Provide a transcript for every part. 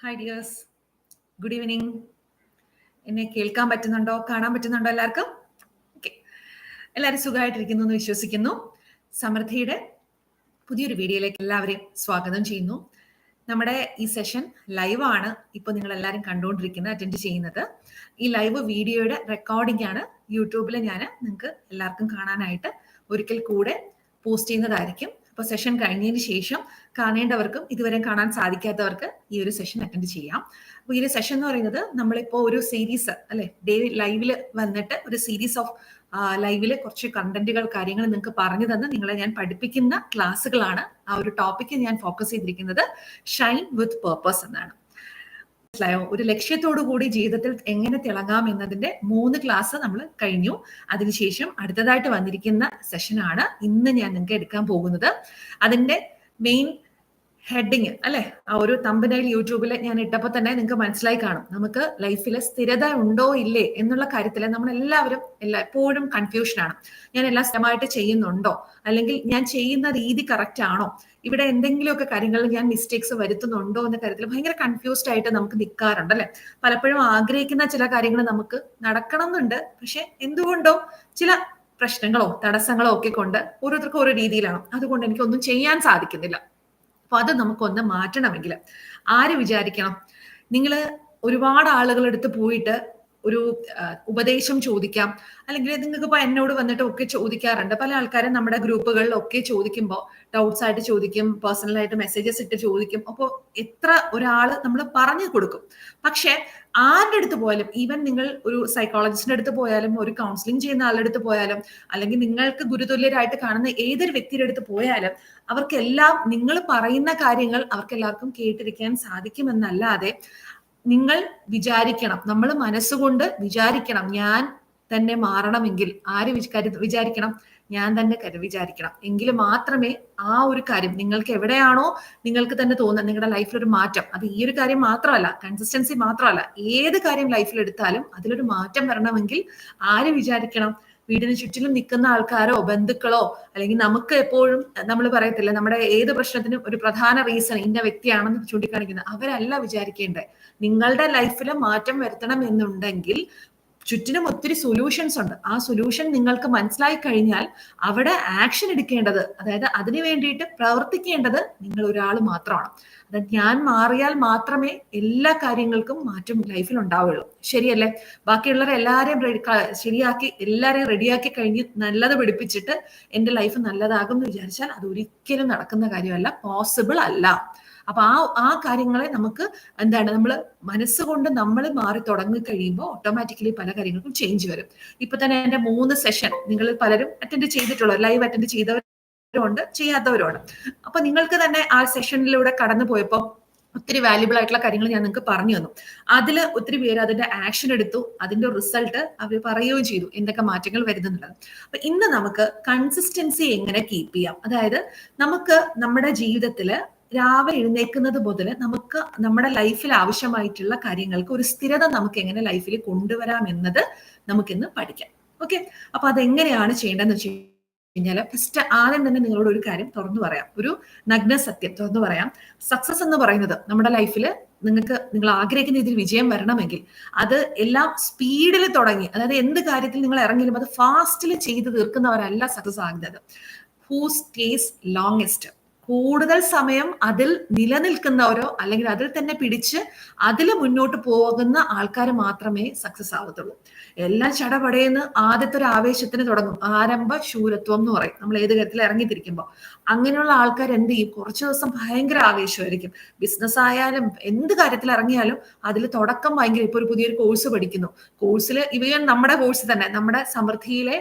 Hi dears, good evening. എന്നെ കേൾക്കാൻ പറ്റുന്നുണ്ടോ, കാണാൻ പറ്റുന്നുണ്ടോ എല്ലാവർക്കും? ഓക്കെ, എല്ലാവരും സുഖമായിട്ടിരിക്കുന്നു എന്ന് വിശ്വസിക്കുന്നു. സമൃദ്ധിയുടെ പുതിയൊരു വീഡിയോയിലേക്ക് എല്ലാവരെയും സ്വാഗതം ചെയ്യുന്നു. നമ്മുടെ ഈ സെഷൻ ലൈവാണ് ഇപ്പോൾ നിങ്ങൾ എല്ലാവരും കണ്ടുകൊണ്ടിരിക്കുന്നത്, അറ്റൻഡ് ചെയ്യുന്നത്. ഈ ലൈവ് വീഡിയോയുടെ റെക്കോർഡിംഗ് ആണ് യൂട്യൂബിൽ ഞാൻ നിങ്ങൾക്ക് എല്ലാവർക്കും കാണാനായിട്ട് ഒരിക്കൽ കൂടെ പോസ്റ്റ് ചെയ്യുന്നതായിരിക്കും. അപ്പോൾ സെഷൻ കഴിഞ്ഞതിന് ശേഷം കാണേണ്ടവർക്കും ഇതുവരെ കാണാൻ സാധിക്കാത്തവർക്ക് ഈ ഒരു സെഷൻ അറ്റൻഡ് ചെയ്യാം. അപ്പോൾ ഈ ഒരു സെഷൻ എന്ന് പറയുന്നത് നമ്മളിപ്പോൾ ഒരു സീരീസ് അല്ലെ, ഡേ ലൈവിൽ വന്നിട്ട് ഒരു സീരീസ് ഓഫ് ലൈവില് കുറച്ച് കണ്ടന്റുകൾ കാര്യങ്ങൾ നിങ്ങൾക്ക് പറഞ്ഞു തന്ന് നിങ്ങളെ ഞാൻ പഠിപ്പിക്കുന്ന ക്ലാസ്സുകളാണ്. ആ ഒരു ടോപ്പിക്ക് ഞാൻ ഫോക്കസ് ചെയ്തിരിക്കുന്നത് ഷൈൻ വിത്ത് പേർപ്പസ് എന്നാണ്. മനസ്സിലായോ? ഒരു ലക്ഷ്യത്തോടു കൂടി ജീവിതത്തിൽ എങ്ങനെ തിളങ്ങാം എന്നതിന്റെ 3 ക്ലാസ് നമ്മൾ കഴിഞ്ഞു. അതിനുശേഷം അടുത്തതായിട്ട് വന്നിരിക്കുന്ന സെഷനാണ് ഇന്ന് ഞാൻ നിങ്ങൾക്ക് എടുക്കാൻ പോകുന്നത്. അതിന്റെ മെയിൻ ഹെഡിങ് അല്ലെ, ആ ഒരു തമ്പനയിൽ യൂട്യൂബിൽ ഞാൻ ഇട്ടപ്പോൾ തന്നെ നിങ്ങൾക്ക് മനസ്സിലായി കാണും. നമുക്ക് ലൈഫിൽ സ്ഥിരത ഉണ്ടോ ഇല്ലേ എന്നുള്ള കാര്യത്തിൽ നമ്മൾ എല്ലാവരും എപ്പോഴും കൺഫ്യൂഷനാണ്. ഞാൻ എല്ലാം സ്ഥിരമായിട്ട് ചെയ്യുന്നുണ്ടോ, അല്ലെങ്കിൽ ഞാൻ ചെയ്യുന്ന രീതി കറക്റ്റ് ആണോ, ഇവിടെ എന്തെങ്കിലുമൊക്കെ കാര്യങ്ങളിൽ ഞാൻ മിസ്റ്റേക്സ് വരുത്തുന്നുണ്ടോ എന്ന കാര്യത്തിൽ ഭയങ്കര കൺഫ്യൂസ്ഡ് ആയിട്ട് നമുക്ക് നിൽക്കാറുണ്ട് അല്ലെ. പലപ്പോഴും ആഗ്രഹിക്കുന്ന ചില കാര്യങ്ങൾ നമുക്ക് നടക്കണം എന്നുണ്ട്, പക്ഷെ എന്തുകൊണ്ടോ ചില പ്രശ്നങ്ങളോ തടസ്സങ്ങളോ ഒക്കെ കൊണ്ട് ഓരോരുത്തർക്കും ഓരോ രീതിയിലാണ്, അതുകൊണ്ട് എനിക്കൊന്നും ചെയ്യാൻ സാധിക്കുന്നില്ല. അപ്പൊ അത് നമുക്കൊന്ന് മാറ്റണമെങ്കിൽ ആര് വിചാരിക്കണം? നിങ്ങൾ ഒരുപാട് ആളുകളെടുത്ത് പോയിട്ട് ഒരു ഉപദേശം ചോദിക്കാം, അല്ലെങ്കിൽ നിങ്ങൾക്ക് ഇപ്പൊ എന്നോട് വന്നിട്ട് ഒക്കെ ചോദിക്കാറുണ്ട്. പല ആൾക്കാരും നമ്മുടെ ഗ്രൂപ്പുകളിലൊക്കെ ചോദിക്കുമ്പോൾ ഡൗട്ട്സ് ആയിട്ട് ചോദിക്കും, പേഴ്സണലായിട്ട് മെസ്സേജസ് ഇട്ട് ചോദിക്കും. അപ്പോൾ എത്ര ഒരാള് നമ്മൾ പറഞ്ഞു കൊടുക്കും. പക്ഷെ ആരുടെ അടുത്ത് പോയാലും, ഈവൻ നിങ്ങൾ ഒരു സൈക്കോളജിസ്റ്റിന്റെ അടുത്ത് പോയാലും, ഒരു കൗൺസിലിംഗ് ചെയ്യുന്ന ആളുടെ അടുത്ത് പോയാലും, അല്ലെങ്കിൽ നിങ്ങൾക്ക് ഗുരുതുല്യരായിട്ട് കാണുന്ന ഏതൊരു വ്യക്തിയുടെ അടുത്ത് പോയാലും, അവർക്കെല്ലാം നിങ്ങൾ പറയുന്ന കാര്യങ്ങൾ അവർക്കെല്ലാവർക്കും കേട്ടിരിക്കാൻ സാധിക്കുമെന്നല്ലാതെ നിങ്ങൾ വിചാരിക്കണം, നമ്മൾ മനസ്സുകൊണ്ട് വിചാരിക്കണം, ഞാൻ തന്നെ മാറണമെങ്കിൽ ആര് വിചാരിക്കണം? ഞാൻ തന്നെ വിചാരിക്കണം. എങ്കിൽ മാത്രമേ ആ ഒരു കാര്യം നിങ്ങൾക്ക് എവിടെയാണോ നിങ്ങൾക്ക് തന്നെ തോന്നുന്നത് നിങ്ങളുടെ ലൈഫിൽ ഒരു മാറ്റം, അത് ഈ ഒരു കാര്യം മാത്രമല്ല, കൺസിസ്റ്റൻസി മാത്രമല്ല, ഏത് കാര്യം ലൈഫിൽ എടുത്താലും അതിലൊരു മാറ്റം വരണമെങ്കിൽ ആര് വിചാരിക്കണം? വീടിന് ചുറ്റിലും നിൽക്കുന്ന ആൾക്കാരോ ബന്ധുക്കളോ, അല്ലെങ്കിൽ നമുക്ക് എപ്പോഴും നമ്മൾ പറയത്തില്ല നമ്മുടെ ഏത് പ്രശ്നത്തിനും ഒരു പ്രധാന റീസൺ ഇന്ന വ്യക്തിയാണെന്ന് ചൂണ്ടിക്കാണിക്കുന്നത്, അവരല്ല വിചാരിക്കേണ്ടത്. നിങ്ങളുടെ ലൈഫിൽ മാറ്റം വരുത്തണം എന്നുണ്ടെങ്കിൽ ചുറ്റിനും ഒത്തിരി സൊല്യൂഷൻസ് ഉണ്ട്. ആ സൊല്യൂഷൻ നിങ്ങൾക്ക് മനസ്സിലായി കഴിഞ്ഞാൽ അവിടെ ആക്ഷൻ എടുക്കേണ്ടത്, അതായത് അതിനു വേണ്ടിയിട്ട് പ്രവർത്തിക്കേണ്ടത് നിങ്ങൾ ഒരാൾ മാത്രമാണ്. അതായത് ഞാൻ മാറിയാൽ മാത്രമേ എല്ലാ കാര്യങ്ങൾക്കും മാറ്റം ലൈഫിൽ ഉണ്ടാവുള്ളൂ. ശരിയല്ലേ? ബാക്കിയുള്ളവരെ എല്ലാവരെയും ശരിയാക്കി എല്ലാവരെയും റെഡിയാക്കി കഴിഞ്ഞ് നല്ലത് പിടിപ്പിച്ചിട്ട് എൻ്റെ ലൈഫ് നല്ലതാകും എന്ന് വിചാരിച്ചാൽ അത് ഒരിക്കലും നടക്കുന്ന കാര്യമല്ല, പോസിബിൾ അല്ല. അപ്പൊ ആ കാര്യങ്ങളെ നമുക്ക് എന്താണ്, നമ്മൾ മനസ്സുകൊണ്ട് നമ്മൾ മാറി തുടങ്ങി കഴിയുമ്പോൾ ഓട്ടോമാറ്റിക്കലി പല കാര്യങ്ങൾക്കും ചേഞ്ച് വരും. ഇപ്പൊ തന്നെ എന്റെ 3 സെഷൻ നിങ്ങൾ പലരും അറ്റൻഡ് ചെയ്തിട്ടുള്ളൂ, ലൈവ് അറ്റൻഡ് ചെയ്തവരുണ്ട്, ചെയ്യാത്തവരുണ്ട്. അപ്പൊ നിങ്ങൾക്ക് തന്നെ ആ സെഷനിലൂടെ കടന്നു പോയപ്പോൾ ഒത്തിരി വാല്യുബിൾ ആയിട്ടുള്ള കാര്യങ്ങൾ ഞാൻ നിങ്ങൾക്ക് പറഞ്ഞു തന്നു. അതിൽ ഒത്തിരി പേര് അതിന്റെ ആക്ഷൻ എടുത്തു, അതിന്റെ റിസൾട്ട് അവർ പറയുകയും ചെയ്തു എന്തൊക്കെ മാറ്റങ്ങൾ വരുന്നുള്ളത്. അപ്പൊ ഇന്ന് നമുക്ക് കൺസിസ്റ്റൻസി എങ്ങനെ കീപ്പ് ചെയ്യാം, അതായത് നമുക്ക് നമ്മുടെ ജീവിതത്തില് രാവിലെ എഴുന്നേൽക്കുന്നത് മുതൽ നമുക്ക് നമ്മുടെ ലൈഫിൽ ആവശ്യമായിട്ടുള്ള കാര്യങ്ങൾക്ക് ഒരു സ്ഥിരത നമുക്ക് എങ്ങനെ ലൈഫിൽ കൊണ്ടുവരാം എന്നത് നമുക്കിന്ന് പഠിക്കാം. ഓക്കെ, അപ്പൊ അതെങ്ങനെയാണ് ചെയ്യേണ്ടതെന്ന് വെച്ച് കഴിഞ്ഞാൽ ഫസ്റ്റ് ആദ്യം തന്നെ നിങ്ങളോട് ഒരു കാര്യം തുറന്നു പറയാം, ഒരു നഗ്ന സത്യം തുറന്നു പറയാം. സക്സസ് എന്ന് പറയുന്നത് നമ്മുടെ ലൈഫിൽ നിങ്ങൾ ആഗ്രഹിക്കുന്ന രീതിയിൽ വിജയം വരണമെങ്കിൽ അത് എല്ലാം സ്പീഡിൽ തുടങ്ങി, അതായത് എന്ത് കാര്യത്തിൽ നിങ്ങൾ ഇറങ്ങിയാലും അത് ഫാസ്റ്റിൽ ചെയ്ത് തീർക്കുന്നവരല്ല സക്സസ് ആകുന്നത്. ഹൂ സ്റ്റേസ് ലോങ്സ്റ്റ്, കൂടുതൽ സമയം അതിൽ നിലനിൽക്കുന്നവരോ അല്ലെങ്കിൽ അതിൽ തന്നെ പിടിച്ച് അതിൽ മുന്നോട്ട് പോകുന്ന ആൾക്കാർ മാത്രമേ സക്സസ് ആവത്തുള്ളൂ. എല്ലാം ചടപടയെന്ന് ആദ്യത്തെ ഒരു ആവേശത്തിന് തുടങ്ങും, ആരംഭ ശൂരത്വം എന്ന് പറയും നമ്മൾ ഏത് കാര്യത്തിൽ ഇറങ്ങിത്തിരിക്കുമ്പോൾ. അങ്ങനെയുള്ള ആൾക്കാർ എന്ത് ചെയ്യും? കുറച്ചു ദിവസം ഭയങ്കര ആവേശമായിരിക്കും. ബിസിനസ് ആയാലും എന്ത് കാര്യത്തിൽ ഇറങ്ങിയാലും അതിൽ തുടക്കം ഭയങ്കര, ഇപ്പൊ ഒരു പുതിയൊരു കോഴ്സ് പഠിക്കുന്നു, കോഴ്സിൽ ഇവയും നമ്മുടെ കോഴ്സ് തന്നെ, നമ്മുടെ സമൃദ്ധിയിലെ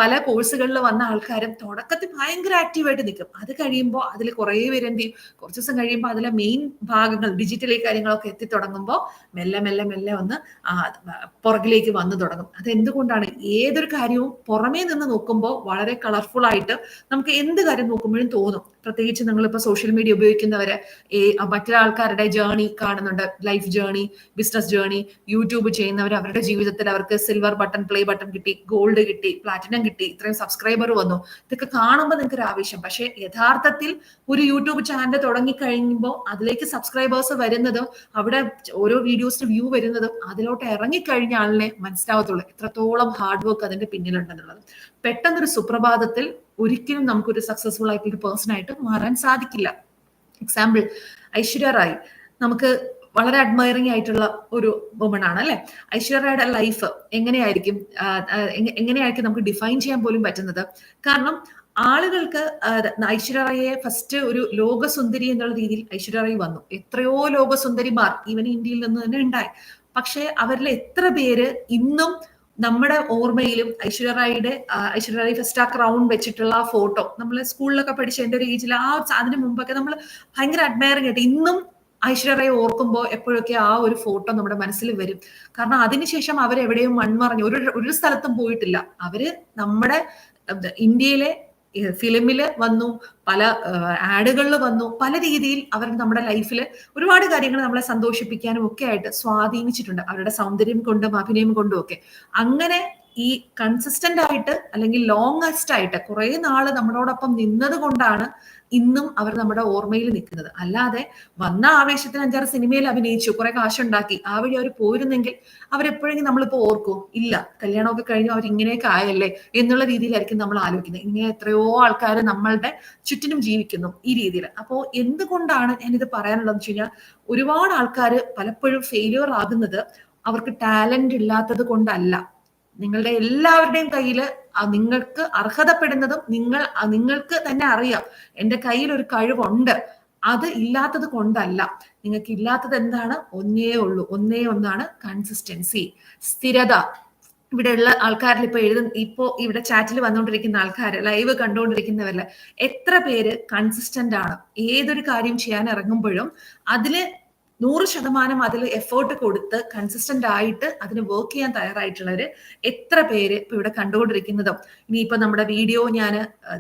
പല കോഴ്സുകളിൽ വന്ന ആൾക്കാരും തുടക്കത്തിൽ ഭയങ്കര ആക്റ്റീവായിട്ട് നിൽക്കും. അത് കഴിയുമ്പോൾ അതിൽ കുറെ പേര് എന്ത് ചെയ്യും? കുറച്ച് ദിവസം കഴിയുമ്പോൾ അതിലെ മെയിൻ ഭാഗങ്ങൾ ഡിജിറ്റൽ കാര്യങ്ങളൊക്കെ എത്തി തുടങ്ങുമ്പോൾ മെല്ലെ മെല്ലെ മെല്ലെ ഒന്ന് പുറകിലേക്ക് വന്നു തുടങ്ങും. അത് എന്തുകൊണ്ടാണ്? ഏതൊരു കാര്യവും പുറമേ നിന്ന് നോക്കുമ്പോൾ വളരെ കളർഫുൾ ആയിട്ട് നമുക്ക് എന്ത് കാര്യം നോക്കുമ്പോഴും തോന്നും പ്രത്യേകിച്ച് നിങ്ങളിപ്പോൾ സോഷ്യൽ മീഡിയ ഉപയോഗിക്കുന്നവര് മറ്റൊരാൾക്കാരുടെ ജേർണി കാണുന്നുണ്ട്, life journey, business journey. YouTube ചെയ്യുന്നവർ അവരുടെ ജീവിതത്തിൽ അവർക്ക് സിൽവർ ബട്ടൺ, പ്ലേ ബട്ടൺ കിട്ടി, ഗോൾഡ് കിട്ടി, പ്ലാറ്റിനം കിട്ടി, ഇത്രയും സബ്സ്ക്രൈബർ വന്നു. ഇതൊക്കെ കാണുമ്പോൾ നിങ്ങൾക്ക് ഒരു ആവേശം. പക്ഷെ യഥാർത്ഥത്തിൽ ഒരു യൂട്യൂബ് ചാനൽ തുടങ്ങി കഴിയുമ്പോൾ അതിലേക്ക് സബ്സ്ക്രൈബേഴ്സ് വരുന്നതും അവിടെ ഓരോ വീഡിയോസിന് വ്യൂ വരുന്നതും അതിലോട്ട് ഇറങ്ങിക്കഴിഞ്ഞ ആളിനെ മനസ്സിലാവത്തുള്ളൂ എത്രത്തോളം ഹാർഡ് വർക്ക് അതിന്റെ പിന്നിലുണ്ടെന്നുള്ളത്. പെട്ടെന്നൊരു സുപ്രഭാതത്തിൽ ഒരിക്കലും നമുക്കൊരു സക്സസ്ഫുൾ ആയിട്ടുള്ള ഒരു പേഴ്സൺ ആയിട്ട് മാറാൻ സാധിക്കില്ല. എക്സാമ്പിൾ, ഐശ്വര്യ റായ് നമുക്ക് വളരെ അഡ്മയറിംഗ് ആയിട്ടുള്ള ഒരു വുമൺ ആണ് അല്ലെ. ഐശ്വര്യയുടെ ലൈഫ് എങ്ങനെയായിരിക്കും നമുക്ക് ഡിഫൈൻ ചെയ്യാൻ പോലും പറ്റുന്നത്. കാരണം ആളുകൾക്ക് ഐശ്വര്യ റായിയെ ഫസ്റ്റ് ഒരു ലോകസുന്ദരി എന്നുള്ള രീതിയിൽ ഐശ്വര്യ റായ് വന്നു. എത്രയോ ലോകസുന്ദരിമാർ ഈവൻ ഇന്ത്യയിൽ നിന്ന് തന്നെ ഉണ്ടായി. പക്ഷെ അവരിൽ എത്ര പേര് ഇന്നും നമ്മുടെ ഓർമ്മയിലും ഐശ്വര്യ റായ് ഫസ്റ്റ് ആ ക്രൗൺ വെച്ചിട്ടുള്ള ആ ഫോട്ടോ നമ്മൾ സ്കൂളിലൊക്കെ പഠിച്ച എന്റെ ഒരു ഏജിൽ അതിന് മുമ്പൊക്കെ നമ്മൾ ഭയങ്കര അഡ്മയറിംഗ് ആയിട്ട് ഇന്നും ഐശ്വര്യ റായ് ഓർക്കുമ്പോൾ എപ്പോഴൊക്കെ ആ ഒരു ഫോട്ടോ നമ്മുടെ മനസ്സിൽ വരും. കാരണം അതിനുശേഷം അവരെവിടെയും മൺമറഞ്ഞു ഒരു സ്ഥലത്തും പോയിട്ടില്ല. അവര് നമ്മുടെ ഇന്ത്യയിലെ ഫിലിമില് വന്നു, പല ആഡുകളിൽ വന്നു, പല രീതിയിൽ അവർ നമ്മുടെ ലൈഫിൽ ഒരുപാട് കാര്യങ്ങൾ നമ്മളെ സന്തോഷിപ്പിക്കാനും ഒക്കെ ആയിട്ട് സ്വാധീനിച്ചിട്ടുണ്ട്, അവരുടെ സൗന്ദര്യം കൊണ്ടും അഭിനയം കൊണ്ടും ഒക്കെ. അങ്ങനെ ഈ കൺസിസ്റ്റന്റ് ആയിട്ട് അല്ലെങ്കിൽ ലോങ്ങസ്റ്റ് ആയിട്ട് കുറെ നാള് നമ്മളോടൊപ്പം നിന്നത് കൊണ്ടാണ് ഇന്നും അവർ നമ്മുടെ ഓർമ്മയിൽ നിൽക്കുന്നത്. അല്ലാതെ വന്ന ആവേശത്തിന് 5-6 സിനിമയിൽ അഭിനയിച്ചു, കുറെ കാശുണ്ടാക്കി, ആ വഴി അവർ പോയിരുന്നെങ്കിൽ അവരെപ്പോഴെങ്കിലും നമ്മളിപ്പോ ഓർക്കോ? ഇല്ല. കല്യാണമൊക്കെ കഴിഞ്ഞു അവർ ഇങ്ങനെയൊക്കെ ആയല്ലേ എന്നുള്ള രീതിയിലായിരിക്കും നമ്മൾ ആലോചിക്കുന്നത്. ഇങ്ങനെ എത്രയോ ആൾക്കാർ നമ്മളുടെ ചുറ്റിനും ജീവിക്കുന്നു ഈ രീതിയിൽ. അപ്പോ എന്തുകൊണ്ടാണ് ഞാനിത് പറയാനുള്ളതെന്ന് വെച്ച് കഴിഞ്ഞാൽ, ഒരുപാട് ആൾക്കാർ പലപ്പോഴും ഫെയിലിയർ ആകുന്നത് അവർക്ക് ടാലന്റ് ഇല്ലാത്തത് കൊണ്ടല്ല. നിങ്ങളുടെ എല്ലാവരുടെയും കയ്യിൽ നിങ്ങൾക്ക് അർഹതപ്പെടുന്നതും നിങ്ങൾക്ക് തന്നെ അറിയാം എന്റെ കയ്യിൽ ഒരു കഴിവുണ്ട്. അത് ഇല്ലാത്തത് കൊണ്ടല്ല. നിങ്ങൾക്ക് ഇല്ലാത്തത് എന്താണ്? ഒന്നേ ഒന്നാണ് കൺസിസ്റ്റൻസി, സ്ഥിരത. ഇവിടെയുള്ള ആൾക്കാരിൽ ഇപ്പോ ഇവിടെ ചാറ്റിൽ വന്നുകൊണ്ടിരിക്കുന്ന ആൾക്കാർ, ലൈവ് കണ്ടുകൊണ്ടിരിക്കുന്നവരിൽ എത്ര പേര് കൺസിസ്റ്റന്റ് ആണ്? ഏതൊരു കാര്യം ചെയ്യാൻ ഇറങ്ങുമ്പോഴും അതില് 100% അതിൽ എഫേർട്ട് കൊടുത്ത് കൺസിസ്റ്റന്റ് ആയിട്ട് അതിന് വർക്ക് ചെയ്യാൻ തയ്യാറായിട്ടുള്ളവര് എത്ര പേര് ഇപ്പൊ ഇവിടെ കണ്ടുകൊണ്ടിരിക്കുന്നതും ഇനിയിപ്പോ നമ്മുടെ വീഡിയോ ഞാൻ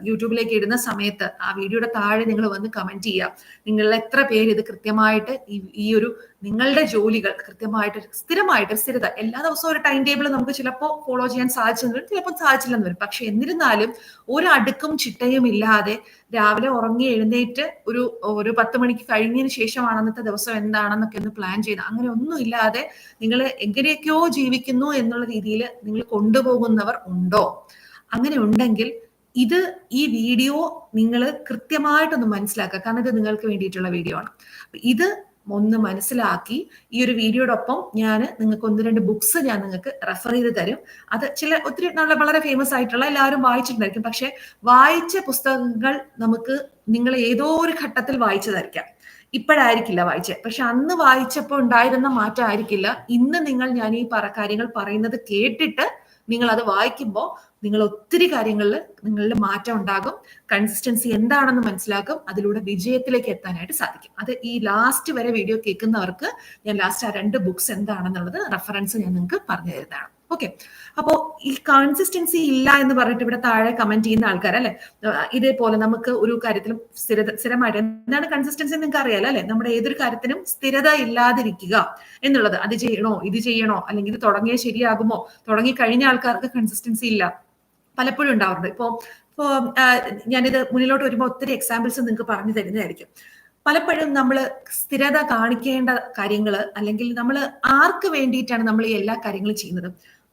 യൂട്യൂബിലേക്ക് ഇടുന്ന സമയത്ത് ആ വീഡിയോയുടെ താഴെ നിങ്ങൾ വന്ന് കമന്റ് ചെയ്യുക. നിങ്ങളിൽ എത്ര പേര് ഇത് കൃത്യമായിട്ട് ഈ ഒരു നിങ്ങളുടെ ജോലികൾ കൃത്യമായിട്ട് സ്ഥിരത എല്ലാ ദിവസവും ഒരു ടൈം ടേബിൾ നമുക്ക് ചിലപ്പോൾ ഫോളോ ചെയ്യാൻ സാധിച്ചെന്ന് വരും, ചിലപ്പോൾ സാധിച്ചില്ലെന്ന് വരും. പക്ഷെ എന്നിരുന്നാലും ഒരു അടുക്കും ചിട്ടയും ഇല്ലാതെ രാവിലെ ഉറങ്ങി എഴുന്നേറ്റ് ഒരു 10 മണിക്ക് കഴിഞ്ഞതിന് ശേഷമാണ് അന്നത്തെ ദിവസം എന്താണെന്നൊക്കെ ഒന്ന് പ്ലാൻ ചെയ്ത് അങ്ങനെ ഒന്നും ഇല്ലാതെ നിങ്ങൾ എങ്ങനെയൊക്കെയോ ജീവിക്കുന്നു എന്നുള്ള രീതിയിൽ നിങ്ങൾ കൊണ്ടുപോകുന്നവർ ഉണ്ടോ? അങ്ങനെ ഉണ്ടെങ്കിൽ ഈ വീഡിയോ നിങ്ങൾ കൃത്യമായിട്ടൊന്ന് മനസ്സിലാക്കുക. കാരണം ഇത് നിങ്ങൾക്ക് വേണ്ടിയിട്ടുള്ള വീഡിയോ ആണ്. ഇത് ഒന്ന് മനസ്സിലാക്കി ഈ ഒരു വീഡിയോടൊപ്പം ഞാൻ നിങ്ങൾക്ക് 1-2 ബുക്സ് ഞാൻ നിങ്ങൾക്ക് റെഫർ ചെയ്ത് തരും. അത് ഒത്തിരി വളരെ ഫേമസ് ആയിട്ടുള്ള എല്ലാവരും വായിച്ചിട്ടുണ്ടായിരിക്കും. പക്ഷെ വായിച്ച പുസ്തകങ്ങൾ നിങ്ങൾ ഏതോ ഒരു ഘട്ടത്തിൽ വായിച്ചതായിരിക്കാം, ഇപ്പോഴായിരിക്കില്ല വായിച്ചത്. പക്ഷെ അന്ന് വായിച്ചപ്പോൾ ഉണ്ടായിരുന്ന മാറ്റം ആയിരിക്കില്ല ഇന്ന് ഞാൻ ഈ കാര്യങ്ങൾ പറയുന്നത് കേട്ടിട്ട് നിങ്ങൾ അത് വായിക്കുമ്പോൾ നിങ്ങൾ ഒത്തിരി കാര്യങ്ങളിൽ നിങ്ങളുടെ മാറ്റം ഉണ്ടാകും. കൺസിസ്റ്റൻസി എന്താണെന്ന് മനസ്സിലാക്കും. അതിലൂടെ വിജയത്തിലേക്ക് എത്താനായിട്ട് സാധിക്കും. അത് ഈ ലാസ്റ്റ് വരെ വീഡിയോ കേൾക്കുന്നവർക്ക് ഞാൻ ലാസ്റ്റ് ആ 2 ബുക്സ് എന്താണെന്നുള്ളത് റെഫറൻസ് ഞാൻ നിങ്ങൾക്ക് പറഞ്ഞു തരുന്നതാണ്. ഓക്കെ. അപ്പോ ഈ കൺസിസ്റ്റൻസി ഇല്ല എന്ന് പറഞ്ഞിട്ട് ഇവിടെ താഴെ കമന്റ് ചെയ്യുന്ന ആൾക്കാർ അല്ലെ, ഇതേപോലെ നമുക്ക് ഒരു കാര്യത്തിലും സ്ഥിരമായിട്ട് എന്താണ് കൺസിസ്റ്റൻസി നിങ്ങൾക്ക് അറിയാലോ അല്ലെ. നമ്മുടെ ഏതൊരു കാര്യത്തിനും സ്ഥിരത ഇല്ലാതിരിക്കുക എന്നുള്ളത്, അത് ചെയ്യണോ ഇത് ചെയ്യണോ അല്ലെങ്കിൽ ഇത് തുടങ്ങിയാൽ ശരിയാകുമോ, തുടങ്ങി കഴിഞ്ഞ ആൾക്കാർക്ക് കൺസിസ്റ്റൻസി ഇല്ല പലപ്പോഴും ഉണ്ടാവാറുണ്ട്. ഇപ്പോ ഞാനിത് മുന്നിലോട്ട് വരുമ്പോൾ ഒത്തിരി എക്സാമ്പിൾസ് നിങ്ങൾക്ക് പറഞ്ഞു തരുന്നതായിരിക്കും. പലപ്പോഴും നമ്മൾ സ്ഥിരത കാണിക്കേണ്ട കാര്യങ്ങൾ അല്ലെങ്കിൽ നമ്മൾ ആർക്ക് വേണ്ടിയിട്ടാണ് നമ്മൾ ഈ എല്ലാ കാര്യങ്ങളും ചെയ്യുന്നത്?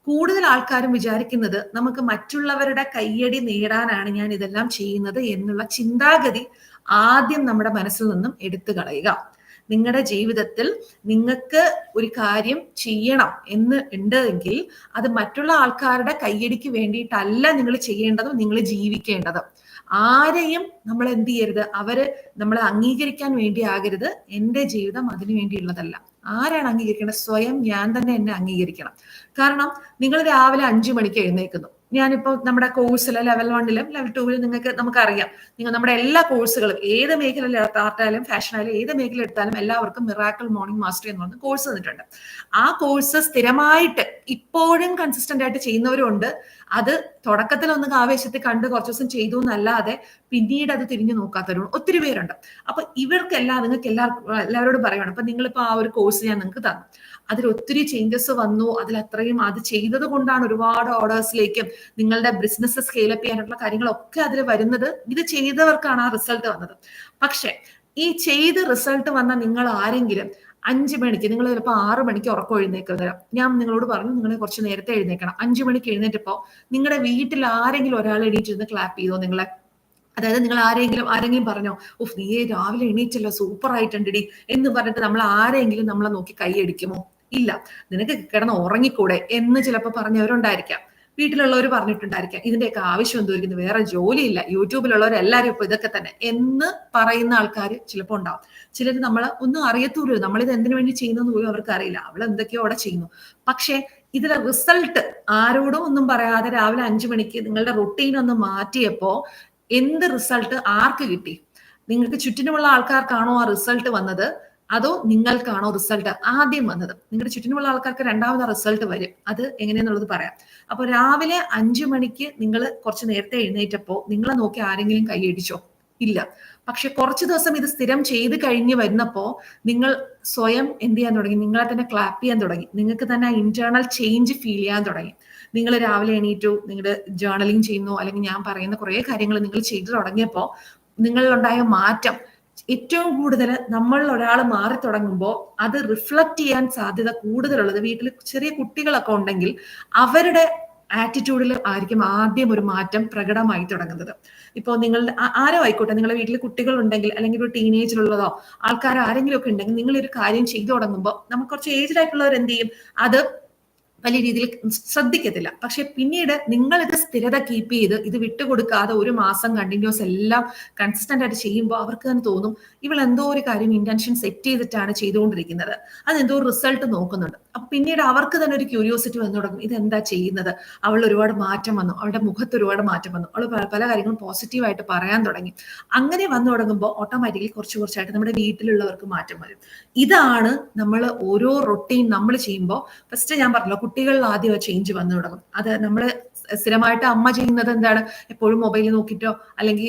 കൂടുതൽ ആൾക്കാരും വിചാരിക്കുന്നത് നമുക്ക് മറ്റുള്ളവരുടെ കയ്യടി നേടാനാണ് ഞാൻ ഇതെല്ലാം ചെയ്യുന്നത് എന്നുള്ള ചിന്താഗതി ആദ്യം നമ്മുടെ മനസ്സിൽ നിന്നും എടുത്തു കളയുക. നിങ്ങളുടെ ജീവിതത്തിൽ നിങ്ങൾക്ക് ഒരു കാര്യം ചെയ്യണം എന്ന് ഉണ്ടെങ്കിൽ അത് മറ്റുള്ള ആൾക്കാരുടെ കയ്യടിക്ക് വേണ്ടിയിട്ടല്ല നിങ്ങൾ ചെയ്യേണ്ടതും നിങ്ങൾ ജീവിക്കേണ്ടതും. ആരെയും നമ്മൾ എന്ത് ചെയ്യരുത്, അവര് നമ്മളെ അംഗീകരിക്കാൻ വേണ്ടി ആകരുത്. എൻ്റെ ജീവിതം അതിനു വേണ്ടിയുള്ളതല്ല. ആരാണ് അംഗീകരിക്കേണ്ടത്? സ്വയം ഞാൻ തന്നെ എന്നെ അംഗീകരിക്കണം. കാരണം നിങ്ങൾ രാവിലെ 5 മണിക്ക് എഴുന്നേൽക്കുന്നു. ഞാനിപ്പോ നമ്മുടെ കോഴ്സിൽ ലെവൽ 1-ലും ലെവൽ 2-ലും നമുക്കറിയാം, നമ്മുടെ എല്ലാ കോഴ്സുകളും ഏത് മേഖലയിൽ ആർട്ടായാലും ഫാഷൻ ആയാലും ഏത് മേഖല എടുത്താലും എല്ലാവർക്കും മിറാക്കിൾ മോർണിംഗ് മാസ്റ്ററി എന്ന് പറഞ്ഞ കോഴ്സ് തന്നിട്ടുണ്ട്. ആ കോഴ്സ് സ്ഥിരമായിട്ട് ഇപ്പോഴും കൺസിസ്റ്റന്റ് ആയിട്ട് ചെയ്യുന്നവരും ഉണ്ട്. അത് തുടക്കത്തിലൊന്നും ആവേശത്തിൽ കണ്ട് കുറച്ച് ദിവസം ചെയ്തു എന്നല്ലാതെ പിന്നീട് അത് തിരിഞ്ഞു നോക്കാത്തവരും ഒത്തിരി പേരുണ്ട്. അപ്പൊ ഇവർക്കെല്ലാം നിങ്ങൾക്ക് എല്ലാവരോടും പറയുകയാണ്. അപ്പൊ നിങ്ങളിപ്പോ ആ ഒരു കോഴ്സ് ഞാൻ നിങ്ങൾക്ക് തന്നു, അതിൽ ഒത്തിരി ചേഞ്ചസ് വന്നു, അതിൽ അത്രയും അത് ചെയ്തത് കൊണ്ടാണ് ഒരുപാട് ഓർഡേഴ്സിലേക്കും നിങ്ങളുടെ ബിസിനസ് സ്കെയിലപ്പ് ചെയ്യാനുള്ള കാര്യങ്ങളൊക്കെ അതിൽ വരുന്നത്. ഇത് ചെയ്തവർക്കാണ് ആ റിസൾട്ട് വന്നത്. പക്ഷെ ഈ ചെയ്ത് റിസൾട്ട് വന്ന നിങ്ങൾ ആരെങ്കിലും 5 മണിക്ക്, നിങ്ങൾ ചിലപ്പോൾ 6 മണിക്ക് ഉറക്കം എഴുന്നേക്കുന്നത്, ഞാൻ നിങ്ങളോട് പറഞ്ഞു നിങ്ങൾ കുറച്ച് നേരത്തെ എഴുന്നേക്കണം. 5 മണിക്ക് എഴുന്നേറ്റപ്പോ നിങ്ങളുടെ വീട്ടിൽ ആരെങ്കിലും ഒരാൾ എണീറ്റിരുന്ന് ക്ലാപ്പ് ചെയ്തോ നിങ്ങളെ? അതായത് നിങ്ങൾ ആരെങ്കിലും പറഞ്ഞോ, ഉഫ് നീ രാവിലെ എണീറ്റല്ലോ, സൂപ്പർ ആയിട്ടുണ്ടടി എന്ന് പറഞ്ഞിട്ട് നമ്മൾ ആരെങ്കിലും നമ്മളെ നോക്കി കൈയടിക്കുമോ? ഇല്ല. നിനക്ക് കിടന്ന് ഉറങ്ങിക്കൂടെ എന്ന് ചിലപ്പോൾ പറഞ്ഞവരുണ്ടായിരിക്കാം, വീട്ടിലുള്ളവർ പറഞ്ഞിട്ടുണ്ടായിരിക്കാം. ഇതിന്റെയൊക്കെ ആവശ്യം എന്തോരിക്കുന്നു, വേറെ ജോലിയില്ല, യൂട്യൂബിലുള്ളവരെല്ലാവരും ഇപ്പൊ ഇതൊക്കെ തന്നെ എന്ന് പറയുന്ന ആൾക്കാർ ചിലപ്പോൾ ഉണ്ടാവും. ചിലർ നമ്മളെ ഒന്നും അറിയത്തൂല്ലോ, നമ്മളിത് എന്തിനു വേണ്ടി ചെയ്യുന്നു പോലും അവർക്ക് അറിയില്ല, അവൾ എന്തൊക്കെയോ അവിടെ ചെയ്യുന്നു. പക്ഷെ ഇതിലെ റിസൾട്ട് ആരോടും ഒന്നും പറയാതെ രാവിലെ 5 മണിക്ക് നിങ്ങളുടെ റൊട്ടീൻ ഒന്ന് മാറ്റിയപ്പോ എന്ത് റിസൾട്ട് ആർക്ക് കിട്ടി? നിങ്ങൾക്ക് ചുറ്റിനുമുള്ള ആൾക്കാർക്കാണോ ആ റിസൾട്ട് വന്നത്, അതോ നിങ്ങൾക്കാണോ റിസൾട്ട് ആദ്യം വന്നത്? നിങ്ങളുടെ ചുറ്റിനുമുള്ള ആൾക്കാർക്ക് രണ്ടാമത് റിസൾട്ട് വരും. അത് എങ്ങനെയാന്നുള്ളത് പറയാം. അപ്പൊ രാവിലെ 5 മണിക്ക് നിങ്ങൾ കുറച്ച് നേരത്തെ എഴുന്നേറ്റപ്പോ നിങ്ങളെ നോക്കി ആരെങ്കിലും കൈയടിച്ചോ? ഇല്ല. പക്ഷെ കുറച്ച് ദിവസം ഇത് സ്ഥിരം ചെയ്ത് കഴിഞ്ഞ് വരുന്നപ്പോ നിങ്ങൾ സ്വയം എന്ത് ചെയ്യാൻ തുടങ്ങി? നിങ്ങളെ തന്നെ ക്ലാപ്പ് ചെയ്യാൻ തുടങ്ങി. നിങ്ങൾക്ക് തന്നെ ഇന്റേണൽ ചേഞ്ച് ഫീൽ ചെയ്യാൻ തുടങ്ങി. നിങ്ങൾ രാവിലെ എണീറ്റു, നിങ്ങളുടെ ജേർണലിംഗ് ചെയ്യുന്നു, അല്ലെങ്കിൽ ഞാൻ പറയുന്ന കുറെ കാര്യങ്ങൾ നിങ്ങൾ ചെയ്തു തുടങ്ങിയപ്പോ നിങ്ങളിലുണ്ടായ മാറ്റം, ഏറ്റവും കൂടുതൽ നമ്മൾ ഒരാൾ മാറി തുടങ്ങുമ്പോൾ അത് റിഫ്ലക്ട് ചെയ്യാൻ സാധ്യത കൂടുതലുള്ളത് വീട്ടിൽ ചെറിയ കുട്ടികളൊക്കെ ഉണ്ടെങ്കിൽ അവരുടെ ആറ്റിറ്റ്യൂഡിൽ ആയിരിക്കും ആദ്യം ഒരു മാറ്റം പ്രകടമായി തുടങ്ങുന്നത്. ഇപ്പോൾ നിങ്ങളുടെ ആരോ ആയിക്കോട്ടെ, നിങ്ങളുടെ വീട്ടിൽ കുട്ടികൾ ഉണ്ടെങ്കിൽ അല്ലെങ്കിൽ ഒരു ടീനേജിലുള്ളതോ ആൾക്കാർ ആരെങ്കിലും ഒക്കെ ഉണ്ടെങ്കിൽ നിങ്ങൾ ഒരു കാര്യം ചെയ്തു തുടങ്ങുമ്പോൾ നമുക്ക് കുറച്ച് ഏജ്ഡ് ആയിട്ടുള്ളവർ എന്ത് ചെയ്യും, അത് വലിയ രീതിയിൽ ശ്രദ്ധിക്കത്തില്ല. പക്ഷെ പിന്നീട് നിങ്ങൾ ഇത് സ്ഥിരത കീപ്പ് ചെയ്ത് ഇത് വിട്ടുകൊടുക്കാതെ ഒരു മാസം കണ്ടിന്യൂസ് എല്ലാം കൺസിസ്റ്റന്റ് ആയിട്ട് ചെയ്യുമ്പോൾ അവർക്ക് തന്നെ തോന്നും ഇവൾ എന്തോ ഒരു കാര്യം ഇന്റൻഷൻ സെറ്റ് ചെയ്തിട്ടാണ് ചെയ്തുകൊണ്ടിരിക്കുന്നത്, അതെന്തോ റിസൾട്ട് നോക്കുന്നുണ്ട്. അപ്പൊ പിന്നീട് അവർക്ക് തന്നെ ഒരു ക്യൂരിയോസിറ്റി വന്നു തുടങ്ങും, ഇതെന്താ ചെയ്യുന്നത്, അവൾ ഒരുപാട് മാറ്റം വന്നു, അവളുടെ മുഖത്ത് ഒരുപാട് മാറ്റം വന്നു, അവൾ പല കാര്യങ്ങളും പോസിറ്റീവായിട്ട് പറയാൻ തുടങ്ങി. അങ്ങനെ വന്നു തുടങ്ങുമ്പോൾ ഓട്ടോമാറ്റിക്കലി കുറച്ചായിട്ട് നമ്മുടെ വീട്ടിലുള്ളവർക്ക് മാറ്റം വരും. ഇതാണ് നമ്മൾ ഓരോ റൊട്ടീൻ നമ്മൾ ചെയ്യുമ്പോൾ, ഫസ്റ്റ് ഞാൻ പറഞ്ഞല്ലോ കുട്ടികളിൽ ആദ്യം ചേഞ്ച് വന്നു തുടങ്ങും. അത് നമ്മൾ സ്ഥിരമായിട്ട് അമ്മ ചെയ്യുന്നത് എന്താണ്, എപ്പോഴും മൊബൈൽ നോക്കിയിട്ടോ അല്ലെങ്കിൽ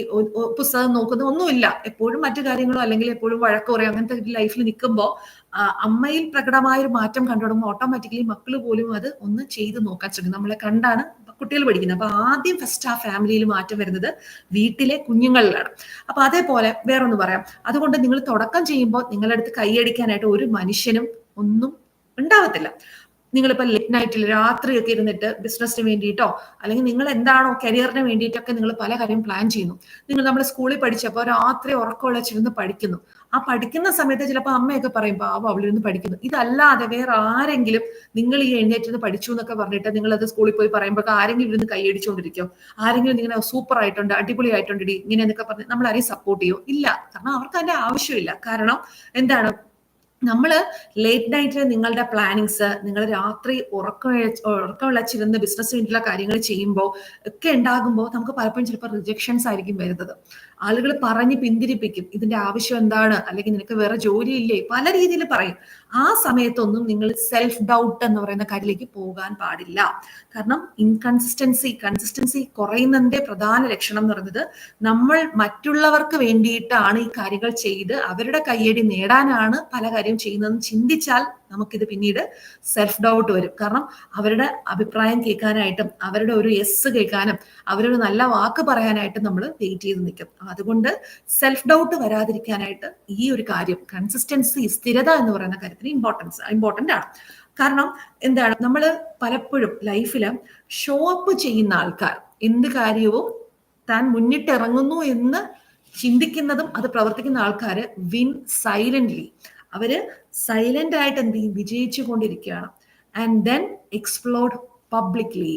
പുസ്തകം നോക്കുന്ന ഒന്നുമില്ല, എപ്പോഴും മറ്റു കാര്യങ്ങളോ അല്ലെങ്കിൽ എപ്പോഴും വഴക്ക് പറയോ അങ്ങനത്തെ ലൈഫിൽ നിൽക്കുമ്പോൾ അമ്മയിൽ പ്രകടമായ ഒരു മാറ്റം കണ്ടു തുടങ്ങുമ്പോൾ ഓട്ടോമാറ്റിക്കലി മക്കൾ പോലും അത് ഒന്ന് ചെയ്ത് നോക്കാൻ ശ്രമിക്കും. നമ്മളെ കണ്ടാണ് കുട്ടികൾ പഠിക്കുന്നത്. അപ്പൊ ആദ്യം ഫസ്റ്റ് ആ ഫാമിലിയിൽ മാറ്റം വരുന്നത് വീട്ടിലെ കുഞ്ഞുങ്ങളിലാണ്. അപ്പൊ അതേപോലെ വേറൊന്ന് പറയാം, അതുകൊണ്ട് നിങ്ങൾ തുടക്കം ചെയ്യുമ്പോൾ നിങ്ങളുടെ അടുത്ത് കൈയടിക്കാനായിട്ട് ഒരു മനുഷ്യനും ഒന്നും ഉണ്ടാവത്തില്ല. നിങ്ങളിപ്പോൾ ലേറ്റ് നൈറ്റിൽ രാത്രിയൊക്കെ ഇരുന്നിട്ട് ബിസിനസ്സിന് വേണ്ടിയിട്ടോ അല്ലെങ്കിൽ നിങ്ങൾ എന്താണോ കരിയറിന് വേണ്ടിയിട്ടൊക്കെ നിങ്ങൾ പല കാര്യം പ്ലാൻ ചെയ്യുന്നു. നമ്മൾ സ്കൂളിൽ പഠിച്ചപ്പോൾ രാത്രി ഉറക്കമുളച്ചിരുന്ന് പഠിക്കുന്നു. ആ പഠിക്കുന്ന സമയത്ത് ചിലപ്പോൾ അമ്മയൊക്കെ പറയും പാവം അവളിരുന്ന് പഠിക്കുന്നു. ഇതല്ലാതെ വേറെ ആരെങ്കിലും നിങ്ങൾ ഈ എഴുന്നേറ്റിരുന്ന് പഠിച്ചു എന്നൊക്കെ പറഞ്ഞിട്ട് നിങ്ങൾ അത് സ്കൂളിൽ പോയി പറയുമ്പോൾ ആരെങ്കിലും ഇരുന്ന് കൈയടിച്ചുകൊണ്ടിരിക്കും, ആരെങ്കിലും ഇങ്ങനെ സൂപ്പർ ആയിട്ടുണ്ട്, അടിപൊളി ആയിട്ടുണ്ട് ഇങ്ങനെ എന്നൊക്കെ പറഞ്ഞ് നമ്മൾ ആരെയും സപ്പോർട്ട് ചെയ്യോ? ഇല്ല. കാരണം അവർക്ക് അതിന്റെ ആവശ്യമില്ല. കാരണം എന്താണ്, നമ്മൾ ലേറ്റ് നൈറ്റിൽ നിങ്ങളുടെ പ്ലാനിങ്സ്, നിങ്ങൾ രാത്രി ഉറക്കമിളച്ചിരുന്ന് ബിസിനസ് വേണ്ടിയുള്ള കാര്യങ്ങൾ ചെയ്യുമ്പോൾ ഒക്കെ ഉണ്ടാകുമ്പോൾ നമുക്ക് പലപ്പോഴും ചിലപ്പോൾ റിജക്ഷൻസ് ആയിരിക്കും വരുന്നത്. ആളുകൾ പറഞ്ഞ് പിന്തിരിപ്പിക്കും, ഇതിന്റെ ആവശ്യം എന്താണ്, അല്ലെങ്കിൽ നിനക്ക് വേറെ ജോലിയില്ലേ, പല രീതിയിൽ പറയും. ആ സമയത്തൊന്നും നിങ്ങൾ സെൽഫ് ഡൗട്ട് എന്ന് പറയുന്ന കാര്യത്തിലേക്ക് പോകാൻ പാടില്ല. കാരണം കൺസിസ്റ്റൻസി കുറയുന്നതിന്റെ പ്രധാന ലക്ഷണം എന്ന് പറയുന്നത് നമ്മൾ മറ്റുള്ളവർക്ക് വേണ്ടിയിട്ടാണ് ഈ കാര്യങ്ങൾ ചെയ്ത് അവരുടെ കയ്യടി നേടാനാണ് പല കാര്യം ചെയ്യുന്നതെന്ന് ചിന്തിച്ചാൽ നമുക്കിത് പിന്നീട് സെൽഫ് ഡൗട്ട് വരും. കാരണം അവരുടെ അഭിപ്രായം കേൾക്കാനായിട്ടും അവരുടെ ഒരു യെസ് കേൾക്കാനും അവരൊരു നല്ല വാക്ക് പറയാനായിട്ടും നമ്മൾ വെയിറ്റ് ചെയ്ത് നിൽക്കും. അതുകൊണ്ട് സെൽഫ് ഡൗട്ട് വരാതിരിക്കാനായിട്ട് ഈ ഒരു കാര്യം കൺസിസ്റ്റൻസി, സ്ഥിരത എന്ന് പറയുന്ന കാര്യത്തിന് ഇമ്പോർട്ടന്റ് ആണ്. കാരണം എന്താണ്, നമ്മൾ പലപ്പോഴും ലൈഫിൽ ഷോ അപ്പ് ചെയ്യുന്ന ആൾക്കാർ എന്ത് കാര്യവും താൻ മുന്നിട്ടിറങ്ങുന്നു എന്ന് ചിന്തിക്കുന്നതും അത് പ്രവർത്തിക്കുന്ന ആൾക്കാർ വിൻ സൈലന്റ്ലി. അവര് സൈലന്റ് ആയിട്ട് എന്ത് ചെയ്യും, വിജയിച്ചു കൊണ്ടിരിക്കുകയാണ്. And then explored publicly.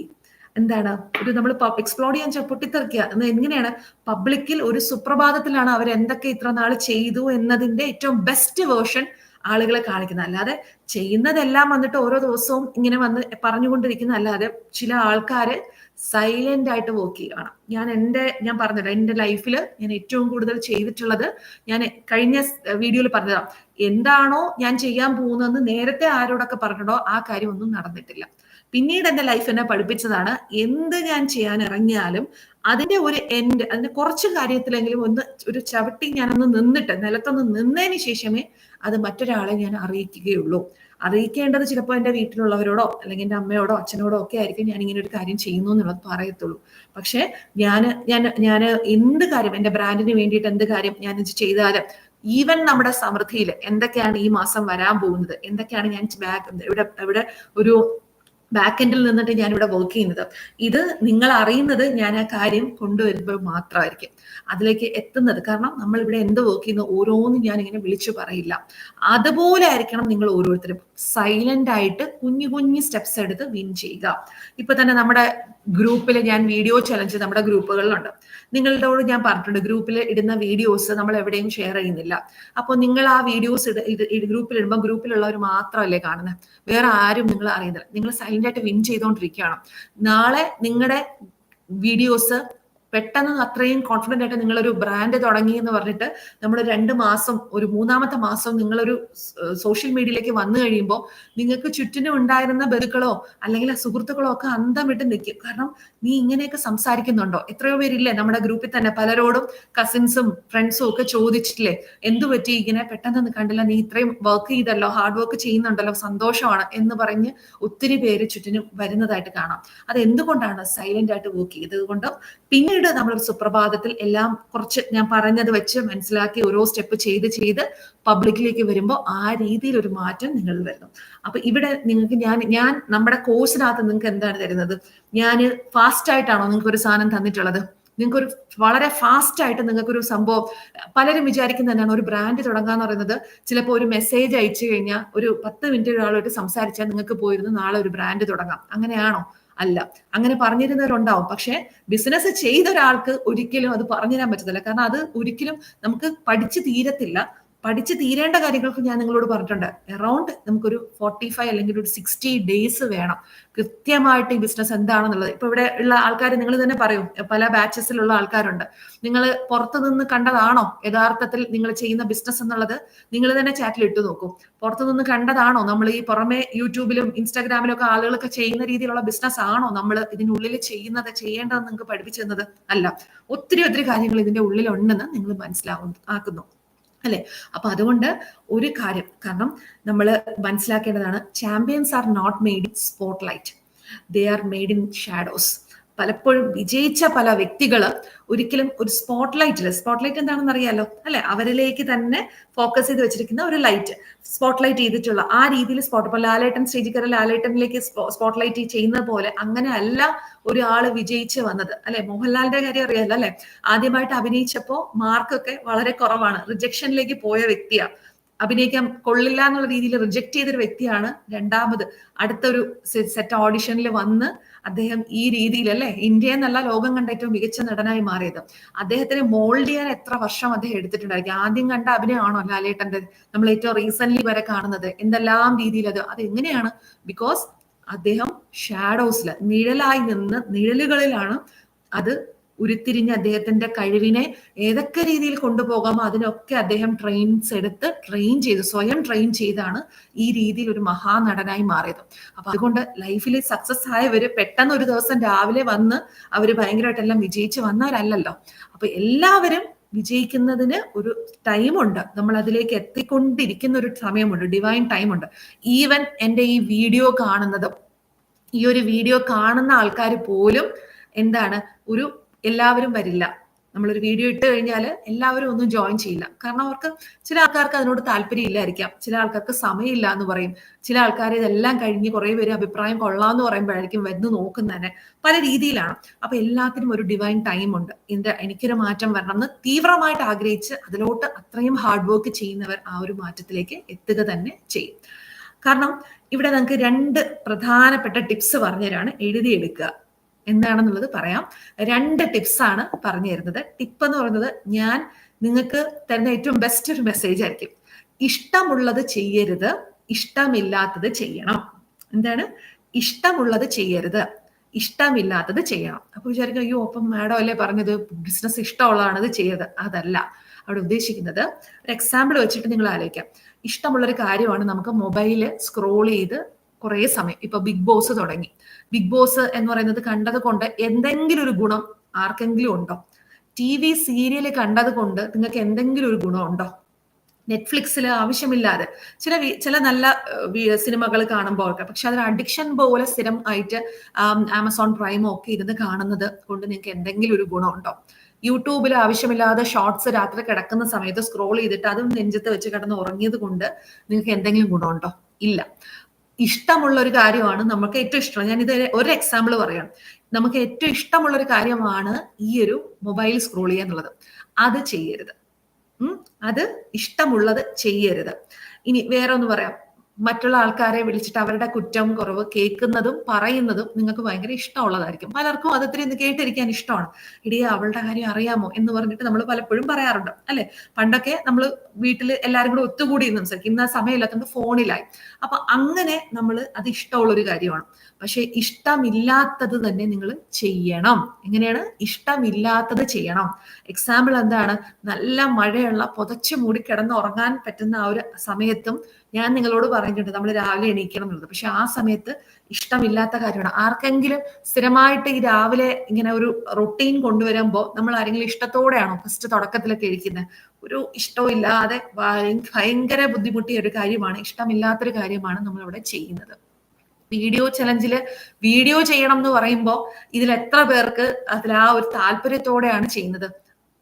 എന്താണ് ഒരു നമ്മൾ എക്സ്പ്ലോർ ചെയ്യാൻ പൊട്ടിത്തെറിക്കുക എങ്ങനെയാണ്, പബ്ലിക്കിൽ ഒരു സുപ്രഭാതത്തിലാണ് അവർ എന്തൊക്കെ ഇത്ര നാൾ ചെയ്തു എന്നതിന്റെ ഏറ്റവും ബെസ്റ്റ് വേർഷൻ ആളുകളെ കാണിക്കുന്നത്. അല്ലാതെ ചെയ്യുന്നതെല്ലാം വന്നിട്ട് ഓരോ ദിവസവും ഇങ്ങനെ വന്ന് പറഞ്ഞുകൊണ്ടിരിക്കുന്ന അല്ലാതെ ചില ആൾക്കാര് സൈലന്റ് ആയിട്ട് വർക്ക് ചെയ്യുകയാണ്. ഞാൻ പറഞ്ഞല്ലോ എന്റെ ലൈഫിൽ ഞാൻ ഏറ്റവും കൂടുതൽ ചെയ്തിട്ടുള്ളത്, ഞാൻ കഴിഞ്ഞ വീഡിയോയിൽ പറഞ്ഞതാണ്, എന്താണോ ഞാൻ ചെയ്യാൻ പോകുന്നതെന്ന് നേരത്തെ ആരോടൊക്കെ പറഞ്ഞിട്ടോ ആ കാര്യം ഒന്നും നടന്നിട്ടില്ല. പിന്നീട് എൻ്റെ ലൈഫ് എന്നെ പഠിപ്പിച്ചതാണ്, എന്ത് ഞാൻ ചെയ്യാൻ ഇറങ്ങിയാലും അതിന്റെ ഒരു എൻഡ്, അതിന്റെ കുറച്ച് കാര്യത്തിലെങ്കിലും ഒന്ന് ഒരു ചവിട്ടി ഞാനൊന്ന് നിന്നിട്ട് നിലത്തൊന്ന് നിന്നതിന് ശേഷമേ അത് മറ്റൊരാളെ ഞാൻ അറിയിക്കുകയുള്ളൂ. അറിയിക്കേണ്ടത് ചിലപ്പോൾ എൻ്റെ വീട്ടിലുള്ളവരോടോ അല്ലെങ്കിൽ എൻ്റെ അമ്മയോടോ അച്ഛനോടോ ഒക്കെ ആയിരിക്കും ഞാൻ ഇങ്ങനെ ഒരു കാര്യം ചെയ്യുന്നു എന്നുള്ളത് പറയത്തുള്ളൂ. പക്ഷെ ഞാൻ ഞാൻ ഞാൻ എന്ത് കാര്യം എൻ്റെ ബ്രാൻഡിന് വേണ്ടിയിട്ട് എന്ത് കാര്യം ഞാൻ ചെയ്താലും, ഈവൻ നമ്മുടെ സമൃദ്ധിയിൽ എന്തൊക്കെയാണ് ഈ മാസം വരാൻ പോകുന്നത്, എന്തൊക്കെയാണ് ഞാൻ ഇവിടെ ഒരു ബാക്ക് എൻഡിൽ നിന്നിട്ട് ഞാൻ ഇവിടെ വർക്ക് ചെയ്യുന്നത്, ഇത് നിങ്ങൾ അറിയുന്നത് ഞാൻ ആ കാര്യം കൊണ്ടുവരുമ്പോൾ മാത്രമായിരിക്കും അതിലേക്ക് എത്തുന്നത്. കാരണം നമ്മൾ ഇവിടെ എന്ത് വർക്ക് ചെയ്യുന്നു ഓരോന്നും ഞാൻ ഇങ്ങനെ വിളിച്ചു പറയില്ല. അതുപോലെ ആയിരിക്കണം നിങ്ങൾ ഓരോരുത്തരും സൈലന്റ് ആയിട്ട് കുഞ്ഞു കുഞ്ഞു സ്റ്റെപ്സ് എടുത്ത് വിൻ ചെയ്യുക. ഇപ്പൊ തന്നെ നമ്മുടെ ഗ്രൂപ്പിൽ ഞാൻ വീഡിയോ ചലഞ്ച് നമ്മുടെ ഗ്രൂപ്പുകളിലുണ്ട്. നിങ്ങളോട് ഞാൻ പറഞ്ഞിട്ടുണ്ട്, ഗ്രൂപ്പിൽ ഇടുന്ന വീഡിയോസ് നമ്മൾ എവിടെയും ഷെയർ ചെയ്യുന്നില്ല. അപ്പോൾ നിങ്ങൾ ആ വീഡിയോസ് ഗ്രൂപ്പിൽ ഇടുമ്പോൾ ഗ്രൂപ്പിലുള്ളവർ മാത്രമല്ലേ കാണുന്നത്, വേറെ ആരും നിങ്ങൾ അറിയുന്നില്ല. നിങ്ങൾ സൈലന്റ് ആയിട്ട് വിൻ ചെയ്തുകൊണ്ടിരിക്കുകയാണ്. നാളെ നിങ്ങളുടെ വീഡിയോസ് പെട്ടെന്ന് അത്രയും കോൺഫിഡന്റ് ആയിട്ട് നിങ്ങളൊരു ബ്രാൻഡ് തുടങ്ങി എന്ന് പറഞ്ഞിട്ട് നമ്മൾ 2 മാസം ഒരു 3-ാമത്തെ മാസം നിങ്ങളൊരു സോഷ്യൽ മീഡിയയിലേക്ക് വന്നു കഴിയുമ്പോൾ നിങ്ങൾക്ക് ചുറ്റിനും ഉണ്ടായിരുന്ന ബന്ധുക്കളോ അല്ലെങ്കിൽ സുഹൃത്തുക്കളോ ഒക്കെ അന്തം വിട്ട് നിൽക്കും. കാരണം നീ ഇങ്ങനെയൊക്കെ സംസാരിക്കുന്നുണ്ടോ? എത്രയോ പേരില്ലേ നമ്മുടെ ഗ്രൂപ്പിൽ തന്നെ, പലരോടും കസിൻസും ഫ്രണ്ട്സും ഒക്കെ ചോദിച്ചിട്ടില്ലേ, എന്തു പറ്റി ഇങ്ങനെ പെട്ടെന്ന് കണ്ടില്ല, നീ ഇത്രയും വർക്ക് ചെയ്തല്ലോ, ഹാർഡ് വർക്ക് ചെയ്യുന്നുണ്ടല്ലോ, സന്തോഷമാണ് എന്ന് പറഞ്ഞ് ഒത്തിരി പേര് ചുറ്റിനും വരുന്നതായിട്ട് കാണാം. അത് എന്തുകൊണ്ടാണ്? സൈലന്റ് ആയിട്ട് വർക്ക് ചെയ്തത് കൊണ്ട്. പിന്നീട് നമ്മളൊരു സുപ്രഭാതത്തിൽ എല്ലാം കുറച്ച് ഞാൻ പറഞ്ഞത് വെച്ച് മനസ്സിലാക്കി ഓരോ സ്റ്റെപ്പ് ചെയ്ത് പബ്ലിക്കിലേക്ക് വരുമ്പോൾ ആ രീതിയിൽ ഒരു മാറ്റം നിങ്ങൾ വരുന്നു. അപ്പൊ ഇവിടെ നിങ്ങൾക്ക് ഞാൻ നമ്മുടെ കോഴ്സിനകത്ത് നിങ്ങൾക്ക് എന്താണ് തരുന്നത്? ഞാൻ ഫാസ്റ്റ് ആയിട്ടാണോ നിങ്ങൾക്ക് ഒരു സാധനം തന്നിട്ടുള്ളത്? നിങ്ങൾക്കൊരു വളരെ ഫാസ്റ്റ് ആയിട്ട് നിങ്ങൾക്കൊരു സംഭവം, പലരും വിചാരിക്കുന്നത് എന്താണ്, ഒരു ബ്രാൻഡ് തുടങ്ങാന്ന് പറയുന്നത് ചിലപ്പോൾ ഒരു മെസ്സേജ് അയച്ചു കഴിഞ്ഞാൽ ഒരു 10 മിനിറ്റ് ഒരാളായിട്ട് സംസാരിച്ചാൽ നിങ്ങൾക്ക് പോയിരുന്നു നാളെ ഒരു ബ്രാൻഡ് തുടങ്ങാം. അങ്ങനെയാണോ? അല്ല. അങ്ങനെ പറഞ്ഞിരുന്നവരുണ്ടാവും. പക്ഷെ ബിസിനസ് ചെയ്ത ഒരാൾക്ക് ഒരിക്കലും അത് പറഞ്ഞുതരാൻ പറ്റത്തില്ല. കാരണം അത് ഒരിക്കലും നമുക്ക് പഠിച്ചു തീരത്തില്ല. പഠിച്ചു തീരേണ്ട കാര്യങ്ങൾക്ക് ഞാൻ നിങ്ങളോട് പറഞ്ഞിട്ടുണ്ട്. അറൗണ്ട് നമുക്കൊരു 45 അല്ലെങ്കിൽ ഒരു 60 ഡേയ്സ് വേണം കൃത്യമായിട്ട് ഈ ബിസിനസ് എന്താണെന്നുള്ളത്. ഇപ്പൊ ഇവിടെ ഉള്ള ആൾക്കാർ നിങ്ങൾ തന്നെ പറയും, പല ബാച്ചസിലുള്ള ആൾക്കാരുണ്ട്. നിങ്ങൾ പുറത്തു നിന്ന് കണ്ടതാണോ യഥാർത്ഥത്തിൽ നിങ്ങൾ ചെയ്യുന്ന ബിസിനസ് എന്നുള്ളത്? നിങ്ങൾ തന്നെ ചാറ്റിൽ ഇട്ടു നോക്കും. പുറത്തു നിന്ന് കണ്ടതാണോ നമ്മൾ ഈ പുറമെ യൂട്യൂബിലും ഇൻസ്റ്റാഗ്രാമിലും ഒക്കെ ആളുകളൊക്കെ ചെയ്യുന്ന രീതിയിലുള്ള ബിസിനസ് ആണോ നമ്മൾ ഇതിനുള്ളിൽ ചെയ്യേണ്ടതെന്ന് നിങ്ങൾക്ക് പഠിപ്പിച്ചു തന്നത്? അല്ല. ഒത്തിരി കാര്യങ്ങൾ ഇതിന്റെ ഉള്ളിലുണ്ടെന്ന് നിങ്ങൾ ആക്കുന്നു അല്ലെ? അപ്പൊ അതുകൊണ്ട് ഒരു കാര്യം, കാരണം നമ്മൾ മനസ്സിലാക്കേണ്ടതാണ്, champions are not made in spotlight, they are made in shadows. പലപ്പോഴും വിജയിച്ച പല വ്യക്തികൾ ഒരിക്കലും ഒരു സ്പോട്ട്ലൈറ്റ് എന്താണെന്ന് അറിയാലോ അല്ലെ? അവരിലേക്ക് തന്നെ ഫോക്കസ് ചെയ്ത് വെച്ചിരിക്കുന്ന ഒരു ലൈറ്റ്, സ്പോട്ട്ലൈറ്റ് ചെയ്തിട്ടുള്ള ആ രീതിയിൽ ഇപ്പൊ ലാലേട്ടൻ സ്റ്റേജിൽ കയറി ലാലേട്ടനിലേക്ക് സ്പോട്ട്ലൈറ്റ് ചെയ്യുന്ന പോലെ അങ്ങനെ അല്ല ഒരാള് വിജയിച്ച് വന്നത് അല്ലെ? മോഹൻലാലിന്റെ കാര്യം അറിയാലോ അല്ലെ? ആദ്യമായിട്ട് അഭിനയിച്ചപ്പോ മാർക്കൊക്കെ വളരെ കുറവാണ്, റിജക്ഷനിലേക്ക് പോയ വ്യക്തിയാണ്, അഭിനയിക്കാൻ കൊള്ളില്ല എന്നുള്ള രീതിയിൽ റിജക്ട് ചെയ്തൊരു വ്യക്തിയാണ്. രണ്ടാമത് അടുത്തൊരു സെറ്റ് ഓഡിഷനിൽ വന്ന് അദ്ദേഹം ഈ രീതിയിൽ അല്ലെ, ഇന്ത്യ എന്നല്ല ലോകം കണ്ട ഏറ്റവും മികച്ച നടനായി മാറിയത്. അദ്ദേഹത്തിനെ മോൾഡ് ചെയ്യാൻ എത്ര വർഷം അദ്ദേഹം എടുത്തിട്ടുണ്ടായിരിക്കും? ആദ്യം കണ്ട അഭിനയമാണോ ലാലേട്ടന്റെ നമ്മൾ ഏറ്റവും റീസെന്റ് വരെ കാണുന്നത്? എന്തെല്ലാം രീതിയിൽ അത് എങ്ങനെയാണ്? ബിക്കോസ് അദ്ദേഹം ഷാഡോസില് നിഴലുകളിലാണ് അത് ഉരുത്തിരിഞ്ഞ് അദ്ദേഹത്തിന്റെ കഴിവിനെ ഏതൊക്കെ രീതിയിൽ കൊണ്ടുപോകാമോ അതിനൊക്കെ അദ്ദേഹം സ്വയം ട്രെയിൻ ചെയ്താണ് ഈ രീതിയിൽ ഒരു മഹാനടനായി മാറിയത്. അപ്പൊ അതുകൊണ്ട് ലൈഫിൽ സക്സസ് ആയവര് പെട്ടെന്ന് ഒരു ദിവസം രാവിലെ വന്ന് അവര് ഭയങ്കരമായിട്ടെല്ലാം വിജയിച്ച് വന്നവരല്ലല്ലോ. അപ്പൊ എല്ലാവരും വിജയിക്കുന്നതിന് ഒരു ടൈമുണ്ട്, നമ്മൾ അതിലേക്ക് എത്തിക്കൊണ്ടിരിക്കുന്ന ഒരു സമയമുണ്ട്, ഡിവൈൻ ടൈമുണ്ട്. ഈവൻ എൻ്റെ ഈ വീഡിയോ കാണുന്ന ആൾക്കാർ പോലും എന്താണ്, എല്ലാവരും വരില്ല. നമ്മളൊരു വീഡിയോ ഇട്ട് കഴിഞ്ഞാൽ എല്ലാവരും ഒന്നും ജോയിൻ ചെയ്യില്ല. കാരണം അവർക്ക് ചില ആൾക്കാർക്ക് അതിനോട് താല്പര്യം ഇല്ലായിരിക്കാം, ചില ആൾക്കാർക്ക് സമയമില്ല എന്ന് പറയും, ചില ആൾക്കാർ ഇതെല്ലാം കഴിഞ്ഞ് കുറെ പേര് അഭിപ്രായം കൊള്ളാന്ന് പറയുമ്പോഴായിരിക്കും വരുന്നു നോക്കുന്നതന്നെ. പല രീതിയിലാണ്. അപ്പൊ എല്ലാത്തിനും ഒരു ഡിവൈൻ ടൈം ഉണ്ട്. എനിക്കൊരു മാറ്റം വരണം എന്ന് തീവ്രമായിട്ട് ആഗ്രഹിച്ച് അതിലോട്ട് അത്രയും ഹാർഡ് വർക്ക് ചെയ്യുന്നവർ ആ ഒരു മാറ്റത്തിലേക്ക് എത്തുക തന്നെ ചെയ്യും. കാരണം ഇവിടെ നമുക്ക് 2 പ്രധാനപ്പെട്ട ടിപ്സ് പറഞ്ഞുതരാണ്, എഴുതിയെടുക്കുക. എന്താണെന്നുള്ളത് പറയാം. 2 ടിപ്സ് ആണ് പറഞ്ഞു തരുന്നത്. ടിപ്പ് എന്ന് പറയുന്നത് ഞാൻ നിങ്ങൾക്ക് തരുന്ന ഏറ്റവും ബെസ്റ്റ് ഒരു മെസ്സേജ് ആയിരിക്കും. ഇഷ്ടമുള്ളത് ചെയ്യരുത്, ഇഷ്ടമില്ലാത്തത് ചെയ്യണം. എന്താണ്? ഇഷ്ടമുള്ളത് ചെയ്യരുത്, ഇഷ്ടമില്ലാത്തത് ചെയ്യണം. അപ്പൊ വിചാരിക്കും, അയ്യോ അപ്പം മാഡം അല്ലേ പറഞ്ഞത് ബിസിനസ് ഇഷ്ടമുള്ളതാണ് ഇത് ചെയ്യരുത്. അതല്ല അവിടെ ഉദ്ദേശിക്കുന്നത്. ഒരു എക്സാമ്പിൾ വെച്ചിട്ട് നിങ്ങൾ ആലോചിക്കാം. ഇഷ്ടമുള്ളൊരു കാര്യമാണ് നമുക്ക് മൊബൈല് സ്ക്രോൾ ചെയ്ത് കുറേ സമയം. ഇപ്പൊ ബിഗ് ബോസ് തുടങ്ങി. ബിഗ് ബോസ് എന്ന് പറയുന്നത് കണ്ടത് കൊണ്ട് എന്തെങ്കിലും ഒരു ഗുണം ആർക്കെങ്കിലും ഉണ്ടോ? TV സീരിയൽ കണ്ടത് കൊണ്ട് നിങ്ങൾക്ക് എന്തെങ്കിലും ഒരു ഗുണം ഉണ്ടോ? നെറ്റ്ഫ്ലിക്സിൽ ആവശ്യമില്ലാതെ ചില നല്ല സിനിമകൾ കാണുമ്പോൾ ഒക്കെ, പക്ഷെ അതൊരു അഡിക്ഷൻ പോലെ സ്ഥിരം ആയിട്ട് ആമസോൺ പ്രൈമോ ഒക്കെ ഇരുന്ന് കാണുന്നത് കൊണ്ട് നിങ്ങൾക്ക് എന്തെങ്കിലും ഒരു ഗുണമുണ്ടോ? യൂട്യൂബിൽ ആവശ്യമില്ലാതെ ഷോർട്സ് രാത്രി കിടക്കുന്ന സമയത്ത് സ്ക്രോൾ ചെയ്തിട്ട് അതും നെഞ്ചത്ത് വെച്ച് കിടന്ന് ഉറങ്ങിയത് കൊണ്ട് നിങ്ങൾക്ക് എന്തെങ്കിലും ഗുണമുണ്ടോ? ഇല്ല. ഇഷ്ടമുള്ള ഒരു കാര്യമാണ്, നമുക്ക് ഏറ്റവും ഇഷ്ടം. ഞാനിത് ഒരു എക്സാമ്പിൾ പറയാം. നമുക്ക് ഏറ്റവും ഇഷ്ടമുള്ള ഒരു കാര്യമാണ് ഈ ഒരു മൊബൈൽ സ്ക്രോൾ ചെയ്യുക എന്നുള്ളത്. അത് ചെയ്യരുത്. അത് ഇഷ്ടമുള്ളത് ചെയ്യരുത്. ഇനി വേറെ ഒന്ന് പറയാം. മറ്റുള്ള ആൾക്കാരെ വിളിച്ചിട്ട് അവരുടെ കുറ്റം കുറവ് കേൾക്കുന്നതും പറയുന്നതും നിങ്ങൾക്ക് ഭയങ്കര ഇഷ്ടമുള്ളതായിരിക്കും. പലർക്കും അത് ഇത്തിരി കേട്ടിരിക്കാൻ ഇഷ്ടമാണ്. ഇടിയെ അവളുടെ കാര്യം അറിയാമോ എന്ന് പറഞ്ഞിട്ട് നമ്മൾ പലപ്പോഴും പറയാറുണ്ട് അല്ലെ? പണ്ടൊക്കെ നമ്മൾ വീട്ടിൽ എല്ലാവരും കൂടെ ഒത്തുകൂടി സംസാരിക്കും. ഇന്ന് ആ സമയമില്ലാത്തതുകൊണ്ട് ഫോണിലായി. അപ്പൊ അങ്ങനെ നമ്മൾ അത് ഇഷ്ടമുള്ള ഒരു കാര്യമാണ്. പക്ഷെ ഇഷ്ടമില്ലാത്തത് തന്നെ നിങ്ങൾ ചെയ്യണം. എങ്ങനെയാണ്? ഇഷ്ടമില്ലാത്തത് ചെയ്യണം. എക്സാമ്പിൾ എന്താണ്? നല്ല മഴയുള്ള പുതച്ചു മൂടി കിടന്ന് ഉറങ്ങാൻ പറ്റുന്ന ആ ഒരു സമയത്തും ഞാൻ നിങ്ങളോട് പറഞ്ഞിട്ടുണ്ട് നമ്മൾ രാവിലെ എണീക്കണം എന്നുള്ളത്. പക്ഷെ ആ സമയത്ത് ഇഷ്ടമില്ലാത്ത കാര്യമാണ്. ആർക്കെങ്കിലും സ്ഥിരമായിട്ട് ഈ രാവിലെ ഇങ്ങനെ ഒരു റൊട്ടീൻ കൊണ്ടുവരുമ്പോൾ നമ്മൾ ആരെങ്കിലും ഇഷ്ടത്തോടെയാണോ ഫസ്റ്റ് തുടക്കത്തിലൊക്കെ ഇരിക്കുന്നത്? ഒരു ഇഷ്ടവും ഇല്ലാതെ ഭയങ്കര ബുദ്ധിമുട്ടിയ ഒരു കാര്യമാണ്, ഇഷ്ടമില്ലാത്തൊരു കാര്യമാണ് നമ്മൾ അവിടെ ചെയ്യുന്നത്. വീഡിയോ ചലഞ്ചില് വീഡിയോ ചെയ്യണം എന്ന് പറയുമ്പോൾ ഇതിൽ എത്ര പേർക്ക് അതിൽ ആ ഒരു താല്പര്യത്തോടെയാണ് ചെയ്യുന്നത്?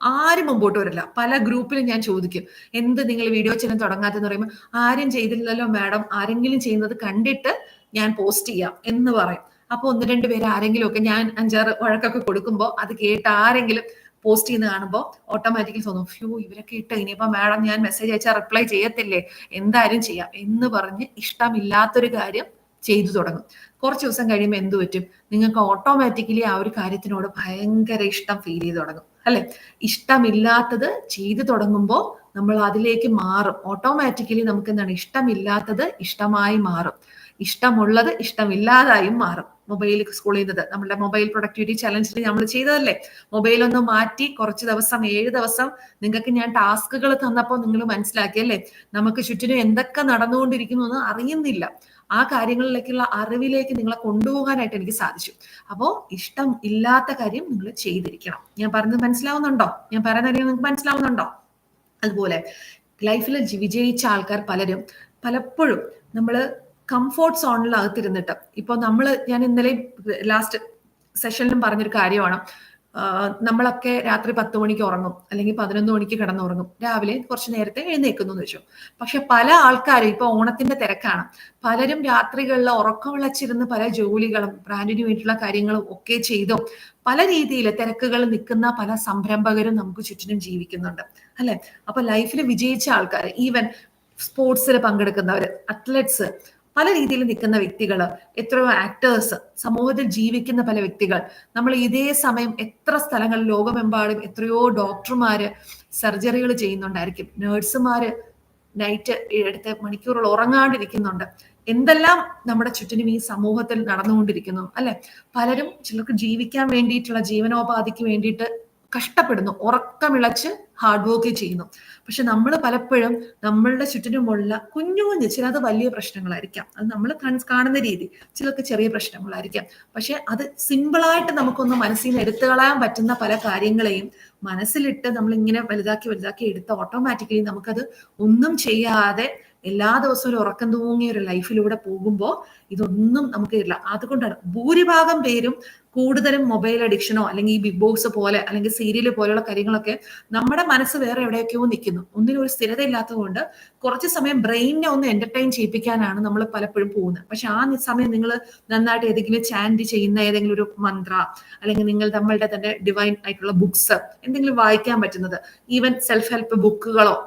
ആരും മുമ്പോട്ട് വരില്ല. പല ഗ്രൂപ്പിലും ഞാൻ ചോദിക്കും, എന്ത് നിങ്ങൾ വീഡിയോ ചലഞ്ച് തുടങ്ങാത്തെന്ന് പറയുമ്പോൾ, ആരും ചെയ്തില്ലല്ലോ മാഡം, ആരെങ്കിലും ചെയ്യുന്നത് കണ്ടിട്ട് ഞാൻ പോസ്റ്റ് ചെയ്യാം എന്ന് പറയും. അപ്പൊ 1-2 പേര് ആരെങ്കിലും ഒക്കെ ഞാൻ 5-6 വഴക്കൊക്കെ കൊടുക്കുമ്പോൾ അത് കേട്ട് ആരെങ്കിലും പോസ്റ്റ് ചെയ്യുന്ന കാണുമ്പോൾ ഓട്ടോമാറ്റിക്കലി തോന്നും, ഫ്യൂ ഇവരൊക്കെ ഇട്ട് ഇനിയിപ്പോ മാഡം ഞാൻ മെസ്സേജ് അയച്ചാൽ റിപ്ലൈ ചെയ്യത്തില്ലേ, എന്തായാലും ചെയ്യാം എന്ന് പറഞ്ഞ് ഇഷ്ടമില്ലാത്തൊരു കാര്യം ചെയ്തു തുടങ്ങും. കുറച്ച് ദിവസം കഴിയുമ്പോൾ എന്ത് പറ്റും? നിങ്ങൾക്ക് ഓട്ടോമാറ്റിക്കലി ആ ഒരു കാര്യത്തിനോട് ഭയങ്കര ഇഷ്ടം ഫീൽ ചെയ്ത് തുടങ്ങും അല്ലെ? ഇഷ്ടമില്ലാത്തത് ചെയ്തു തുടങ്ങുമ്പോൾ നമ്മൾ അതിലേക്ക് മാറും. ഓട്ടോമാറ്റിക്കലി നമുക്ക് എന്താണ്? ഇഷ്ടമില്ലാത്തത് ഇഷ്ടമായി മാറും, ഇഷ്ടമുള്ളത് ഇഷ്ടമില്ലാതായും മാറും. മൊബൈൽ സ്കൂൾ ചെയ്യുന്നത് നമ്മുടെ മൊബൈൽ പ്രൊഡക്ടിവിറ്റി ചലഞ്ചിൽ നമ്മൾ ചെയ്തതല്ലേ? മൊബൈൽ ഒന്ന് മാറ്റി കുറച്ച് ദിവസം 7 ദിവസം നിങ്ങൾക്ക് ഞാൻ ടാസ്കുകൾ തന്നപ്പോൾ നിങ്ങൾ മനസ്സിലാക്കിയല്ലേ നമുക്ക് ചുറ്റിനും എന്തൊക്കെ നടന്നുകൊണ്ടിരിക്കുന്നു എന്ന് അറിയുന്നില്ല. ആ കാര്യങ്ങളിലേക്കുള്ള അറിവിലേക്ക് നിങ്ങളെ കൊണ്ടുപോകാനായിട്ട് എനിക്ക് സാധിച്ചു. അപ്പോൾ ഇഷ്ടം ഇല്ലാത്ത കാര്യം നിങ്ങൾ ചെയ്തിരിക്കണം. ഞാൻ പറഞ്ഞത് മനസ്സിലാവുന്നുണ്ടോ? ഞാൻ പറയുന്ന കാര്യം നിങ്ങൾക്ക് മനസ്സിലാവുന്നുണ്ടോ? അതുപോലെ ലൈഫിൽ വിജയിച്ച ആൾക്കാർ പലപ്പോഴും നമ്മൾ കംഫോർട്ട് സോണിനകത്തിരുന്നിട്ട്, ഇപ്പൊ ഞാൻ ഇന്നലെ ലാസ്റ്റ് സെഷനിലും പറഞ്ഞൊരു കാര്യമാണ്, നമ്മളൊക്കെ രാത്രി 10 മണിക്ക് ഉറങ്ങും, അല്ലെങ്കിൽ 11 മണിക്ക് കിടന്നുറങ്ങും, രാവിലെ കുറച്ച് നേരത്തെ എഴുന്നേക്കുന്നു എന്ന് വെച്ചു. പക്ഷെ പല ആൾക്കാരും ഇപ്പൊ ഓണത്തിന്റെ തിരക്കാണ്, പലരും രാത്രികളിൽ ഉറക്കം വിളച്ചിരുന്ന് പല ജോലികളും ബ്രാൻഡിന് വേണ്ടിയിട്ടുള്ള കാര്യങ്ങളും ഒക്കെ ചെയ്തും പല രീതിയിൽ തിരക്കുകൾ നിൽക്കുന്ന പല സംരംഭകരും നമുക്ക് ചുറ്റിനും ജീവിക്കുന്നുണ്ട് അല്ലെ? അപ്പൊ ലൈഫിൽ വിജയിച്ച ആൾക്കാർ, ഈവൻ സ്പോർട്സിൽ പങ്കെടുക്കുന്നവര്, അത്ലറ്റ്സ്, പല രീതിയിൽ നിൽക്കുന്ന വ്യക്തികൾ, എത്രയോ ആക്ടേഴ്സ്, സമൂഹത്തിൽ ജീവിക്കുന്ന പല വ്യക്തികൾ, നമ്മൾ ഇതേ സമയം എത്ര സ്ഥലങ്ങളിൽ ലോകമെമ്പാടും എത്രയോ ഡോക്ടർമാര് സർജറികൾ ചെയ്യുന്നുണ്ടായിരിക്കും, നേഴ്സുമാര് നൈറ്റ് എടുത്ത് മണിക്കൂറുകൾ ഉറങ്ങാണ്ടിരിക്കുന്നുണ്ട്. എന്തെല്ലാം നമ്മുടെ ചുറ്റിനും ഈ സമൂഹത്തിൽ നടന്നുകൊണ്ടിരിക്കുന്നു അല്ലെ? പലരും ചിലർക്ക് ജീവിക്കാൻ വേണ്ടിയിട്ടുള്ള ജീവനോപാധിക്ക് വേണ്ടിയിട്ട് കഷ്ടപ്പെടുന്നു, ഉറക്കമിളച്ച് ഹാർഡ് വർക്ക് ചെയ്യുന്നു. പക്ഷെ നമ്മൾ പലപ്പോഴും നമ്മളുടെ ചുറ്റിനുമുള്ള കുഞ്ഞു ചിലത് വലിയ പ്രശ്നങ്ങളായിരിക്കാം, അത് നമ്മൾ കാണുന്ന രീതി, ചിലർക്ക് ചെറിയ പ്രശ്നങ്ങളായിരിക്കാം. പക്ഷെ അത് സിമ്പിളായിട്ട് നമുക്കൊന്ന് മനസ്സിൽ നിന്ന് എടുത്തു കളയാൻ പറ്റുന്ന പല കാര്യങ്ങളെയും മനസ്സിലിട്ട് നമ്മൾ ഇങ്ങനെ വലുതാക്കി എടുത്ത് ഓട്ടോമാറ്റിക്കലി നമുക്കത് ഒന്നും ചെയ്യാതെ എല്ലാ ദിവസവും ഒരു ഉറക്കം തൂങ്ങിയ ഒരു ലൈഫിലൂടെ പോകുമ്പോൾ ഇതൊന്നും നമുക്ക് ഇല്ല. അതുകൊണ്ടാണ് ഭൂരിഭാഗം പേരും കൂടുതലും മൊബൈൽ അഡിക്ഷനോ അല്ലെങ്കിൽ ഈ ബിഗ് ബോസ് പോലെ അല്ലെങ്കിൽ സീരിയൽ പോലെയുള്ള കാര്യങ്ങളൊക്കെ നമ്മുടെ മനസ്സ് വേറെ എവിടെയൊക്കെയോ നിൽക്കുന്നു. ഒന്നിനും ഒരു സ്ഥിരത ഇല്ലാത്തതുകൊണ്ട് കുറച്ച് സമയം ബ്രെയിനിനെ ഒന്ന് എന്റർടൈൻ ചെയ്യിപ്പിക്കാനാണ് നമ്മൾ പലപ്പോഴും പോകുന്നത്. പക്ഷെ ആ സമയം നിങ്ങൾ നന്നായിട്ട് ഏതെങ്കിലും ചാൻറ്റ് ചെയ്യുന്ന ഏതെങ്കിലും ഒരു മന്ത്ര, അല്ലെങ്കിൽ നിങ്ങൾ നമ്മളുടെ തന്നെ ഡിവൈൻ ആയിട്ടുള്ള ബുക്സ് എന്തെങ്കിലും വായിക്കാൻ പറ്റുന്നത്, ഈവൻ സെൽഫ് ഹെൽപ്പ് ബുക്കുകളോ,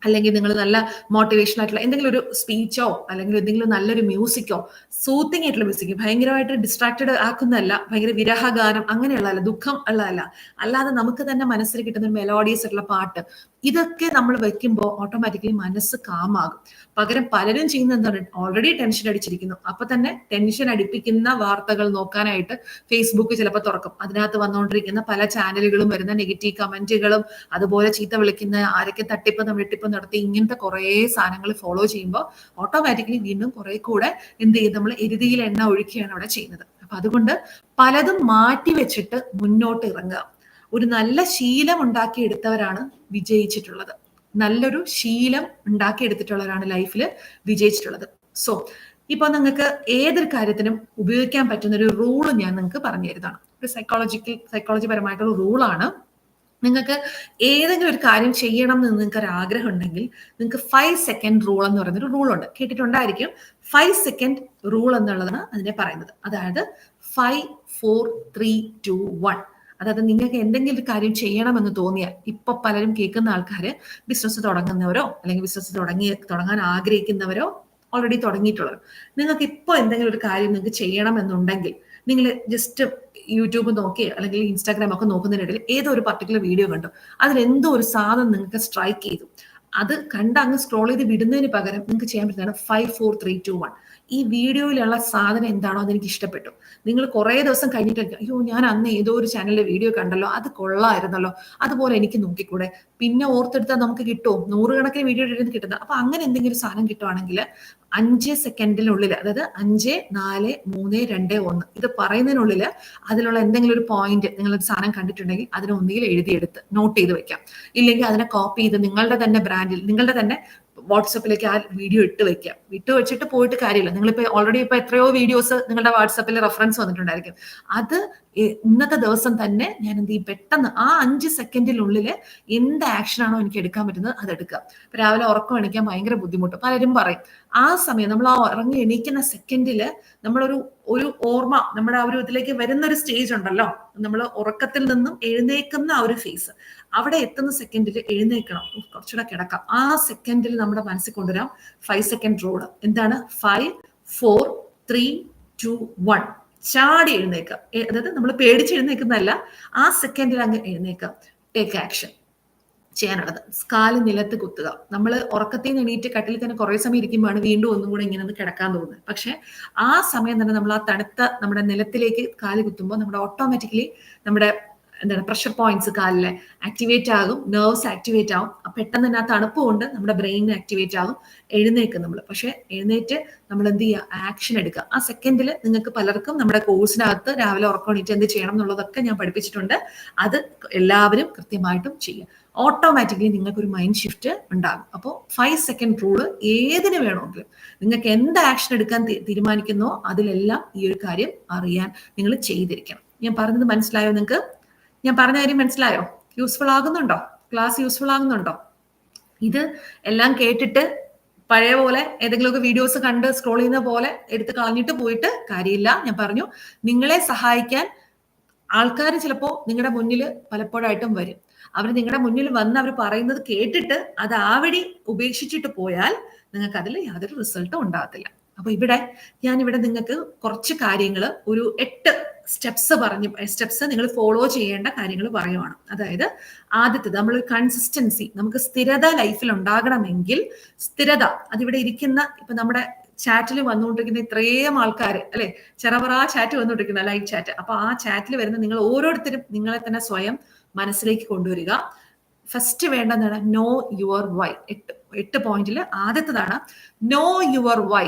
അല്ലെങ്കിൽ നിങ്ങൾ നല്ല മോട്ടിവേഷൻ ആയിട്ടുള്ള എന്തെങ്കിലും ഒരു സ്പീച്ചോ, അല്ലെങ്കിൽ എന്തെങ്കിലും നല്ലൊരു മ്യൂസിക്കോ, സൂത്തിങ് ആയിട്ടുള്ള മ്യൂസിക്, ഭയങ്കരമായിട്ട് ഡിസ്ട്രാക്റ്റഡ് ആക്കുന്നതല്ല, ഭയങ്കര വിരഹഗാനം അങ്ങനെയുള്ളതല്ല, ദുഃഖം ഉള്ളതല്ല, അല്ലാതെ നമുക്ക് തന്നെ മനസ്സിൽ കിട്ടുന്ന ഒരു മെലോഡിയസ് ആയിട്ടുള്ള പാട്ട്, ഇതൊക്കെ നമ്മൾ വെക്കുമ്പോൾ ഓട്ടോമാറ്റിക്കലി മനസ്സ് കാമാകും. പകരം പലരും ചെയ്യുന്നത് എന്താണ്? ഓൾറെഡി ടെൻഷൻ അടിച്ചിരിക്കുന്നു, അപ്പൊ തന്നെ ടെൻഷൻ അടിപ്പിക്കുന്ന വാർത്തകൾ നോക്കാനായിട്ട് ഫേസ്ബുക്ക് ചിലപ്പോൾ തുറക്കും. അതിനകത്ത് വന്നുകൊണ്ടിരിക്കുന്ന പല ചാനലുകളും വരുന്ന നെഗറ്റീവ് കമന്റുകളും, അതുപോലെ ചീത്ത വിളിക്കുന്ന, ആരൊക്കെ തട്ടിപ്പ് വെട്ടിപ്പ് നടത്തി ഇങ്ങനത്തെ കുറേ സാധനങ്ങൾ ഫോളോ ചെയ്യുമ്പോൾ ഓട്ടോമാറ്റിക്കലി വീണ്ടും കുറെ കൂടെ എന്ത് ചെയ്യും, നമ്മൾ എരുതിയിൽ എണ്ണ ഒഴിക്കുകയാണ് അവിടെ ചെയ്യുന്നത്. അപ്പൊ അതുകൊണ്ട് പലതും മാറ്റി വെച്ചിട്ട് മുന്നോട്ട് ഇറങ്ങുക. ഒരു നല്ല ശീലം ഉണ്ടാക്കിയെടുത്തവരാണ് വിജയിച്ചിട്ടുള്ളത്. നല്ലൊരു ശീലം ഉണ്ടാക്കിയെടുത്തിട്ടുള്ളവരാണ് ലൈഫിൽ വിജയിച്ചിട്ടുള്ളത്. സോ ഇപ്പൊ നിങ്ങൾക്ക് ഏതൊരു കാര്യത്തിനും ഉപയോഗിക്കാൻ പറ്റുന്ന ഒരു റൂള് ഞാൻ നിങ്ങൾക്ക് പറഞ്ഞു തരുന്നതാണ്. ഒരു സൈക്കോളജി പരമായിട്ടുള്ള റൂളാണ്. നിങ്ങൾക്ക് ഏതെങ്കിലും ഒരു കാര്യം ചെയ്യണം എന്ന് നിങ്ങൾക്ക് ഒരു ആഗ്രഹം ഉണ്ടെങ്കിൽ നിങ്ങൾക്ക് 5 സെക്കൻഡ് റൂൾ എന്ന് പറയുന്നൊരു റൂളുണ്ട്. കേട്ടിട്ടുണ്ടായിരിക്കും. 5 സെക്കൻഡ് റൂൾ എന്നുള്ളതാണ് അതിനെ പറയുന്നത്. അതായത് 5, 4, 3, 2, 1. അതായത് നിങ്ങൾക്ക് എന്തെങ്കിലും ഒരു കാര്യം ചെയ്യണമെന്ന് തോന്നിയാൽ, ഇപ്പൊ പലരും കേൾക്കുന്ന ആൾക്കാര് ബിസിനസ് തുടങ്ങുന്നവരോ അല്ലെങ്കിൽ ബിസിനസ് തുടങ്ങാൻ ആഗ്രഹിക്കുന്നവരോ ഓൾറെഡി തുടങ്ങിയിട്ടുള്ളവർ, നിങ്ങൾക്ക് ഇപ്പോൾ എന്തെങ്കിലും ഒരു കാര്യം നിങ്ങൾക്ക് ചെയ്യണമെന്നുണ്ടെങ്കിൽ നിങ്ങൾ ജസ്റ്റ് യൂട്യൂബ് നോക്കി അല്ലെങ്കിൽ ഇൻസ്റ്റാഗ്രാം ഒക്കെ നോക്കുന്നതിനിടയിൽ ഏതോ ഒരു പർട്ടിക്കുലർ വീഡിയോ കണ്ടു, അതിലെന്തോ ഒരു സാധനം നിങ്ങൾക്ക് സ്ട്രൈക്ക് ചെയ്തു, അത് കണ്ട് അങ്ങ് സ്ക്രോൾ ചെയ്ത് വിടുന്നതിന് പകരം നിങ്ങൾക്ക് ചെയ്യാൻ പറ്റുന്നതാണ് 5, 4, 3, 2, 1. ഈ വീഡിയോയിലുള്ള സാധനം എന്താണോ അതെനിക്ക് ഇഷ്ടപ്പെട്ടു. നിങ്ങൾ കുറേ ദിവസം കഴിഞ്ഞിട്ട് അയ്യോ ഞാൻ അന്ന് ഏതോ ഒരു ചാനലിലെ വീഡിയോ കണ്ടല്ലോ, അത് കൊള്ളായിരുന്നല്ലോ, അതുപോലെ എനിക്ക് നോക്കിക്കൂടെ, പിന്നെ ഓർത്തെടുത്താൽ നമുക്ക് കിട്ടുമോ, 100 കണക്കിന് വീഡിയോ ഇരുന്ന് കിട്ടുന്നത്. അപ്പൊ അങ്ങനെ എന്തെങ്കിലും സാധനം കിട്ടുവാണെങ്കിൽ 5 സെക്കൻഡിനുള്ളിൽ, അതായത് 5, 4, 3, 2, 1 ഇത് പറയുന്നതിനുള്ളിൽ അതിലുള്ള എന്തെങ്കിലും ഒരു പോയിന്റ് നിങ്ങളൊരു സാധനം കണ്ടിട്ടുണ്ടെങ്കിൽ അതിനെ ഒന്നുകിൽ എഴുതിയെടുത്ത് നോട്ട് ചെയ്ത് വെക്കാം, ഇല്ലെങ്കിൽ അതിനെ കോപ്പി ചെയ്ത് നിങ്ങളുടെ തന്നെ ബ്രാൻഡിൽ നിങ്ങളുടെ തന്നെ വാട്സപ്പിലേക്ക് ആ വീഡിയോ ഇട്ട് വെച്ചിട്ട് പോയിട്ട് കാര്യമില്ല. നിങ്ങളിപ്പോ ഓൾറെഡി ഇപ്പൊ എത്രയോ വീഡിയോസ് നിങ്ങളുടെ വാട്സപ്പിൽ റെഫറൻസ് വന്നിട്ടുണ്ടായിരിക്കും. അത് ഇന്നത്തെ ദിവസം തന്നെ ഞാൻ എന്ത് ചെയ്യും, പെട്ടെന്ന് ആ 5 സെക്കൻഡിനുള്ളിൽ എന്ത് ആക്ഷനാണോ എനിക്ക് എടുക്കാൻ പറ്റുന്നത് അത് എടുക്കുക. ഇപ്പൊ രാവിലെ ഉറക്കം എണീക്കാൻ ഭയങ്കര ബുദ്ധിമുട്ട് പലരും പറയും. ആ സമയം നമ്മൾ ആ ഇറങ്ങി എണീക്കുന്ന സെക്കൻഡില് നമ്മളൊരു ഓർമ്മ നമ്മുടെ ആ ഒരു ഇതിലേക്ക് വരുന്ന ഒരു സ്റ്റേജ് ഉണ്ടല്ലോ, നമ്മൾ ഉറക്കത്തിൽ നിന്നും എഴുന്നേക്കുന്ന ആ ഒരു ഫേസ്, അവിടെ എത്തുന്ന സെക്കൻഡിൽ എഴുന്നേക്കണം, കുറച്ചുകൂടെ കിടക്കാം. ആ സെക്കൻഡിൽ നമ്മുടെ മനസ്സിൽ കൊണ്ടുവരാം 5 സെക്കൻഡ് റൂള്. എന്താണ്? 5, 4, 3, 2, 1. ചാടി എഴുന്നേക്കുക. അതായത് നമ്മൾ പേടിച്ച് എഴുന്നേക്കുന്നതല്ല, ആ സെക്കൻഡിൽ അങ്ങ് എഴുന്നേക്കുക. ടേക്ക് ആക്ഷൻ ചെയ്യാനുള്ളത്. കാല് നിലത്ത് കുത്തുക. നമ്മൾ ഉറക്കത്തിൽ നിന്ന് എണീറ്റ് കട്ടിൽ തന്നെ കുറെ സമയം ഇരിക്കുമ്പോഴാണ് വീണ്ടും ഒന്നും കൂടെ ഇങ്ങനെ ഒന്ന് കിടക്കാൻ തോന്നുന്നത്. പക്ഷെ ആ സമയം തന്നെ നമ്മൾ ആ തണുത്ത നമ്മുടെ നിലത്തിലേക്ക് കാല് കുത്തുമ്പോൾ നമ്മുടെ ഓട്ടോമാറ്റിക്കലി നമ്മുടെ പ്രഷർ പോയിന്റ്സ് കാലിലെ ആക്ടിവേറ്റ് ആകും, നെർവ്സ് ആക്ടിവേറ്റ് ആകും. പെട്ടെന്ന് തന്നെ ആ തണുപ്പ് കൊണ്ട് നമ്മുടെ ബ്രെയിൻ ആക്ടിവേറ്റ് ആകും. എഴുന്നേക്കും നമ്മൾ. പക്ഷെ എഴുന്നേറ്റ് നമ്മൾ എന്ത് ചെയ്യുക, ആക്ഷൻ എടുക്കുക. ആ സെക്കൻഡിൽ നിങ്ങൾക്ക് പലർക്കും നമ്മുടെ കോഴ്സിനകത്ത് രാവിലെ ഉറക്കം എണീറ്റ് എന്ത് ചെയ്യണം എന്നുള്ളതൊക്കെ ഞാൻ പഠിപ്പിച്ചിട്ടുണ്ട്. അത് എല്ലാവരും കൃത്യമായിട്ടും ചെയ്യുക. ഓട്ടോമാറ്റിക്കലി നിങ്ങൾക്കൊരു മൈൻഡ് ഷിഫ്റ്റ് ഉണ്ടാകും. അപ്പോൾ 5 സെക്കൻഡ് റൂള് ഏതിന് വേണമെങ്കിലും നിങ്ങൾക്ക് എന്ത് ആക്ഷൻ എടുക്കാൻ തീരുമാനിക്കുന്നോ അതിലെല്ലാം ഈ ഒരു കാര്യം അറിയാൻ നിങ്ങൾ ചെയ്തിരിക്കണം. ഞാൻ പറഞ്ഞത് മനസ്സിലായോ നിങ്ങൾക്ക്? ഞാൻ പറഞ്ഞ കാര്യം മനസ്സിലായോ? യൂസ്ഫുൾ ആകുന്നുണ്ടോ? ക്ലാസ് യൂസ്ഫുൾ ആകുന്നുണ്ടോ? ഇത് എല്ലാം കേട്ടിട്ട് പഴയ പോലെ ഏതെങ്കിലുമൊക്കെ വീഡിയോസ് കണ്ട് സ്ക്രോൾ ചെയ്യുന്ന പോലെ എടുത്ത് കളഞ്ഞിട്ട് പോയിട്ട് കാര്യമില്ല. ഞാൻ പറഞ്ഞു, നിങ്ങളെ സഹായിക്കാൻ ആൾക്കാർ ചിലപ്പോൾ നിങ്ങളുടെ മുന്നിൽ പലപ്പോഴായിട്ടും വരും. അവർ നിങ്ങളുടെ മുന്നിൽ വന്ന് അവർ പറയുന്നത് കേട്ടിട്ട് അത് ആ വഴി ഉപേക്ഷിച്ചിട്ട് പോയാൽ നിങ്ങൾക്ക് അതിൽ യാതൊരു റിസൾട്ടും ഉണ്ടാകത്തില്ല. അപ്പൊ ഞാനിവിടെ നിങ്ങൾക്ക് കുറച്ച് കാര്യങ്ങൾ, ഒരു 8 സ്റ്റെപ്സ് നിങ്ങൾ ഫോളോ ചെയ്യേണ്ട കാര്യങ്ങൾ പറയുവാണ്. അതായത് ആദ്യത്തേത്, നമ്മൾ കൺസിസ്റ്റൻസി, നമുക്ക് സ്ഥിരത ലൈഫിൽ ഉണ്ടാകണമെങ്കിൽ സ്ഥിരത, അതിവിടെ ഇരിക്കുന്ന ഇപ്പൊ നമ്മുടെ ചാറ്റിൽ വന്നുകൊണ്ടിരിക്കുന്ന ഇത്രയും ആൾക്കാർ അല്ലെ, ചെറവറ ചാറ്റ് വന്നുകൊണ്ടിരിക്കുന്ന ലൈവ് ചാറ്റ്. അപ്പൊ ആ ചാറ്റിൽ വരുന്ന നിങ്ങൾ ഓരോരുത്തരും നിങ്ങളെ തന്നെ സ്വയം മനസ്സിലേക്ക് കൊണ്ടുവരിക. ഫസ്റ്റ് വേണ്ടതാണ് നോ യുവർ വൈ. 8 പോയിന്റിൽ ആദ്യത്തേതാണ് നോ യുവർ വൈ.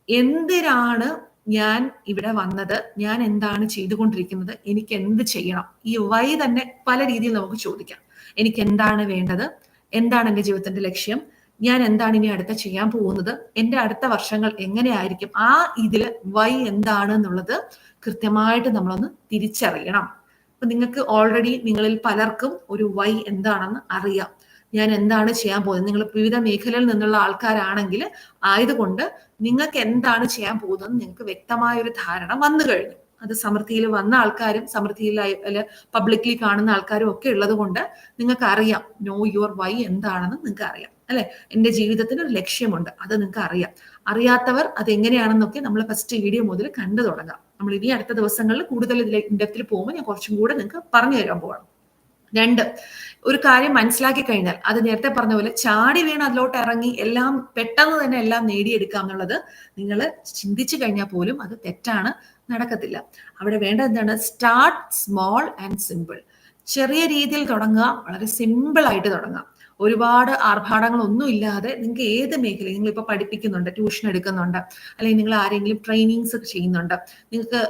എന്തിനാണ് ഞാൻ ഇവിടെ വന്നത്, ഞാൻ എന്താണ് ചെയ്തുകൊണ്ടിരിക്കുന്നത്, എനിക്ക് എന്ത് ചെയ്യണം. ഈ വൈ തന്നെ പല രീതിയിൽ നമുക്ക് ചോദിക്കാം. എനിക്ക് എന്താണ് വേണ്ടത്, എന്താണ് എൻ്റെ ജീവിതത്തിന്റെ ലക്ഷ്യം, ഞാൻ എന്താണ് ഇനി അടുത്ത ചെയ്യാൻ പോകുന്നത്, എൻ്റെ അടുത്ത വർഷങ്ങൾ എങ്ങനെയായിരിക്കും, ആ ഇതില് വൈ എന്താണ് എന്നുള്ളത് കൃത്യമായിട്ട് നമ്മളൊന്ന് തിരിച്ചറിയണം. അപ്പൊ നിങ്ങൾക്ക് ഓൾറെഡി നിങ്ങളിൽ പലർക്കും ഒരു വൈ എന്താണെന്ന് അറിയാം. ഞാൻ എന്താണ് ചെയ്യാൻ പോകുന്നത്, നിങ്ങൾ വിവിധ മേഖലയിൽ നിന്നുള്ള ആൾക്കാരാണെങ്കിൽ ആയതുകൊണ്ട് നിങ്ങൾക്ക് എന്താണ് ചെയ്യാൻ പോകുന്നത് നിങ്ങൾക്ക് വ്യക്തമായ ഒരു ധാരണ വന്നു കഴിഞ്ഞു. അത് സമൃദ്ധിയിൽ വന്ന ആൾക്കാരും സമൃദ്ധിയിൽ പബ്ലിക്കലി കാണുന്ന ആൾക്കാരും ഒക്കെ ഉള്ളത് കൊണ്ട് നിങ്ങൾക്ക് അറിയാം നോ യുവർ വൈ എന്താണെന്ന് നിങ്ങൾക്ക് അറിയാം അല്ലെ. എൻ്റെ ജീവിതത്തിന് ഒരു ലക്ഷ്യമുണ്ട്, അത് നിങ്ങൾക്ക് അറിയാം. അറിയാത്തവർ അതെങ്ങനെയാണെന്നൊക്കെ നമ്മൾ ഫസ്റ്റ് വീഡിയോ മുതൽ കണ്ടു തുടങ്ങാം. നമ്മൾ ഇനി അടുത്ത ദിവസങ്ങളിൽ കൂടുതൽ ഇൻഡെപ്തിൽ പോകുമ്പോൾ ഞാൻ കുറച്ചും കൂടെ നിങ്ങൾക്ക് പറഞ്ഞു തരാൻ പോവാണ്. 2, ഒരു കാര്യം മനസ്സിലാക്കി കഴിഞ്ഞാൽ അത് നേരത്തെ പറഞ്ഞ പോലെ ചാടി വീണ് അതിലോട്ട് ഇറങ്ങി എല്ലാം പെട്ടെന്ന് തന്നെ എല്ലാം നേടിയെടുക്കാം എന്നുള്ളത് നിങ്ങൾ ചിന്തിച്ചു കഴിഞ്ഞാൽ പോലും അത് തെറ്റാണ്, നടക്കത്തില്ല. അവിടെ വേണ്ടത് എന്താണ്? Start small and simple. ചെറിയ രീതിയിൽ തുടങ്ങുക, വളരെ സിമ്പിൾ ആയിട്ട് തുടങ്ങാം. ഒരുപാട് ആർഭാടങ്ങളൊന്നും ഇല്ലാതെ നിങ്ങൾക്ക് ഏത് മേഖലയും നിങ്ങളിപ്പോൾ പഠിപ്പിക്കുന്നുണ്ട്, ട്യൂഷൻ എടുക്കുന്നുണ്ട്, അല്ലെങ്കിൽ നിങ്ങൾ ആരെങ്കിലും ട്രെയിനിങ്സ് ചെയ്യുന്നുണ്ട്, നിങ്ങൾക്ക്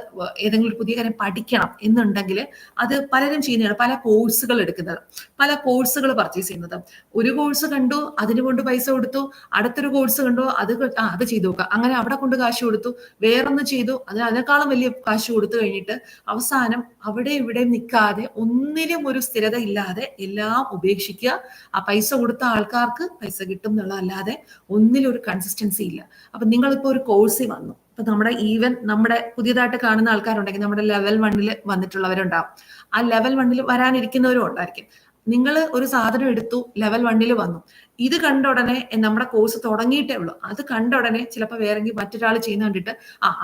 ഏതെങ്കിലും ഒരു പുതിയ കാര്യം പഠിക്കണം എന്നുണ്ടെങ്കിൽ അത് പലരും ചെയ്യുന്നതാണ്. പല കോഴ്സുകൾ എടുക്കുന്നത്, പല കോഴ്സുകൾ പർച്ചേസ് ചെയ്യുന്നത്. ഒരു കോഴ്സ് കണ്ടു, അതിന് കൊണ്ട് പൈസ കൊടുത്തു, അടുത്തൊരു കോഴ്സ് കണ്ടു, അത് ചെയ്തു നോക്കുക, അങ്ങനെ അവിടെ കൊണ്ട് കാശ് കൊടുത്തു, വേറൊന്ന് ചെയ്തു, അതിനേക്കാളും വലിയ കാശ് കൊടുത്തു കഴിഞ്ഞിട്ട് അവസാനം അവിടെ ഇവിടെ നിൽക്കാതെ ഒന്നിലും ഒരു സ്ഥിരത ഇല്ലാതെ എല്ലാം ഉപേക്ഷിക്കുക. ആ പൈസ കൊടുത്ത ആൾക്കാർക്ക് പൈസ കിട്ടും എന്നുള്ളതല്ലാതെ ഒന്നിലും ഒരു കൺസിസ്റ്റൻസി ഇല്ല. അപ്പൊ നിങ്ങളിപ്പോ ഒരു കോഴ്സിൽ വന്നു, ഇപ്പൊ നമ്മുടെ പുതിയതായിട്ട് കാണുന്ന ആൾക്കാരുണ്ടെങ്കിൽ നമ്മുടെ ലെവൽ 1 വന്നിട്ടുള്ളവരുണ്ടാവും, ആ ലെവൽ 1 വരാനിരിക്കുന്നവരും ഉണ്ടായിരിക്കും. നിങ്ങൾ ഒരു സാധനം എടുത്തു, ലെവൽ 1 വന്നു, ഇത് കണ്ട ഉടനെ നമ്മുടെ കോഴ്സ് തുടങ്ങിയിട്ടേ ഉള്ളൂ, അത് കണ്ട ഉടനെ ചിലപ്പോൾ വേറെങ്കിൽ മറ്റൊരാൾ ചെയ്യുന്ന കണ്ടിട്ട്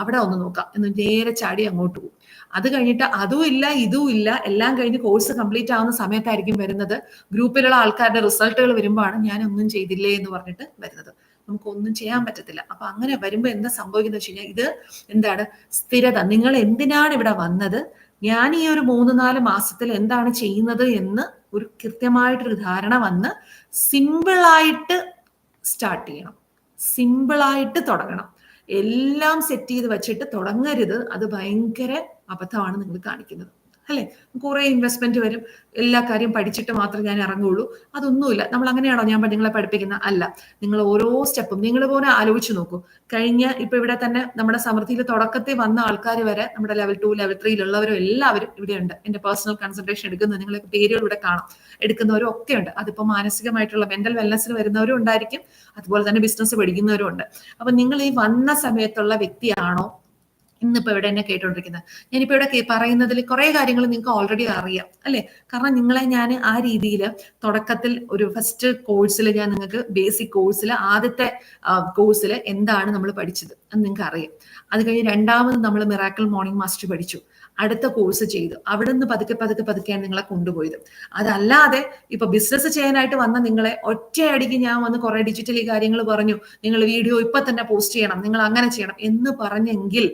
അവിടെ ഒന്ന് നോക്കാം എന്ന് നേരെ ചാടി അങ്ങോട്ട് പോകും. അത് കഴിഞ്ഞിട്ട് അതും ഇല്ല ഇതും ഇല്ല, എല്ലാം കഴിഞ്ഞ് കോഴ്സ് കംപ്ലീറ്റ് ആവുന്ന സമയത്തായിരിക്കും വരുന്നത്, ഗ്രൂപ്പിലുള്ള ആൾക്കാരുടെ റിസൾട്ടുകൾ വരുമ്പോഴാണ് ഞാൻ ഒന്നും ചെയ്തില്ലേ എന്ന് പറഞ്ഞിട്ട് വരുന്നത്. നമുക്കൊന്നും ചെയ്യാൻ പറ്റത്തില്ല. അപ്പൊ അങ്ങനെ വരുമ്പോൾ എന്താ സംഭവിക്കുന്നത് വെച്ച് കഴിഞ്ഞാൽ, ഇത് എന്താണ് സ്ഥിരത. നിങ്ങൾ എന്തിനാണ് ഇവിടെ വന്നത്, ഞാൻ ഈ ഒരു 3-4 മാസത്തിൽ എന്താണ് ചെയ്യുന്നത് എന്ന് ഒരു കൃത്യമായിട്ടൊരു ധാരണ വന്ന് സിമ്പിളായിട്ട് സ്റ്റാർട്ട് ചെയ്യണം, സിമ്പിളായിട്ട് തുടങ്ങണം. എല്ലാം സെറ്റ് ചെയ്ത് വെച്ചിട്ട് തുടങ്ങരുത്, അത് ഭയങ്കര അബദ്ധമാണ് നിങ്ങൾ കാണിക്കുന്നത്, അല്ലെ? കുറെ ഇൻവെസ്റ്റ്മെന്റ് വരും, എല്ലാ കാര്യം പഠിച്ചിട്ട് മാത്രം ഞാൻ ഇറങ്ങുള്ളൂ, അതൊന്നുമില്ല. നമ്മൾ അങ്ങനെയാണോ ഞാൻ നിങ്ങളെ പഠിപ്പിക്കുന്ന? അല്ല. നിങ്ങൾ ഓരോ സ്റ്റെപ്പും നിങ്ങൾ പോലെ ആലോചിച്ച് നോക്കൂ. ഇപ്പൊ ഇവിടെ തന്നെ നമ്മുടെ സമൃദ്ധിയിൽ തുടക്കത്തിൽ വന്ന ആൾക്കാർ വരെ, നമ്മുടെ ലെവൽ 2 ലെവൽ 3 എല്ലാവരും ഇവിടെ ഉണ്ട്. എന്റെ പേഴ്സണൽ കൺസൾട്ടേഷൻ എടുക്കുന്ന നിങ്ങളെ പേരുകൾ ഇവിടെ കാണാം, എടുക്കുന്നവരും ഒക്കെ ഉണ്ട്. അതിപ്പോ മാനസികമായിട്ടുള്ള മെന്റൽ വെൽനെസ്സിന് വരുന്നവരും ഉണ്ടായിരിക്കും, അതുപോലെ തന്നെ ബിസിനസ് പഠിക്കുന്നവരും ഉണ്ട്. അപ്പൊ നിങ്ങൾ ഈ വന്ന സമയത്തുള്ള വ്യക്തിയാണോ ഇന്നിപ്പോ ഇവിടെ എന്നെ കേട്ടോണ്ടിരിക്കുന്നത്? ഞാനിപ്പോ ഇവിടെ പറയുന്നതിൽ കുറെ കാര്യങ്ങൾ നിങ്ങൾക്ക് ഓൾറെഡി അറിയാം, അല്ലെ? കാരണം നിങ്ങളെ ഞാൻ ആ രീതിയിൽ തുടക്കത്തിൽ ഒരു ഫസ്റ്റ് കോഴ്സിൽ ഞാൻ നിങ്ങൾക്ക് ബേസിക് കോഴ്സിൽ ആദ്യത്തെ കോഴ്സിൽ എന്താണ് നമ്മൾ പഠിച്ചത് എന്ന് നിങ്ങൾക്ക് അറിയാം. അത് കഴിഞ്ഞ് രണ്ടാമത് നമ്മൾ മിറാക്കിൾ മോർണിംഗ് മാസ്റ്റർ പഠിച്ചു, അടുത്ത കോഴ്സ് ചെയ്തു, അവിടെ നിന്ന് പതുക്കെയാണ് നിങ്ങളെ കൊണ്ടുപോയത്. അതല്ലാതെ ഇപ്പൊ ബിസിനസ് ചെയ്യാനായിട്ട് വന്ന നിങ്ങളെ ഒറ്റയടിക്ക് ഞാൻ വന്ന് കുറെ ഡിജിറ്റലി കാര്യങ്ങൾ പറഞ്ഞു, നിങ്ങൾ വീഡിയോ ഇപ്പൊ തന്നെ പോസ്റ്റ് ചെയ്യണം, നിങ്ങൾ അങ്ങനെ ചെയ്യണം എന്ന് പറഞ്ഞെങ്കിൽ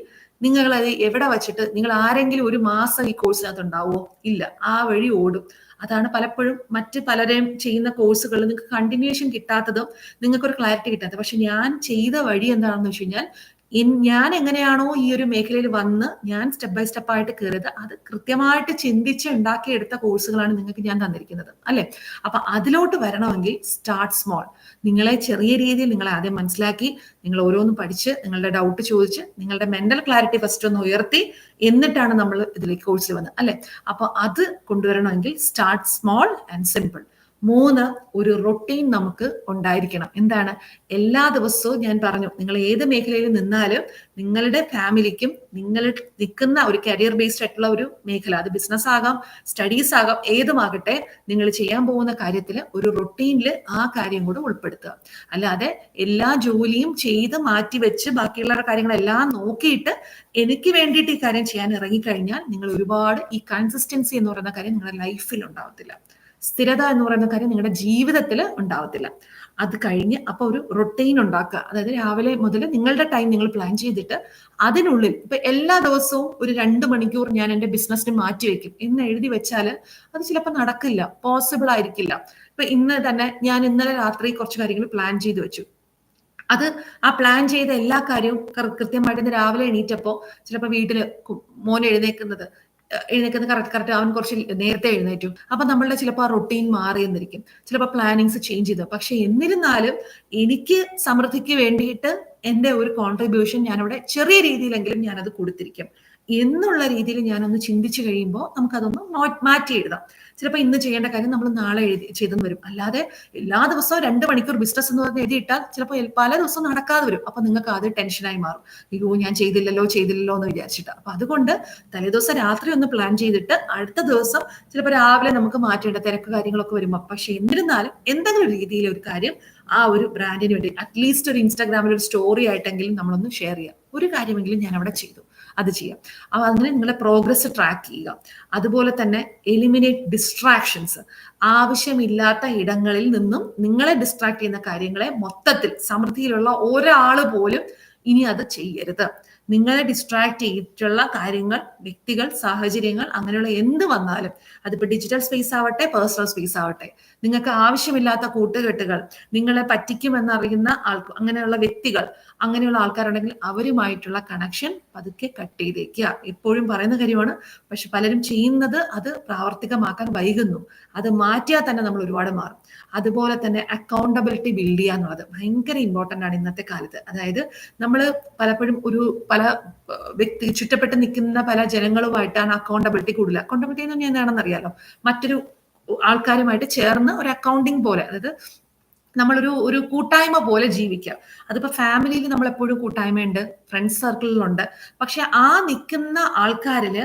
നിങ്ങൾ അത് എവിടെ വെച്ചിട്ട്, നിങ്ങൾ ആരെങ്കിലും ഒരു മാസം ഈ കോഴ്സിനകത്ത് ഉണ്ടാവുമോ? ഇല്ല, ആ വഴി ഓടും. അതാണ് പലപ്പോഴും മറ്റ് പലരെയും ചെയ്യുന്ന കോഴ്സുകൾ നിങ്ങൾക്ക് കണ്ടിന്യൂഷൻ കിട്ടാത്തതും നിങ്ങൾക്കൊരു ക്ലാരിറ്റി കിട്ടാത്തത്. പക്ഷെ ഞാൻ ചെയ്ത വഴി എന്താണെന്ന് വെച്ച് കഴിഞ്ഞാൽ, ഞാൻ എങ്ങനെയാണോ ഈ ഒരു മേഖലയിൽ വന്ന് ഞാൻ സ്റ്റെപ്പ് ബൈ സ്റ്റെപ്പ് ആയിട്ട് കയറിയത്, അത് കൃത്യമായിട്ട് ചിന്തിച്ച് ഉണ്ടാക്കിയെടുത്ത കോഴ്സുകളാണ് നിങ്ങൾക്ക് ഞാൻ തന്നിരിക്കുന്നത്, അല്ലെ? അപ്പൊ അതിലോട്ട് വരണമെങ്കിൽ സ്റ്റാർട്ട് സ്മോൾ. നിങ്ങളെ ചെറിയ രീതിയിൽ നിങ്ങളെ ആദ്യം മനസ്സിലാക്കി, നിങ്ങൾ ഓരോന്നും പഠിച്ച്, നിങ്ങളുടെ ഡൗട്ട് ചോദിച്ച്, നിങ്ങളുടെ മെന്റൽ ക്ലാരിറ്റി ഫസ്റ്റ് ഒന്ന് ഉയർത്തി, എന്നിട്ടാണ് നമ്മൾ ഇതിലേക്ക് കോഴ്സിൽ വന്നത്, അല്ലെ? അപ്പൊ അത് കൊണ്ടുവരണമെങ്കിൽ സ്റ്റാർട്ട് സ്മോൾ ആൻഡ് സിമ്പിൾ. 3, ഒരു റൊട്ടീൻ നമുക്ക് ഉണ്ടായിരിക്കണം. എന്താണ്? എല്ലാ ദിവസവും ഞാൻ പറഞ്ഞു, നിങ്ങൾ ഏത് മേഖലയിൽ നിന്നാലും നിങ്ങളുടെ ഫാമിലിക്കും നിങ്ങൾ നിൽക്കുന്ന ഒരു കരിയർ ബേസ്ഡ് ആയിട്ടുള്ള ഒരു മേഖല, അത് ബിസിനസ് ആകാം, സ്റ്റഡീസ് ആകാം, ഏതുമാകട്ടെ, നിങ്ങൾ ചെയ്യാൻ പോകുന്ന കാര്യത്തിൽ ഒരു റൊട്ടീനിൽ ആ കാര്യം കൂടെ ഉൾപ്പെടുത്തുക. അല്ലാതെ എല്ലാ ജോലിയും ചെയ്ത് മാറ്റിവെച്ച് ബാക്കിയുള്ള കാര്യങ്ങളെല്ലാം നോക്കിയിട്ട് എനിക്ക് വേണ്ടിയിട്ട് ഈ കാര്യം ചെയ്യാൻ ഇറങ്ങിക്കഴിഞ്ഞാൽ നിങ്ങൾ ഒരുപാട് ഈ കൺസിസ്റ്റൻസി എന്ന് പറയുന്ന കാര്യം നിങ്ങളുടെ ലൈഫിൽ ഉണ്ടാവത്തില്ല, സ്ഥിരത എന്ന് പറയുന്ന കാര്യം നിങ്ങളുടെ ജീവിതത്തിൽ ഉണ്ടാവത്തില്ല. അത് കഴിഞ്ഞ് അപ്പൊ ഒരു റൊട്ടീൻ ഉണ്ടാക്കുക. അതായത് രാവിലെ മുതൽ നിങ്ങളുടെ ടൈം നിങ്ങൾ പ്ലാൻ ചെയ്തിട്ട് അതിനുള്ളിൽ ഇപ്പൊ എല്ലാ ദിവസവും ഒരു 2 മണിക്കൂർ ഞാൻ എന്റെ ബിസിനസ്സിന് മാറ്റിവെക്കും എന്ന് എഴുതി വെച്ചാൽ അത് ചിലപ്പോൾ നടക്കില്ല, പോസിബിൾ ആയിരിക്കില്ല. ഇപ്പൊ ഇന്ന് തന്നെ ഞാൻ ഇന്നലെ രാത്രി കുറച്ച് കാര്യങ്ങൾ പ്ലാൻ ചെയ്ത് വെച്ചു. അത് ആ പ്ലാൻ ചെയ്ത എല്ലാ കാര്യവും കൃത്യമായിട്ട് രാവിലെ എണീറ്റപ്പോ ചിലപ്പോൾ വീട്ടില് മോൻ എഴുന്നേക്കുന്നത് കറക്റ്റ് അവൻ കുറച്ച് നേരത്തെ എഴുന്നേറ്റു, അപ്പൊ നമ്മളുടെ ചിലപ്പോൾ ആ റൊട്ടീൻ മാറി എന്നിരിക്കും, ചിലപ്പോൾ പ്ലാനിങ്സ് ചേഞ്ച് ചെയ്തു. പക്ഷെ എന്നിരുന്നാലും എനിക്ക് സമൃദ്ധിക്ക് വേണ്ടിയിട്ട് എന്റെ ഒരു കോൺട്രിബ്യൂഷൻ ഞാനിവിടെ ചെറിയ രീതിയിലെങ്കിലും ഞാനത് കൊടുത്തിരിക്കും എന്നുള്ള രീതിയിൽ ഞാനൊന്ന് ചിന്തിച്ചു കഴിയുമ്പോൾ നമുക്കതൊന്ന് മാറ്റി എഴുതാം. ചിലപ്പോൾ ഇന്ന് ചെയ്യേണ്ട കാര്യം നമ്മൾ നാളെ ചെയ്തെന്ന് വരും. അല്ലാതെ എല്ലാ ദിവസവും 2 മണിക്കൂർ ബിസിനസ് എന്ന് പറഞ്ഞ് എഴുതിയിട്ടാൽ ചിലപ്പോൾ പല ദിവസവും നടക്കാതെ വരും. അപ്പൊ നിങ്ങൾക്ക് അത് ടെൻഷനായി മാറും, അയ്യോ ഞാൻ ചെയ്തില്ലല്ലോ എന്ന് വിചാരിച്ചിട്ട്. അപ്പൊ അതുകൊണ്ട് തലേദിവസം രാത്രി ഒന്ന് പ്ലാൻ ചെയ്തിട്ട് അടുത്ത ദിവസം ചിലപ്പോൾ രാവിലെ നമുക്ക് മാറ്റേണ്ട തിരക്ക് കാര്യങ്ങളൊക്കെ വരുമ്പോൾ, പക്ഷെ എന്നിരുന്നാലും എന്തെങ്കിലും രീതിയിൽ ഒരു കാര്യം ആ ഒരു ബ്രാൻഡിന് വേണ്ടി അറ്റ്ലീസ്റ്റ് ഒരു ഇൻസ്റ്റാഗ്രാമിൽ ഒരു സ്റ്റോറി ആയിട്ടെങ്കിലും നമ്മളൊന്ന് ഷെയർ ചെയ്യാം. ഒരു കാര്യമെങ്കിലും ഞാൻ അവിടെ ചെയ്തു, അത് ചെയ്യാം. അപ്പൊ അങ്ങനെ നിങ്ങളെ പ്രോഗ്രസ് ട്രാക്ക് ചെയ്യുക. അതുപോലെ തന്നെ എലിമിനേറ്റ് ഡിസ്ട്രാക്ഷൻസ്. ആവശ്യമില്ലാത്ത ഇടങ്ങളിൽ നിന്നും നിങ്ങളെ ഡിസ്ട്രാക്ട് ചെയ്യുന്ന കാര്യങ്ങളെ മൊത്തത്തിൽ സമൃദ്ധിയിലുള്ള ഒരാൾ പോലും ഇനി അത് ചെയ്യരുത്. നിങ്ങളെ ഡിസ്ട്രാക്ട് ചെയ്തിട്ടുള്ള കാര്യങ്ങൾ, വ്യക്തികൾ, സാഹചര്യങ്ങൾ, അങ്ങനെയുള്ള എന്ത് വന്നാലും, അതിപ്പോ ഡിജിറ്റൽ സ്പേസ് ആവട്ടെ, പേഴ്സണൽ സ്പേസ് ആവട്ടെ, നിങ്ങൾക്ക് ആവശ്യമില്ലാത്ത കൂട്ടുകെട്ടുകൾ, നിങ്ങളെ പറ്റിക്കുമെന്നറിയുന്ന അങ്ങനെയുള്ള വ്യക്തികൾ, അങ്ങനെയുള്ള ആൾക്കാരുണ്ടെങ്കിൽ അവരുമായിട്ടുള്ള കണക്ഷൻ പതുക്കെ കട്ട് ചെയ്തേക്കുക. എപ്പോഴും പറയുന്ന കാര്യമാണ്, പക്ഷെ പലരും ചെയ്യുന്നത് അത് പ്രാവർത്തികമാക്കാൻ വൈകുന്നു. അത് മാറ്റിയാൽ തന്നെ നമ്മൾ ഒരുപാട് മാറും. അതുപോലെ തന്നെ അക്കൗണ്ടബിലിറ്റി ബിൽഡ് ചെയ്യുക എന്നുള്ളത് ഭയങ്കര ഇമ്പോർട്ടൻ്റ് ആണ് ഇന്നത്തെ കാലത്ത്. അതായത് നമ്മൾ പലപ്പോഴും പല ചുറ്റപ്പെട്ട് നിൽക്കുന്ന പല ജനങ്ങളുമായിട്ടാണ് അക്കൗണ്ടബിലിറ്റി കൂടുതൽ. അക്കൗണ്ടബിലിറ്റി എന്ന് പറഞ്ഞാൽ എന്താണെന്ന് അറിയാലോ, മറ്റൊരു ആൾക്കാരുമായിട്ട് ചേർന്ന് ഒരു അക്കൗണ്ടിങ് പോലെ, അതായത് നമ്മളൊരു കൂട്ടായ്മ പോലെ ജീവിക്കുക. അതിപ്പോ ഫാമിലിയിൽ നമ്മൾ എപ്പോഴും കൂട്ടായ്മയുണ്ട്, ഫ്രണ്ട്സ് സർക്കിളിലുണ്ട്. പക്ഷെ ആ നിൽക്കുന്ന ആൾക്കാരില്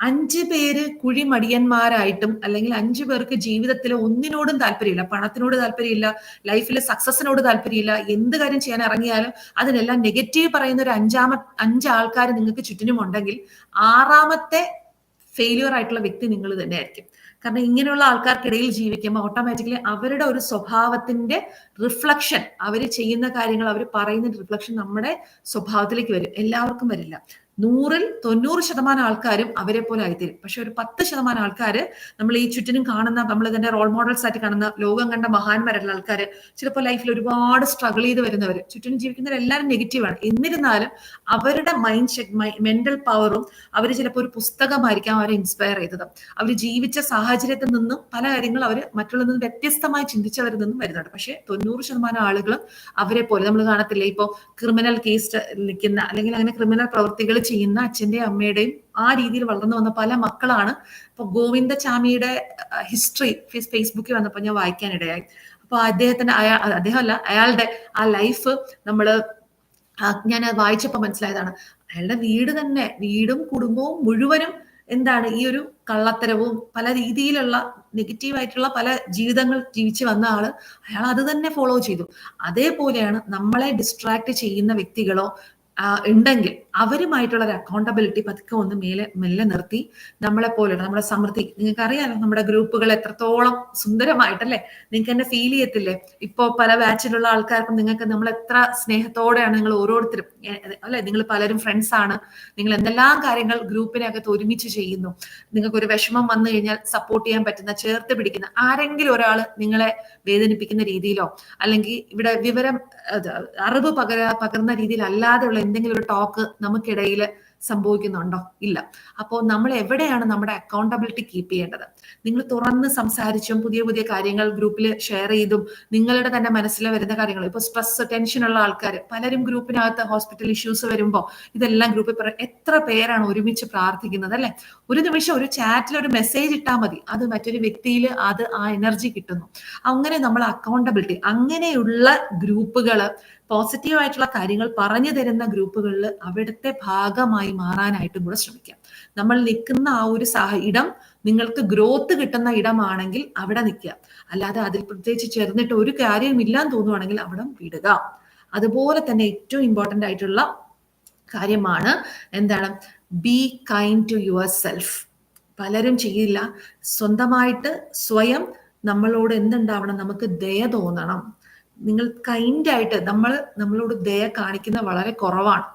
5 പേര് കുഴിമടിയന്മാരായിട്ടും, അല്ലെങ്കിൽ 5 പേർക്ക് ജീവിതത്തിൽ ഒന്നിനോടും താല്പര്യമില്ല, പണത്തിനോട് താല്പര്യമില്ല, ലൈഫിൽ സക്സസിനോട് താല്പര്യമില്ല, എന്ത് കാര്യം ചെയ്യാൻ ഇറങ്ങിയാലും അതിനെല്ലാം നെഗറ്റീവ് പറയുന്ന ഒരു 5 ആൾക്കാർ നിങ്ങൾക്ക് ചുറ്റിനും ഉണ്ടെങ്കിൽ 6ാമത്തെ ഫെയിലിയർ ആയിട്ടുള്ള വ്യക്തി നിങ്ങൾ തന്നെ ആയിരിക്കും. കാരണം ഇങ്ങനെയുള്ള ആൾക്കാർക്കിടയിൽ ജീവിക്കുമ്പോൾ ഓട്ടോമാറ്റിക്കലി അവരുടെ ഒരു സ്വഭാവത്തിന്റെ റിഫ്ലക്ഷൻ, അവർ ചെയ്യുന്ന കാര്യങ്ങൾ, അവർ പറയുന്ന റിഫ്ലക്ഷൻ നമ്മുടെ സ്വഭാവത്തിലേക്ക് വരും. എല്ലാവർക്കും വരില്ല. 100ൽ 90% ആൾക്കാരും അവരെ പോലെ ആയിത്തീരും. പക്ഷെ ഒരു 10% ആൾക്കാർ, നമ്മൾ ഈ ചുറ്റിനും കാണുന്ന, നമ്മൾ തന്നെ റോൾ മോഡൽസ് ആയിട്ട് കാണുന്ന, ലോകം കണ്ട മഹാന്മാരുള്ള ആൾക്കാർ, ചിലപ്പോൾ ലൈഫിൽ ഒരുപാട് സ്ട്രഗിൾ ചെയ്ത് വരുന്നവർ, ചുറ്റിനും ജീവിക്കുന്നവരെല്ലാവരും നെഗറ്റീവാണ്. എന്നിരുന്നാലും അവരുടെ മെന്റൽ പവറും, അവർ ചിലപ്പോൾ ഒരു പുസ്തകമായിരിക്കാം അവരെ ഇൻസ്പയർ ചെയ്തത്, അവർ ജീവിച്ച സാഹചര്യത്തിൽ നിന്നും പല കാര്യങ്ങൾ അവർ മറ്റുള്ളതിൽ നിന്ന് വ്യത്യസ്തമായി ചിന്തിച്ചവരിൽ നിന്നും വരുന്നുണ്ട്. പക്ഷെ 90% ആളുകളും അവരെ പോലെ നമ്മൾ കാണത്തില്ലേ, ഇപ്പോൾ ക്രിമിനൽ കേസ് നിൽക്കുന്ന, അല്ലെങ്കിൽ അങ്ങനെ ക്രിമിനൽ പ്രവൃത്തികൾ ചെയ്യുന്ന അച്ഛന്റെയും അമ്മയുടെയും ആ രീതിയിൽ വളർന്നു വന്ന പല മക്കളാണ്. ഇപ്പൊ ഗോവിന്ദചാമിയുടെ ഹിസ്റ്ററി ഫേസ്ബുക്കിൽ വന്നപ്പോൾ ഞാൻ വായിക്കാനിടയായി. അപ്പൊ അയാളുടെ ആ ലൈഫ് ഞാൻ വായിച്ചപ്പോൾ മനസ്സിലായതാണ്. അയാളുടെ വീടും കുടുംബവും മുഴുവനും എന്താണ്, ഈ ഒരു കള്ളത്തരവും പല രീതിയിലുള്ള നെഗറ്റീവായിട്ടുള്ള പല ജീവിതങ്ങൾ ജീവിച്ച് വന്ന അയാൾ അത് തന്നെ ഫോളോ ചെയ്തു. അതേപോലെയാണ് നമ്മളെ ഡിസ്ട്രാക്ട് ചെയ്യുന്ന വ്യക്തികളോ ഉണ്ടെങ്കിൽ അവരുമായിട്ടുള്ള ഒരു അക്കൗണ്ടബിലിറ്റി പതുക്കെ ഒന്ന് മെല്ലെ നിർത്തി, നമ്മളെ പോലെ നമ്മുടെ സമൃദ്ധി, നിങ്ങൾക്ക് അറിയാലോ നമ്മുടെ ഗ്രൂപ്പുകൾ എത്രത്തോളം സുന്ദരമായിട്ടല്ലേ, നിങ്ങൾക്ക് എന്നെ ഫീൽ ചെയ്യത്തില്ലേ? ഇപ്പോ പല ബാച്ചിലുള്ള ആൾക്കാർക്കും നിങ്ങൾക്ക് നമ്മൾ എത്ര സ്നേഹത്തോടെയാണ് നിങ്ങൾ ഓരോരുത്തരും അല്ലെ, നിങ്ങൾ പലരും ഫ്രണ്ട്സ് ആണ്, നിങ്ങൾ എന്തെല്ലാം കാര്യങ്ങൾ ഗ്രൂപ്പിനകത്ത് ഒരുമിച്ച് ചെയ്യുന്നു. നിങ്ങൾക്ക് ഒരു വിഷമം വന്നു കഴിഞ്ഞാൽ സപ്പോർട്ട് ചെയ്യാൻ പറ്റുന്ന, ചേർത്ത് പിടിക്കുന്ന, ആരെങ്കിലും ഒരാൾ നിങ്ങളെ വേദനിപ്പിക്കുന്ന രീതിയിലോ അല്ലെങ്കിൽ ഇവിടെ അറിവ് പകർന്ന രീതിയിൽ അല്ലാതെയുള്ള എന്തെങ്കിലും ഒരു ടോക്ക് നമുക്കിടയിൽ സംഭവിക്കുന്നുണ്ടോ? ഇല്ല. അപ്പോൾ നമ്മൾ എവിടെയാണ് നമ്മുടെ അക്കൗണ്ടബിലിറ്റി കീപ്പ് ചെയ്യേണ്ടത്? നിങ്ങൾ തുറന്ന് സംസാരിച്ചും പുതിയ പുതിയ കാര്യങ്ങൾ ഗ്രൂപ്പിൽ ഷെയർ ചെയ്തും നിങ്ങളുടെ തന്നെ മനസ്സിൽ വരുന്ന കാര്യങ്ങൾ, ഇപ്പൊ സ്ട്രെസ് ടെൻഷനുള്ള ആൾക്കാർ പലരും ഗ്രൂപ്പിനകത്ത് ഹോസ്പിറ്റൽ ഇഷ്യൂസ് വരുമ്പോൾ ഇതെല്ലാം ഗ്രൂപ്പിൽ എത്ര പേരാണ് ഒരുമിച്ച് പ്രാർത്ഥിക്കുന്നത് അല്ലെ? ഒരു നിമിഷം ഒരു ചാറ്റിൽ ഒരു മെസ്സേജ് ഇട്ടാൽ മതി, അത് മറ്റൊരു വ്യക്തിയിൽ ആ എനർജി കിട്ടുന്നു. അങ്ങനെ നമ്മൾ അക്കൗണ്ടബിലിറ്റി, അങ്ങനെയുള്ള ഗ്രൂപ്പുകൾ, പോസിറ്റീവ് ആയിട്ടുള്ള കാര്യങ്ങൾ പറഞ്ഞു തരുന്ന ഗ്രൂപ്പുകളിൽ അവിടുത്തെ ഭാഗമായി മാറാനായിട്ടും കൂടെ ശ്രമിക്കാം. നമ്മൾ നിൽക്കുന്ന ആ ഒരു ഇടം നിങ്ങൾക്ക് ഗ്രോത്ത് കിട്ടുന്ന ഇടമാണെങ്കിൽ അവിടെ നിൽക്കുക. അല്ലാതെ അതിൽ പ്രത്യേകിച്ച് ചേർന്നിട്ട് ഒരു കാര്യമില്ലാന്ന് തോന്നുവാണെങ്കിൽ അവിടെ വിടുക. അതുപോലെ തന്നെ ഏറ്റവും ഇമ്പോർട്ടൻ്റ് ആയിട്ടുള്ള കാര്യമാണ് എന്താണ്, be kind to yourself. പലരും ചെയ്യില്ല. സ്വന്തമായിട്ട് സ്വയം നമ്മളോട് എന്തുണ്ടാവണം, നമുക്ക് ദയ തോന്നണം. നിങ്ങൾ കൈൻഡായിട്ട് നമ്മളോട് ദയ കാണിക്കുന്ന വളരെ കുറവാണ്.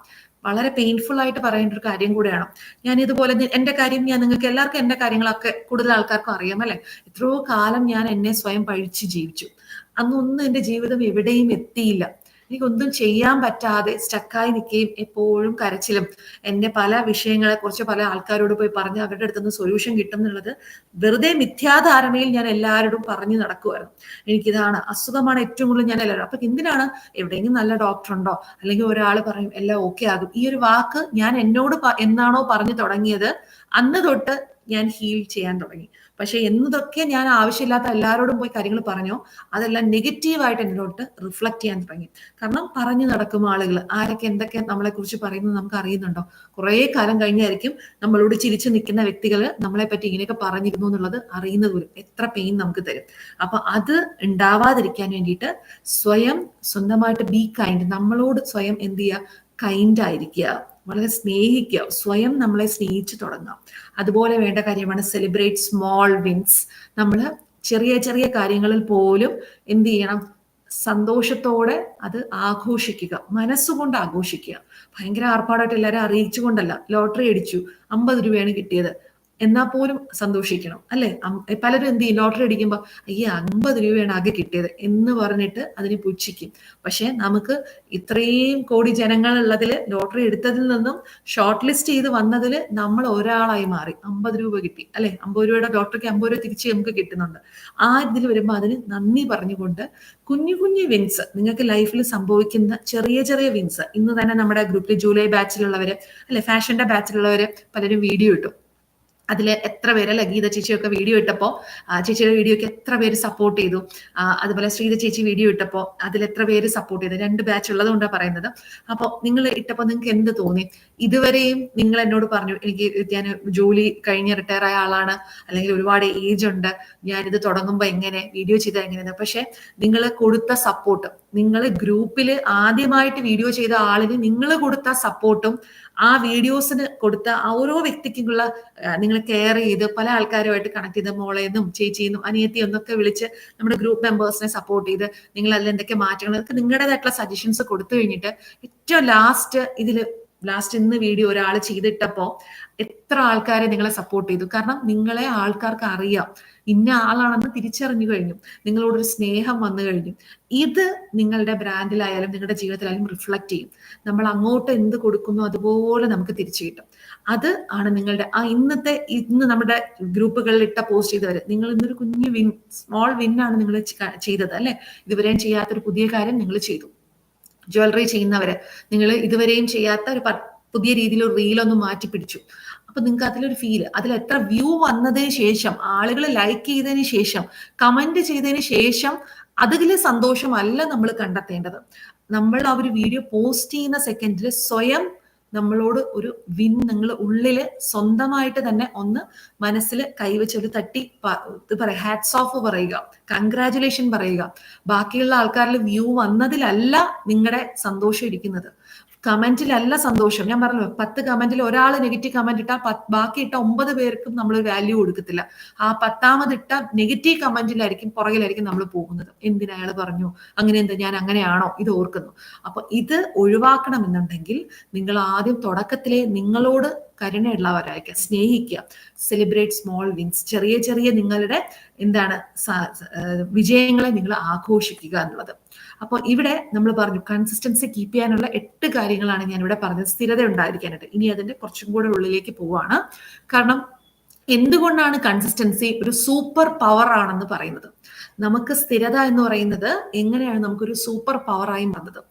വളരെ പെയിൻഫുൾ ആയിട്ട് പറയേണ്ട ഒരു കാര്യം കൂടെയാണ്. ഞാൻ ഇതുപോലെ എന്റെ കാര്യം, നിങ്ങൾക്ക് എല്ലാവർക്കും എന്റെ കാര്യങ്ങളൊക്കെ കൂടുതൽ ആൾക്കാർക്കും അറിയാം അല്ലെ? എത്രയോ കാലം ഞാൻ എന്നെ സ്വയം പഴിച്ച് ജീവിച്ചു. അന്നൊന്നും എന്റെ ജീവിതം എവിടെയും എത്തിയില്ല. എനിക്കൊന്നും ചെയ്യാൻ പറ്റാതെ സ്റ്റക്കായി നിൽക്കുകയും എപ്പോഴും കരച്ചിലും, എന്റെ പല വിഷയങ്ങളെ കുറിച്ച് പല ആൾക്കാരോട് പോയി പറഞ്ഞ് അവരുടെ അടുത്തുനിന്ന് സൊല്യൂഷൻ കിട്ടും എന്നുള്ളത് വെറുതെ മിഥ്യാധാരണയിൽ ഞാൻ എല്ലാവരോടും പറഞ്ഞു നടക്കുമായിരുന്നു. എനിക്കിതാണ് അസുഖമാണ് ഏറ്റവും കൂടുതൽ ഞാൻ എല്ലാവരും. അപ്പൊ എന്തിനാണ്, എവിടെയെങ്കിലും നല്ല ഡോക്ടർ ഉണ്ടോ, അല്ലെങ്കിൽ ഒരാൾ പറയും എല്ലാം ഓക്കെ ആകും. ഈ ഒരു വാക്ക് ഞാൻ എന്നോട് എന്നാണോ പറഞ്ഞു തുടങ്ങിയത് അന്ന് തൊട്ട് ഞാൻ ഹീൽ ചെയ്യാൻ തുടങ്ങി. പക്ഷെ എന്നതൊക്കെ ഞാൻ ആവശ്യമില്ലാത്ത എല്ലാവരോടും പോയി കാര്യങ്ങൾ പറഞ്ഞോ, അതെല്ലാം നെഗറ്റീവായിട്ട് എന്നോട്ട് റിഫ്ലക്ട് ചെയ്യാൻ തുടങ്ങി. കാരണം പറഞ്ഞു നടക്കും ആളുകൾ, ആരൊക്കെ എന്തൊക്കെ നമ്മളെ കുറിച്ച് പറയുന്നത് നമുക്ക് അറിയുന്നുണ്ടോ? കുറെ കാലം കഴിഞ്ഞായിരിക്കും നമ്മളോട് ചിരിച്ചു നിൽക്കുന്ന വ്യക്തികൾ നമ്മളെ പറ്റി ഇങ്ങനെയൊക്കെ പറഞ്ഞിരുന്നു എന്നുള്ളത് അറിയുന്നത് പോലും എത്ര പെയിൻ നമുക്ക് തരും. അപ്പൊ അത് ഉണ്ടാവാതിരിക്കാൻ വേണ്ടിയിട്ട് സ്വന്തമായിട്ട് ബി കൈൻഡ്, നമ്മളോട് സ്വയം എന്ത് ചെയ്യുക, കൈൻഡ് ആയിരിക്കുക, വളരെ സ്നേഹിക്കുക, സ്വയം നമ്മളെ സ്നേഹിച്ചു തുടങ്ങാം. അതുപോലെ വേണ്ട കാര്യമാണ് സെലിബ്രേറ്റ് സ്മോൾ വിൻസ്. നമ്മൾ ചെറിയ ചെറിയ കാര്യങ്ങളിൽ പോലും എന്ത് ചെയ്യണം, സന്തോഷത്തോടെ അത് ആഘോഷിക്കുക, മനസ്സുകൊണ്ട് ആഘോഷിക്കുക. ഭയങ്കര ആർപ്പാടായിട്ട് എല്ലാവരും അറിയിച്ചുകൊണ്ടല്ല. ലോട്ടറി അടിച്ചു 50 രൂപയാണ് കിട്ടിയത്, എന്നാൽ പോലും സന്തോഷിക്കണം അല്ലെ. പലരും എന്ത് ചെയ്യും, ലോട്ടറി അടിക്കുമ്പോൾ അയ്യേ 50 രൂപയാണ് ആകെ കിട്ടിയത് എന്ന് പറഞ്ഞിട്ട് അതിനെ പുച്ഛിക്കും. പക്ഷെ നമുക്ക് ഇത്രയും കോടി ജനങ്ങളുള്ളതിൽ ലോട്ടറി എടുത്തതിൽ നിന്നും ഷോർട്ട് ലിസ്റ്റ് ചെയ്ത് വന്നതിൽ നമ്മൾ ഒരാളായി മാറി. 50 രൂപ കിട്ടി അല്ലെ, 50 രൂപയുടെ ലോട്ടറിക്ക് 50 രൂപ തിരിച്ച് നമുക്ക് കിട്ടുന്നുണ്ട്. ആ ഇതിൽ വരുമ്പോൾ അതിന് നന്ദി പറഞ്ഞുകൊണ്ട് കുഞ്ഞു കുഞ്ഞു വിൻസ്, നിങ്ങൾക്ക് ലൈഫിൽ സംഭവിക്കുന്ന ചെറിയ ചെറിയ വിൻസ്. ഇന്ന് തന്നെ നമ്മുടെ ഗ്രൂപ്പിൽ ജൂലൈ ബാച്ചിലുള്ളവര് അല്ലെ, ഫാഷന്റെ ബാച്ചിലുള്ളവര് പലരും വീഡിയോ ഇട്ടു. അതിൽ എത്ര പേരല്ല, ഗീത ചേച്ചിയൊക്കെ വീഡിയോ ഇട്ടപ്പോൾ ചേച്ചിയുടെ വീഡിയോക്ക് എത്ര പേര് സപ്പോർട്ട് ചെയ്തു. അതുപോലെ ശ്രീത ചേച്ചി വീഡിയോ ഇട്ടപ്പോൾ അതിൽ എത്ര പേര് സപ്പോർട്ട് ചെയ്തു. 2 ബാച്ച് ഉള്ളതുകൊണ്ടാണ് പറയുന്നത്. അപ്പോൾ നിങ്ങൾ ഇട്ടപ്പോൾ നിങ്ങൾക്ക് എന്ത് തോന്നി? ഇതുവരെയും നിങ്ങൾ എന്നോട് പറഞ്ഞു, എനിക്ക് ഞാൻ ജോലി കഴിഞ്ഞ് റിട്ടയർ ആയ ആളാണ്, അല്ലെങ്കിൽ ഒരുപാട് ഏജ് ഉണ്ട്, ഞാനിത് തുടങ്ങുമ്പോൾ എങ്ങനെ വീഡിയോ ചെയ്താൽ എങ്ങനെയാണ്. പക്ഷെ നിങ്ങൾ കൊടുത്ത സപ്പോർട്ട്, നിങ്ങൾ ഗ്രൂപ്പിൽ ആദ്യമായിട്ട് വീഡിയോ ചെയ്ത ആളിന് നിങ്ങൾ കൊടുത്ത സപ്പോർട്ടും ആ വീഡിയോസിന് കൊടുത്ത ഓരോ വ്യക്തിക്കുള്ള നിങ്ങൾ കെയർ ചെയ്ത് പല ആൾക്കാരുമായിട്ട് കണക്ട് ചെയ്ത് മോളേന്നും ചേച്ചിയെന്നും അനിയത്തിയും എന്നൊക്കെ വിളിച്ച് നമ്മുടെ ഗ്രൂപ്പ് മെമ്പേഴ്സിനെ സപ്പോർട്ട് ചെയ്ത് നിങ്ങൾ അതിൽ എന്തൊക്കെ മാറ്റങ്ങൾ, അതൊക്കെ നിങ്ങളുടേതായിട്ടുള്ള സജഷൻസ് കൊടുത്തു കഴിഞ്ഞിട്ട് ഏറ്റവും ലാസ്റ്റ് ഇന്ന് വീഡിയോ ഒരാൾ ചെയ്തിട്ടപ്പോ എത്ര ആൾക്കാരെ നിങ്ങളെ സപ്പോർട്ട് ചെയ്തു. കാരണം നിങ്ങളെ ആൾക്കാർക്ക് അറിയാം, ഇന്ന ആളാണെന്ന് തിരിച്ചറിഞ്ഞു കഴിഞ്ഞു, നിങ്ങളോടൊരു സ്നേഹം വന്നു കഴിഞ്ഞു. ഇത് നിങ്ങളുടെ ബ്രാൻഡിലായാലും നിങ്ങളുടെ ജീവിതത്തിലായാലും റിഫ്ലക്ട് ചെയ്യും. നമ്മൾ അങ്ങോട്ട് എന്ത് കൊടുക്കുന്നു അതുപോലെ നമുക്ക് തിരിച്ചു കിട്ടും. അത് ആണ് നിങ്ങളുടെ ഇന്ന് നമ്മുടെ ഗ്രൂപ്പുകളിൽ ഇട്ട പോസ്റ്റ് ചെയ്തവര്, നിങ്ങൾ ഇന്നൊരു കുഞ്ഞു സ്മോൾ വിന്നാണ് നിങ്ങൾ ചെയ്തത് അല്ലെ. ഇതുവരെയും ചെയ്യാത്തൊരു പുതിയ കാര്യം നിങ്ങൾ ചെയ്തു. ജ്വല്ലറി ചെയ്യുന്നവര്, നിങ്ങൾ ഇതുവരെയും ചെയ്യാത്ത ഒരു പുതിയ രീതിയിൽ ഒരു റീലൊന്ന് മാറ്റി പിടിച്ചു. അപ്പൊ നിങ്ങൾക്ക് അതിലൊരു ഫീല്, അതിൽ എത്ര വ്യൂ വന്നതിന് ശേഷം, ആളുകൾ ലൈക്ക് ചെയ്തതിന് ശേഷം, കമന്റ് ചെയ്തതിന് ശേഷം അതിലെ സന്തോഷമല്ല നമ്മൾ കണ്ടെത്തേണ്ടത്. നമ്മൾ ആ ഒരു വീഡിയോ പോസ്റ്റ് ചെയ്യുന്ന സെക്കൻഡിൽ സ്വയം നമ്മളോട് ഒരു വിൻ നിങ്ങൾ ഉള്ളില് സ്വന്തമായിട്ട് തന്നെ ഒന്ന് മനസ്സിൽ കൈവച്ച് ഒരു തട്ടി പറയാം, ഹാറ്റ്സ് ഓഫ് പറയുക, കൺഗ്രാറ്റുലേഷൻ പറയുക. ബാക്കിയുള്ള ആൾക്കാരിൽ വ്യൂ വന്നതിലല്ല നിങ്ങളുടെ സന്തോഷം ഇരിക്കുന്നത്, കമന്റിലല്ല സന്തോഷം. ഞാൻ പറഞ്ഞു 10 കമന്റിൽ ഒരാൾ നെഗറ്റീവ് കമന്റ് ഇട്ടാൽ ബാക്കി ഇട്ട 9 പേർക്കും നമ്മൾ വാല്യൂ കൊടുക്കത്തില്ല. ആ 10ാമത് ഇട്ട നെഗറ്റീവ് കമന്റിലായിരിക്കും, പുറകിലായിരിക്കും നമ്മൾ പോകുന്നത്. എന്തിനാ അയാൾ പറഞ്ഞു, അങ്ങനെ എന്താ, ഞാൻ അങ്ങനെയാണോ, ഇത് ഓർക്കുന്നു. അപ്പൊ ഇത് ഒഴിവാക്കണമെന്നുണ്ടെങ്കിൽ നിങ്ങൾ ആദ്യം തുടക്കത്തിലെ നിങ്ങളോട് കരുണയുള്ളവരായിരിക്കുക, സ്നേഹിക്കുക, സെലിബ്രേറ്റ് സ്മോൾ വിൻസ്, ചെറിയ ചെറിയ നിങ്ങളുടെ വിജയങ്ങളെ നിങ്ങൾ ആഘോഷിക്കുക എന്നുള്ളത്. അപ്പോൾ ഇവിടെ നമ്മൾ പറഞ്ഞു കൺസിസ്റ്റൻസി കീപ്പ് ചെയ്യാനുള്ള 8 കാര്യങ്ങളാണ് ഞാൻ ഇവിടെ പറഞ്ഞത്, സ്ഥിരത ഉണ്ടായിരിക്കാനായിട്ട്. ഇനി അതിന്റെ കുറച്ചും കൂടെ ഉള്ളിലേക്ക് പോവാണ്. കാരണം എന്തുകൊണ്ടാണ് കൺസിസ്റ്റൻസി ഒരു സൂപ്പർ പവർ ആണെന്ന് പറയുന്നത്? നമുക്ക് സ്ഥിരത എന്ന് പറയുന്നത് എങ്ങനെയാണ് നമുക്കൊരു സൂപ്പർ പവറായി വന്നത്?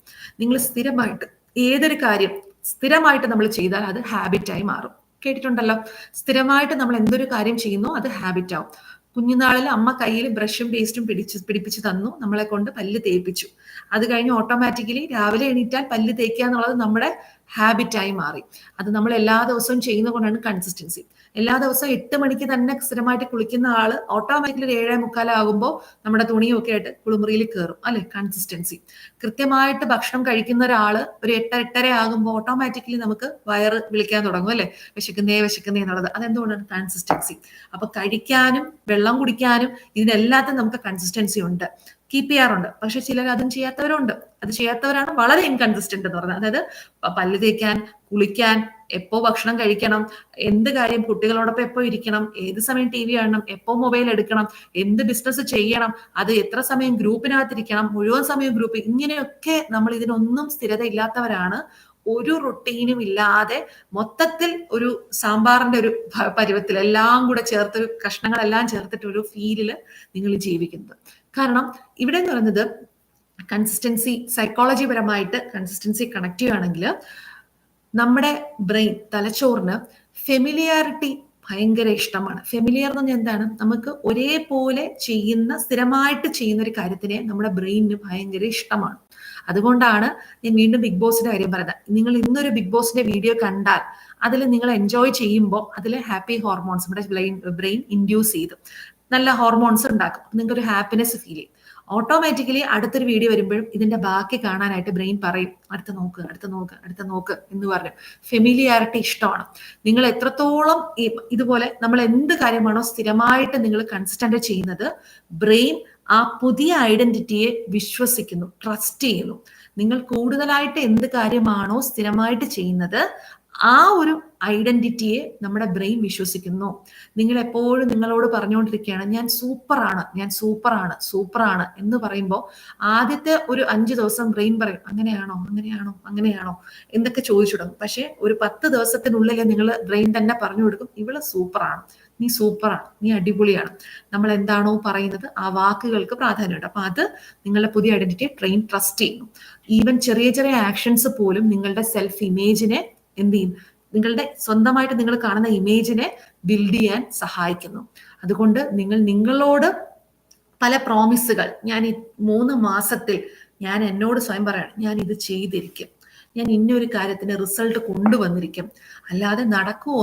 നിങ്ങൾ സ്ഥിരമായിട്ട് ഏതൊരു കാര്യം സ്ഥിരമായിട്ട് നമ്മൾ ചെയ്താൽ അത് ഹാബിറ്റായി മാറും. കേട്ടിട്ടുണ്ടല്ലോ, സ്ഥിരമായിട്ട് നമ്മൾ എന്തൊരു കാര്യം ചെയ്യുന്നു അത് ഹാബിറ്റ് ആവും. കുഞ്ഞുനാളിൽ അമ്മ കയ്യിൽ ബ്രഷും പേസ്റ്റും പിടിപ്പിച്ച് തന്നു, നമ്മളെ കൊണ്ട് പല്ല് തേപ്പിച്ചു. അത് കഴിഞ്ഞ് ഓട്ടോമാറ്റിക്കലി രാവിലെ എണീറ്റാൽ പല്ല് തേക്കുക എന്നുള്ളത് നമ്മുടെ ഹാബിറ്റായി മാറി. അത് നമ്മൾ എല്ലാ ദിവസവും ചെയ്യുന്നത് കൊണ്ടാണ് കൺസിസ്റ്റൻസി. എല്ലാ ദിവസവും 8 മണിക്ക് തന്നെ സ്ഥിരമായിട്ട് കുളിക്കുന്ന ആള് ഓട്ടോമാറ്റിക്കലി 7:45 ആകുമ്പോൾ നമ്മുടെ തുണിയൊക്കെ ആയിട്ട് കുളിമുറിയിൽ കയറും അല്ലെ, കൺസിസ്റ്റൻസി. കൃത്യമായിട്ട് ഭക്ഷണം കഴിക്കുന്ന ഒരാള് ഒരു 8:30 ആകുമ്പോൾ ഓട്ടോമാറ്റിക്കലി നമുക്ക് വയറ് വിളിക്കാൻ തുടങ്ങും അല്ലെ, വിശക്കുന്നേ എന്നുള്ളത്. അതെന്തുകൊണ്ടാണ്? കൺസിസ്റ്റൻസി. അപ്പൊ കഴിക്കാനും വെള്ളം കുടിക്കാനും ഇതിനെല്ലാത്തിനും നമുക്ക് കൺസിസ്റ്റൻസി ഉണ്ട്, കീപ്പ് ചെയ്യാറുണ്ട്. പക്ഷെ ചിലർ അതും ചെയ്യാത്തവരുണ്ട്. അത് ചെയ്യാത്തവരാണ് വളരെ ഇൻകൺസിസ്റ്റന്റ് എന്ന് പറയുന്നത്. അതായത് പല്ല് തേക്കാൻ, കുളിക്കാൻ, എപ്പോ ഭക്ഷണം കഴിക്കണം, എന്ത് കാര്യം, കുട്ടികളോടൊപ്പം എപ്പോ ഇരിക്കണം, ഏത് സമയം TV കാണണം, എപ്പോ മൊബൈൽ എടുക്കണം, എന്ത് ബിസിനസ് ചെയ്യണം, അത് എത്ര സമയം ഗ്രൂപ്പിനകത്തിരിക്കണം, മുഴുവൻ സമയം ഗ്രൂപ്പ്, ഇങ്ങനെയൊക്കെ നമ്മൾ ഇതിനൊന്നും സ്ഥിരത ഇല്ലാത്തവരാണ്. ഒരു റുട്ടീനും ഇല്ലാതെ മൊത്തത്തിൽ ഒരു സാമ്പാറിന്റെ ഒരു പരുവത്തിൽ എല്ലാം കൂടെ ചേർത്ത്, കഷ്ണങ്ങളെല്ലാം ചേർത്തിട്ട് ഒരു ഫീലില് നിങ്ങൾ ജീവിക്കുന്നത്. കാരണം ഇവിടെ എന്ന് പറയുന്നത് കൺസിസ്റ്റൻസി, സൈക്കോളജി പരമായിട്ട് കൺസിസ്റ്റൻസി കണക്ട് ചെയ്യുകയാണെങ്കിൽ നമ്മുടെ ബ്രെയിൻ, തലച്ചോറിന് ഫെമിലിയാരിറ്റി ഭയങ്കര ഇഷ്ടമാണ്. ഫെമിലിയർ എന്ന് പറഞ്ഞാൽ എന്താണ്? നമുക്ക് ഒരേപോലെ ചെയ്യുന്ന, സ്ഥിരമായിട്ട് ചെയ്യുന്ന ഒരു കാര്യത്തിനെ നമ്മുടെ ബ്രെയിനിന് ഭയങ്കര ഇഷ്ടമാണ്. അതുകൊണ്ടാണ് ഞാൻ വീണ്ടും ബിഗ് ബോസിന്റെ കാര്യം പറയുന്നത്. നിങ്ങൾ ഇന്നൊരു ബിഗ് ബോസിന്റെ വീഡിയോ കണ്ടാൽ അതിൽ നിങ്ങൾ എൻജോയ് ചെയ്യുമ്പോൾ അതിൽ ഹാപ്പി ഹോർമോൺസ് നമ്മുടെ ബ്രെയിൻ ഇൻഡ്യൂസ് ചെയ്ത് നല്ല ഹോർമോൺസ് ഉണ്ടാക്കും. നിങ്ങൾക്ക് ഒരു ഹാപ്പിനെസ് ഫീൽ ചെയ്യും. ഓട്ടോമാറ്റിക്കലി അടുത്തൊരു വീഡിയോ വരുമ്പോഴും ഇതിന്റെ ബാക്കി കാണാനായിട്ട് ബ്രെയിൻ പറയും, അടുത്ത നോക്ക് എന്ന് പറഞ്ഞു. ഫെമിലിയാരിറ്റി ഇഷ്ടമാണ്. നിങ്ങൾ എത്രത്തോളം ഇതുപോലെ നമ്മൾ എന്ത് കാര്യമാണോ സ്ഥിരമായിട്ട് നിങ്ങൾ കൺസിസ്റ്റന്റ് ചെയ്യുന്നത്, ബ്രെയിൻ ആ പുതിയ ഐഡന്റിറ്റിയെ വിശ്വസിക്കുന്നു, ട്രസ്റ്റ് ചെയ്യുന്നു. നിങ്ങൾ കൂടുതലായിട്ട് എന്ത് കാര്യമാണോ സ്ഥിരമായിട്ട് ചെയ്യുന്നത്, ആ ഒരു ഐഡന്റിറ്റിയെ നമ്മുടെ ബ്രെയിൻ വിശ്വസിക്കുന്നു. നിങ്ങൾ എപ്പോഴും നിങ്ങളോട് പറഞ്ഞുകൊണ്ടിരിക്കുകയാണ് ഞാൻ സൂപ്പറാണ്, ഞാൻ സൂപ്പറാണ്, സൂപ്പറാണ് എന്ന് പറയുമ്പോൾ ആദ്യത്തെ ഒരു 5 ദിവസം ബ്രെയിൻ പറയും അങ്ങനെയാണോ, അങ്ങനെയാണോ, അങ്ങനെയാണോ എന്നൊക്കെ ചോദിച്ചു തുടങ്ങും. പക്ഷെ ഒരു 10 ദിവസത്തിനുള്ളിൽ നിങ്ങൾ ബ്രെയിൻ തന്നെ പറഞ്ഞു കൊടുക്കും ഇവള് സൂപ്പറാണ്, നീ സൂപ്പറാണ്, നീ അടിപൊളിയാണ്. നമ്മൾ എന്താണോ പറയുന്നത് ആ വാക്കുകൾക്ക് പ്രാധാന്യമുണ്ട്. അപ്പൊ അത് നിങ്ങളുടെ പുതിയ ഐഡന്റിറ്റിയെ ട്രെയിൻ ട്രസ്റ്റ് ചെയ്യുന്നു. ഈവൻ ചെറിയ ചെറിയ ആക്ഷൻസ് പോലും നിങ്ങളുടെ സെൽഫ് ഇമേജിനെ എന്ത് ചെയ്യും, നിങ്ങളുടെ സ്വന്തമായിട്ട് നിങ്ങൾ കാണുന്ന ഇമേജിനെ ബിൽഡ് ചെയ്യാൻ സഹായിക്കുന്നു. അതുകൊണ്ട് നിങ്ങൾ നിങ്ങളോട് പല പ്രോമിസുകൾ, ഞാൻ ഈ 3 മാസത്തിൽ ഞാൻ എന്നോട് സ്വയം പറയണം ഞാൻ ഇത് ചെയ്തിരിക്കും, ഞാൻ ഇന്നൊരു കാര്യത്തിന് റിസൾട്ട് കൊണ്ടുവന്നിരിക്കും. അല്ലാതെ നടക്കുവോ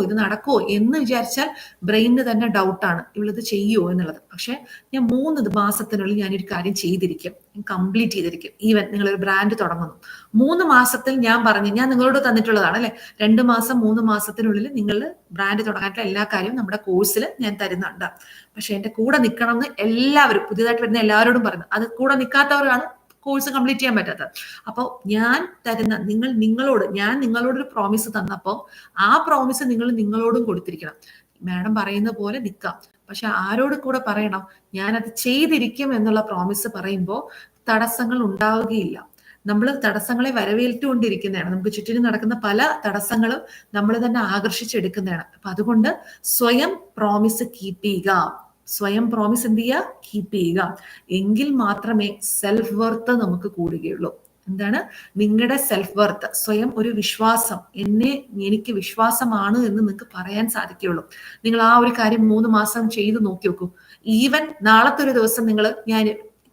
ഇത് നടക്കുവോ എന്ന് വിചാരിച്ചാൽ ബ്രെയിനിന് തന്നെ ഡൗട്ടാണ് ഇവളിത് ചെയ്യുമോ എന്നുള്ളത്. പക്ഷെ ഞാൻ 3 മാസത്തിനുള്ളിൽ ഞാനൊരു കാര്യം ചെയ്തിരിക്കും, കംപ്ലീറ്റ് ചെയ്തിരിക്കും. ഈവൻ നിങ്ങളൊരു ബ്രാൻഡ് തുടങ്ങുന്നു, 3 മാസത്തിൽ ഞാൻ നിങ്ങളോട് തന്നിട്ടുള്ളതാണ് അല്ലെ, 2 മാസം 3 മാസത്തിനുള്ളിൽ നിങ്ങൾ ബ്രാൻഡ് തുടങ്ങാനുള്ള എല്ലാ കാര്യവും നമ്മുടെ കോഴ്സിൽ ഞാൻ തരുന്നുണ്ട്. പക്ഷെ എന്റെ കൂടെ നിൽക്കണം എന്ന് എല്ലാവരും പുതിയതായിട്ട് വരുന്ന എല്ലാവരോടും പറഞ്ഞു. അത് കൂടെ നിൽക്കാത്തവരാണ് കോഴ്സ് കംപ്ലീറ്റ് ചെയ്യാൻ പറ്റാത്തത്. അപ്പോൾ ഞാൻ തരുന്ന ഞാൻ നിങ്ങളോടൊരു പ്രോമിസ് തന്നപ്പോൾ ആ പ്രോമിസ് നിങ്ങൾ നിങ്ങളോടും കൊടുത്തിരിക്കണം. മാഡം പറയുന്ന പോലെ നിൽക്കാം, പക്ഷെ ആരോട് കൂടെ പറയണം, ഞാനത് ചെയ്തിരിക്കും എന്നുള്ള പ്രോമിസ് പറയുമ്പോൾ തടസ്സങ്ങൾ ഉണ്ടാവുകയില്ല. നമ്മൾ തടസ്സങ്ങളെ വരവേറ്റുകൊണ്ടിരിക്കുന്നതാണ്. നമുക്ക് ചുറ്റിനും നടക്കുന്ന പല തടസ്സങ്ങളും നമ്മൾ തന്നെ ആകർഷിച്ചെടുക്കുന്നതാണ്. അപ്പൊ അതുകൊണ്ട് സ്വയം പ്രോമിസ് കീപ്പ് ചെയ്യുക, സ്വയം പ്രോമിസ് എന്ത് ചെയ്യുക, കീപ്പ് ചെയ്യുക. എങ്കിൽ മാത്രമേ സെൽഫ് വർത്ത് നമുക്ക് കൂടുകയുള്ളൂ. എന്താണ് നിങ്ങളുടെ സെൽഫ് വർത്ത്? സ്വയം ഒരു വിശ്വാസം, എനിക്ക് വിശ്വാസമാണ് എന്ന് നിങ്ങൾക്ക് പറയാൻ സാധിക്കുകയുള്ളൂ. നിങ്ങൾ ആ ഒരു കാര്യം 3 മാസം ചെയ്ത് നോക്കി നോക്കൂ. ഈവൻ നാളത്തെ ഒരു ദിവസം ഞാൻ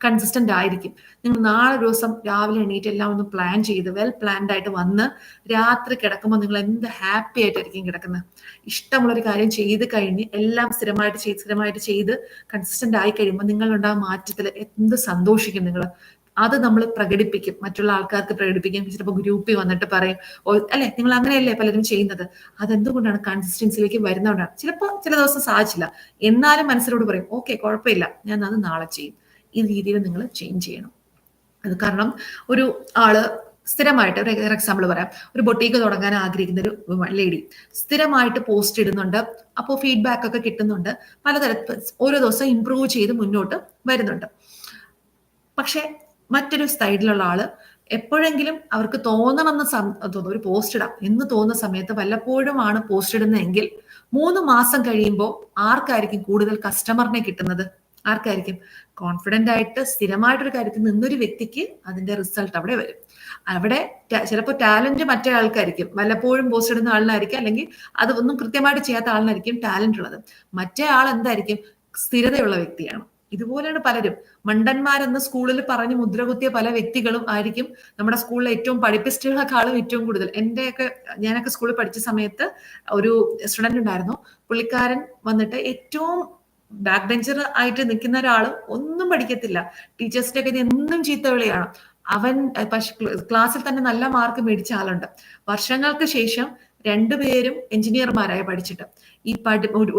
കൺസിസ്റ്റന്റ് ആയിരിക്കും. നിങ്ങൾ നാളെ ദിവസം രാവിലെ എണീറ്റ് എല്ലാം ഒന്ന് പ്ലാൻ ചെയ്ത് വെൽ പ്ലാൻഡ് ആയിട്ട് വന്ന് രാത്രി കിടക്കുമ്പോൾ നിങ്ങൾ എന്ത് ഹാപ്പി ആയിട്ടായിരിക്കും കിടക്കുന്നത്. ഇഷ്ടമുള്ളൊരു കാര്യം ചെയ്ത് കഴിഞ്ഞ് എല്ലാം സ്ഥിരമായിട്ട് ചെയ്ത് കൺസിസ്റ്റന്റ് ആയി കഴിയുമ്പോൾ നിങ്ങളുണ്ടാകുന്ന മാറ്റത്തിൽ എന്ത് സന്തോഷിക്കും നിങ്ങൾ. അത് നമ്മൾ പ്രകടിപ്പിക്കും, മറ്റുള്ള ആൾക്കാർക്ക് പ്രകടിപ്പിക്കും. ചിലപ്പോൾ ഗ്രൂപ്പിൽ വന്നിട്ട് പറയും അല്ലെ, നിങ്ങൾ അങ്ങനെയല്ലേ പലരും ചെയ്യുന്നത്. അതെന്തുകൊണ്ടാണ്? കൺസിസ്റ്റൻസിയിലേക്ക് വരുന്നതുകൊണ്ടാണ്. ചിലപ്പോൾ ചില ദിവസം സാധിച്ചില്ല, എന്നാലും മനസ്സിലോട് പറയും ഓക്കെ കുഴപ്പമില്ല, ഞാൻ അത് നാളെ ചെയ്യും. ഈ രീതിയിൽ നിങ്ങൾ ചേഞ്ച് ചെയ്യണം. അത് കാരണം ഒരു ആള് സ്ഥിരമായിട്ട് ഒരു എക്സാമ്പിൾ പറയാം, ഒരു ബൊട്ടീക്ക് തുടങ്ങാൻ ആഗ്രഹിക്കുന്ന ഒരു ലേഡി സ്ഥിരമായിട്ട് പോസ്റ്റ് ഇടുന്നുണ്ട്, അപ്പോൾ ഫീഡ്ബാക്ക് ഒക്കെ കിട്ടുന്നുണ്ട്, പലതരത്തിൽ ഓരോ ദിവസം ഇംപ്രൂവ് ചെയ്ത് മുന്നോട്ട് വരുന്നുണ്ട്. പക്ഷെ മറ്റൊരു സൈഡിലുള്ള ആള് എപ്പോഴെങ്കിലും അവർക്ക് തോന്നണമെന്ന് ഒരു പോസ്റ്റ് ഇടാം എന്ന് തോന്നുന്ന സമയത്ത് വല്ലപ്പോഴുമാണ് പോസ്റ്റ് ഇടുന്നതെങ്കിൽ 3 മാസം കഴിയുമ്പോൾ ആർക്കായിരിക്കും കൂടുതൽ കസ്റ്റമറിനെ കിട്ടുന്നത്? ആർക്കായിരിക്കും? കോൺഫിഡന്റ് ആയിട്ട് സ്ഥിരമായിട്ടൊരു കാര്യത്തിൽ നിന്നൊരു വ്യക്തിക്ക് അതിന്റെ റിസൾട്ട് അവിടെ വരും. അവിടെ ചിലപ്പോൾ ടാലന്റ് മറ്റേ ആൾക്കായിരിക്കും, വല്ലപ്പോഴും പോസ്റ്റ് ഇടുന്ന ആളിനായിരിക്കും, അല്ലെങ്കിൽ അത് ഒന്നും കൃത്യമായിട്ട് ചെയ്യാത്ത ആളിനായിരിക്കും ടാലന്റ് ഉള്ളത്. മറ്റേ ആൾ എന്തായിരിക്കും? സ്ഥിരതയുള്ള വ്യക്തിയാണ്. ഇതുപോലെയാണ് പലരും. മണ്ടന്മാരെന്ന് സ്കൂളിൽ പറഞ്ഞ് മുദ്രകുത്തിയ പല വ്യക്തികളും ആയിരിക്കും നമ്മുടെ സ്കൂളിലെ ഏറ്റവും പഠിപ്പിസ്റ്റുകളെക്കാളും ഏറ്റവും കൂടുതൽ. ഞാനൊക്കെ സ്കൂളിൽ പഠിച്ച സമയത്ത് ഒരു സ്റ്റുഡന്റ് ഉണ്ടായിരുന്നു, പുള്ളിക്കാരൻ വന്നിട്ട് ഏറ്റവും ബാക്ക് ബെഞ്ചർ ആയിട്ട് നിൽക്കുന്ന ഒരാള് ഒന്നും പഠിക്കത്തില്ല, ടീച്ചേഴ്സിന്റെ ഒക്കെ എന്നും ചീത്തവിളിയാണ്. അവൻ ക്ലാസ്സിൽ തന്നെ നല്ല മാർക്ക് മേടിച്ച ആളുണ്ട്. വർഷങ്ങൾക്ക് ശേഷം 2 പേരും എഞ്ചിനീയർമാരായി പഠിച്ചിട്ട്.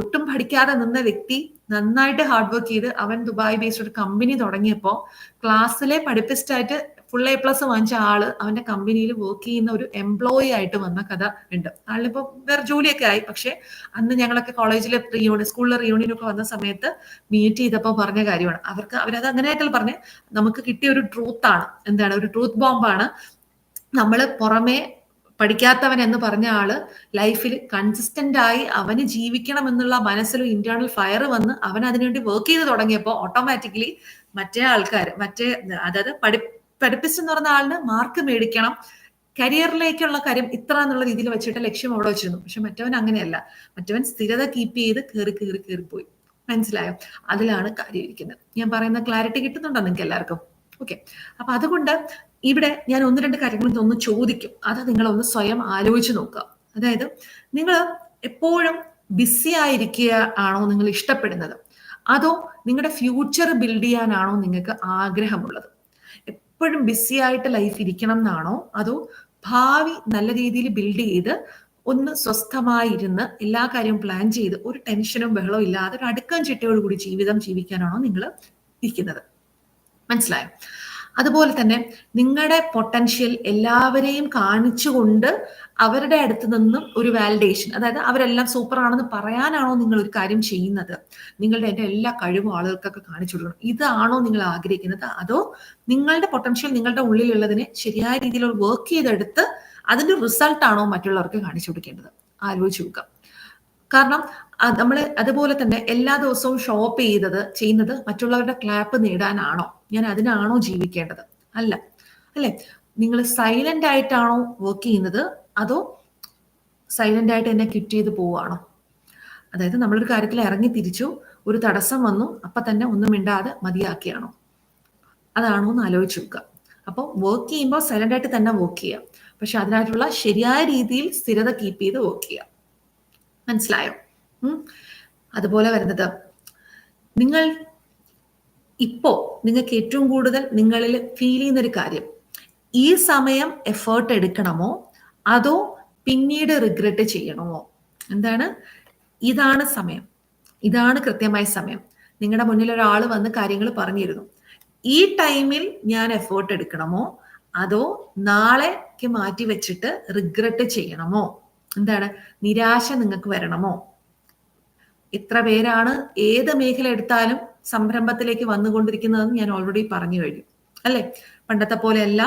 ഒട്ടും പഠിക്കാതെ നിന്ന വ്യക്തി നന്നായിട്ട് ഹാർഡ് വർക്ക് ചെയ്ത് അവൻ ദുബായ് ബേസ്ഡ് ഒരു കമ്പനി തുടങ്ങിയപ്പോൾ ക്ലാസ്സിലെ പഠിപ്പിസ്റ്റായിട്ട് ഫുൾ A+ വാങ്ങിച്ച ആള് അവന്റെ കമ്പനിയിൽ വർക്ക് ചെയ്യുന്ന ഒരു എംപ്ലോയി ആയിട്ട് വന്ന കഥ ഉണ്ട്. ആളിനിപ്പോ വേറെ ജോലിയൊക്കെ ആയി. പക്ഷെ അന്ന് ഞങ്ങളൊക്കെ കോളേജിലെ സ്കൂളിലെ റിയൂണിയൻ ഒക്കെ വന്ന സമയത്ത് മീറ്റ് ചെയ്തപ്പോൾ പറഞ്ഞ കാര്യമാണ്. അവരത് അങ്ങനെയായിട്ടല്ല പറഞ്ഞ്, നമുക്ക് കിട്ടിയ ഒരു ട്രൂത്താണ്. എന്താണ്? ഒരു ട്രൂത്ത് ബോംബാണ്. നമ്മള് പുറമെ പഠിക്കാത്തവൻ എന്ന് പറഞ്ഞ ആള് ലൈഫിൽ കൺസിസ്റ്റന്റ് ആയി അവന് ജീവിക്കണം എന്നുള്ള മനസ്സിലും ഇന്റേണൽ ഫയർ വന്ന് അവൻ അതിനുവേണ്ടി വർക്ക് ചെയ്ത് തുടങ്ങിയപ്പോൾ ഓട്ടോമാറ്റിക്കലി മറ്റേ ആൾക്കാർ അതായത് പഠിപ്പിച്ചെന്ന് പറഞ്ഞ ആളിന് മാർക്ക് മേടിക്കണം, കരിയറിലേക്കുള്ള കാര്യം ഇത്ര എന്നുള്ള രീതിയിൽ വെച്ചിട്ട് ലക്ഷ്യം അവിടെ വെച്ചിരുന്നു. പക്ഷെ മറ്റവൻ അങ്ങനെയല്ല. മറ്റവൻ സ്ഥിരത കീപ്പ് ചെയ്ത് കയറിപ്പോയി. മനസ്സിലായോ? അതിലാണ് കാര്യം ഇരിക്കുന്നത്. ഞാൻ പറയുന്ന ക്ലാരിറ്റി കിട്ടുന്നുണ്ടോ നിങ്ങൾക്ക് എല്ലാവർക്കും? ഓക്കെ. അപ്പൊ അതുകൊണ്ട് ഇവിടെ ഞാൻ 1-2 കാര്യങ്ങൾ ഒന്ന് ചോദിക്കും, അത് നിങ്ങളൊന്ന് സ്വയം ആലോചിച്ച് നോക്കുക. അതായത് നിങ്ങൾ എപ്പോഴും ബിസി ആയിരിക്കുക ആണോ നിങ്ങൾ ഇഷ്ടപ്പെടുന്നത്, അതോ നിങ്ങളുടെ ഫ്യൂച്ചർ ബിൽഡ് ചെയ്യാനാണോ നിങ്ങൾക്ക് ആഗ്രഹമുള്ളത്? എപ്പോഴും ബിസി ആയിട്ട് ലൈഫ് ഇരിക്കണം എന്നാണോ, അതോ ഭാവി നല്ല രീതിയിൽ ബിൽഡ് ചെയ്ത് ഒന്ന് സ്വസ്ഥമായിരുന്ന് എല്ലാ കാര്യവും പ്ലാൻ ചെയ്ത് ഒരു ടെൻഷനും ബഹളവും ഇല്ലാതെ ഒരു അടുക്കം ചിട്ടയോടുകൂടി ജീവിതം ജീവിക്കാനാണോ നിങ്ങൾ ഇരിക്കുന്നത്? മനസ്സിലായോ? അതുപോലെ തന്നെ നിങ്ങളുടെ പൊട്ടൻഷ്യൽ എല്ലാവരെയും കാണിച്ചുകൊണ്ട് അവരുടെ അടുത്ത് നിന്നും ഒരു വാലിഡേഷൻ, അതായത് അവരെല്ലാം സൂപ്പർ ആണെന്ന് പറയാനാണോ നിങ്ങൾ ഒരു കാര്യം ചെയ്യുന്നത്? നിങ്ങളുടെ എൻ്റെ എല്ലാ കഴിവും ആളുകൾക്കൊക്കെ കാണിച്ചു കൊടുക്കണം, ഇതാണോ നിങ്ങൾ ആഗ്രഹിക്കുന്നത്? അതോ നിങ്ങളുടെ പൊട്ടൻഷ്യൽ നിങ്ങളുടെ ഉള്ളിലുള്ളതിനെ ശരിയായ രീതിയിൽ വർക്ക് ചെയ്തെടുത്ത് അതിന്റെ റിസൾട്ടാണോ മറ്റുള്ളവർക്ക് കാണിച്ചു കൊടുക്കേണ്ടത്? ആലോചിച്ച് നോക്കുക. കാരണം നമ്മൾ അതുപോലെ തന്നെ എല്ലാ ദിവസവും ഷോപ്പ് ചെയ്യുന്നത് മറ്റുള്ളവരുടെ ക്ലാപ്പ് നേടാനാണോ? ഞാൻ അതിനാണോ ജീവിക്കേണ്ടത്? അല്ല, അല്ലെ? നിങ്ങൾ സൈലന്റ് ആയിട്ടാണോ വർക്ക് ചെയ്യുന്നത്, അതോ സൈലന്റ് ആയിട്ട് എന്നെ ക്വിറ്റ് ചെയ്ത് പോവുകയാണോ? അതായത് നമ്മളൊരു കാര്യത്തിൽ ഇറങ്ങി തിരിച്ചു, ഒരു തടസ്സം വന്നു, അപ്പൊ തന്നെ ഒന്നും മിണ്ടാതെ മതിയാക്കിയാണോ? അതാണോ എന്ന് ആലോചിച്ച് നോക്കുക. അപ്പോൾ വർക്ക് ചെയ്യുമ്പോൾ സൈലന്റ് ആയിട്ട് തന്നെ വർക്ക് ചെയ്യുക, പക്ഷെ അതിനായിട്ടുള്ള ശരിയായ രീതിയിൽ സ്ഥിരത കീപ്പ് ചെയ്ത് വർക്ക് ചെയ്യുക. മനസ്സിലായോ? അതുപോലെ വരുന്നത്, നിങ്ങൾ ഇപ്പോ നിങ്ങൾക്ക് ഏറ്റവും കൂടുതൽ നിങ്ങളിൽ ഫീൽ ചെയ്യുന്ന ഒരു കാര്യം, ഈ സമയം എഫേർട്ട് എടുക്കണമോ അതോ പിന്നീട് റിഗ്രറ്റ് ചെയ്യണമോ? എന്താണ്? ഇതാണ് സമയം, ഇതാണ് കൃത്യമായ സമയം. നിങ്ങളുടെ മുന്നിൽ ഒരാൾ വന്ന് കാര്യങ്ങൾ പറഞ്ഞിരുന്നു, ഈ ടൈമിൽ ഞാൻ എഫേർട്ട് എടുക്കണമോ അതോ നാളേക്ക് മാറ്റി വെച്ചിട്ട് റിഗ്രറ്റ് ചെയ്യണമോ? എന്താണ്? നിരാശ നിങ്ങൾക്ക് വരണമോ? എത്ര പേരാണ് ഏത് മേഖല എടുത്താലും സംരംഭത്തിലേക്ക് വന്നുകൊണ്ടിരിക്കുന്നതെന്ന് ഞാൻ ഓൾറെഡി പറഞ്ഞു കഴിഞ്ഞു, അല്ലെ? പണ്ടത്തെ പോലെയല്ല,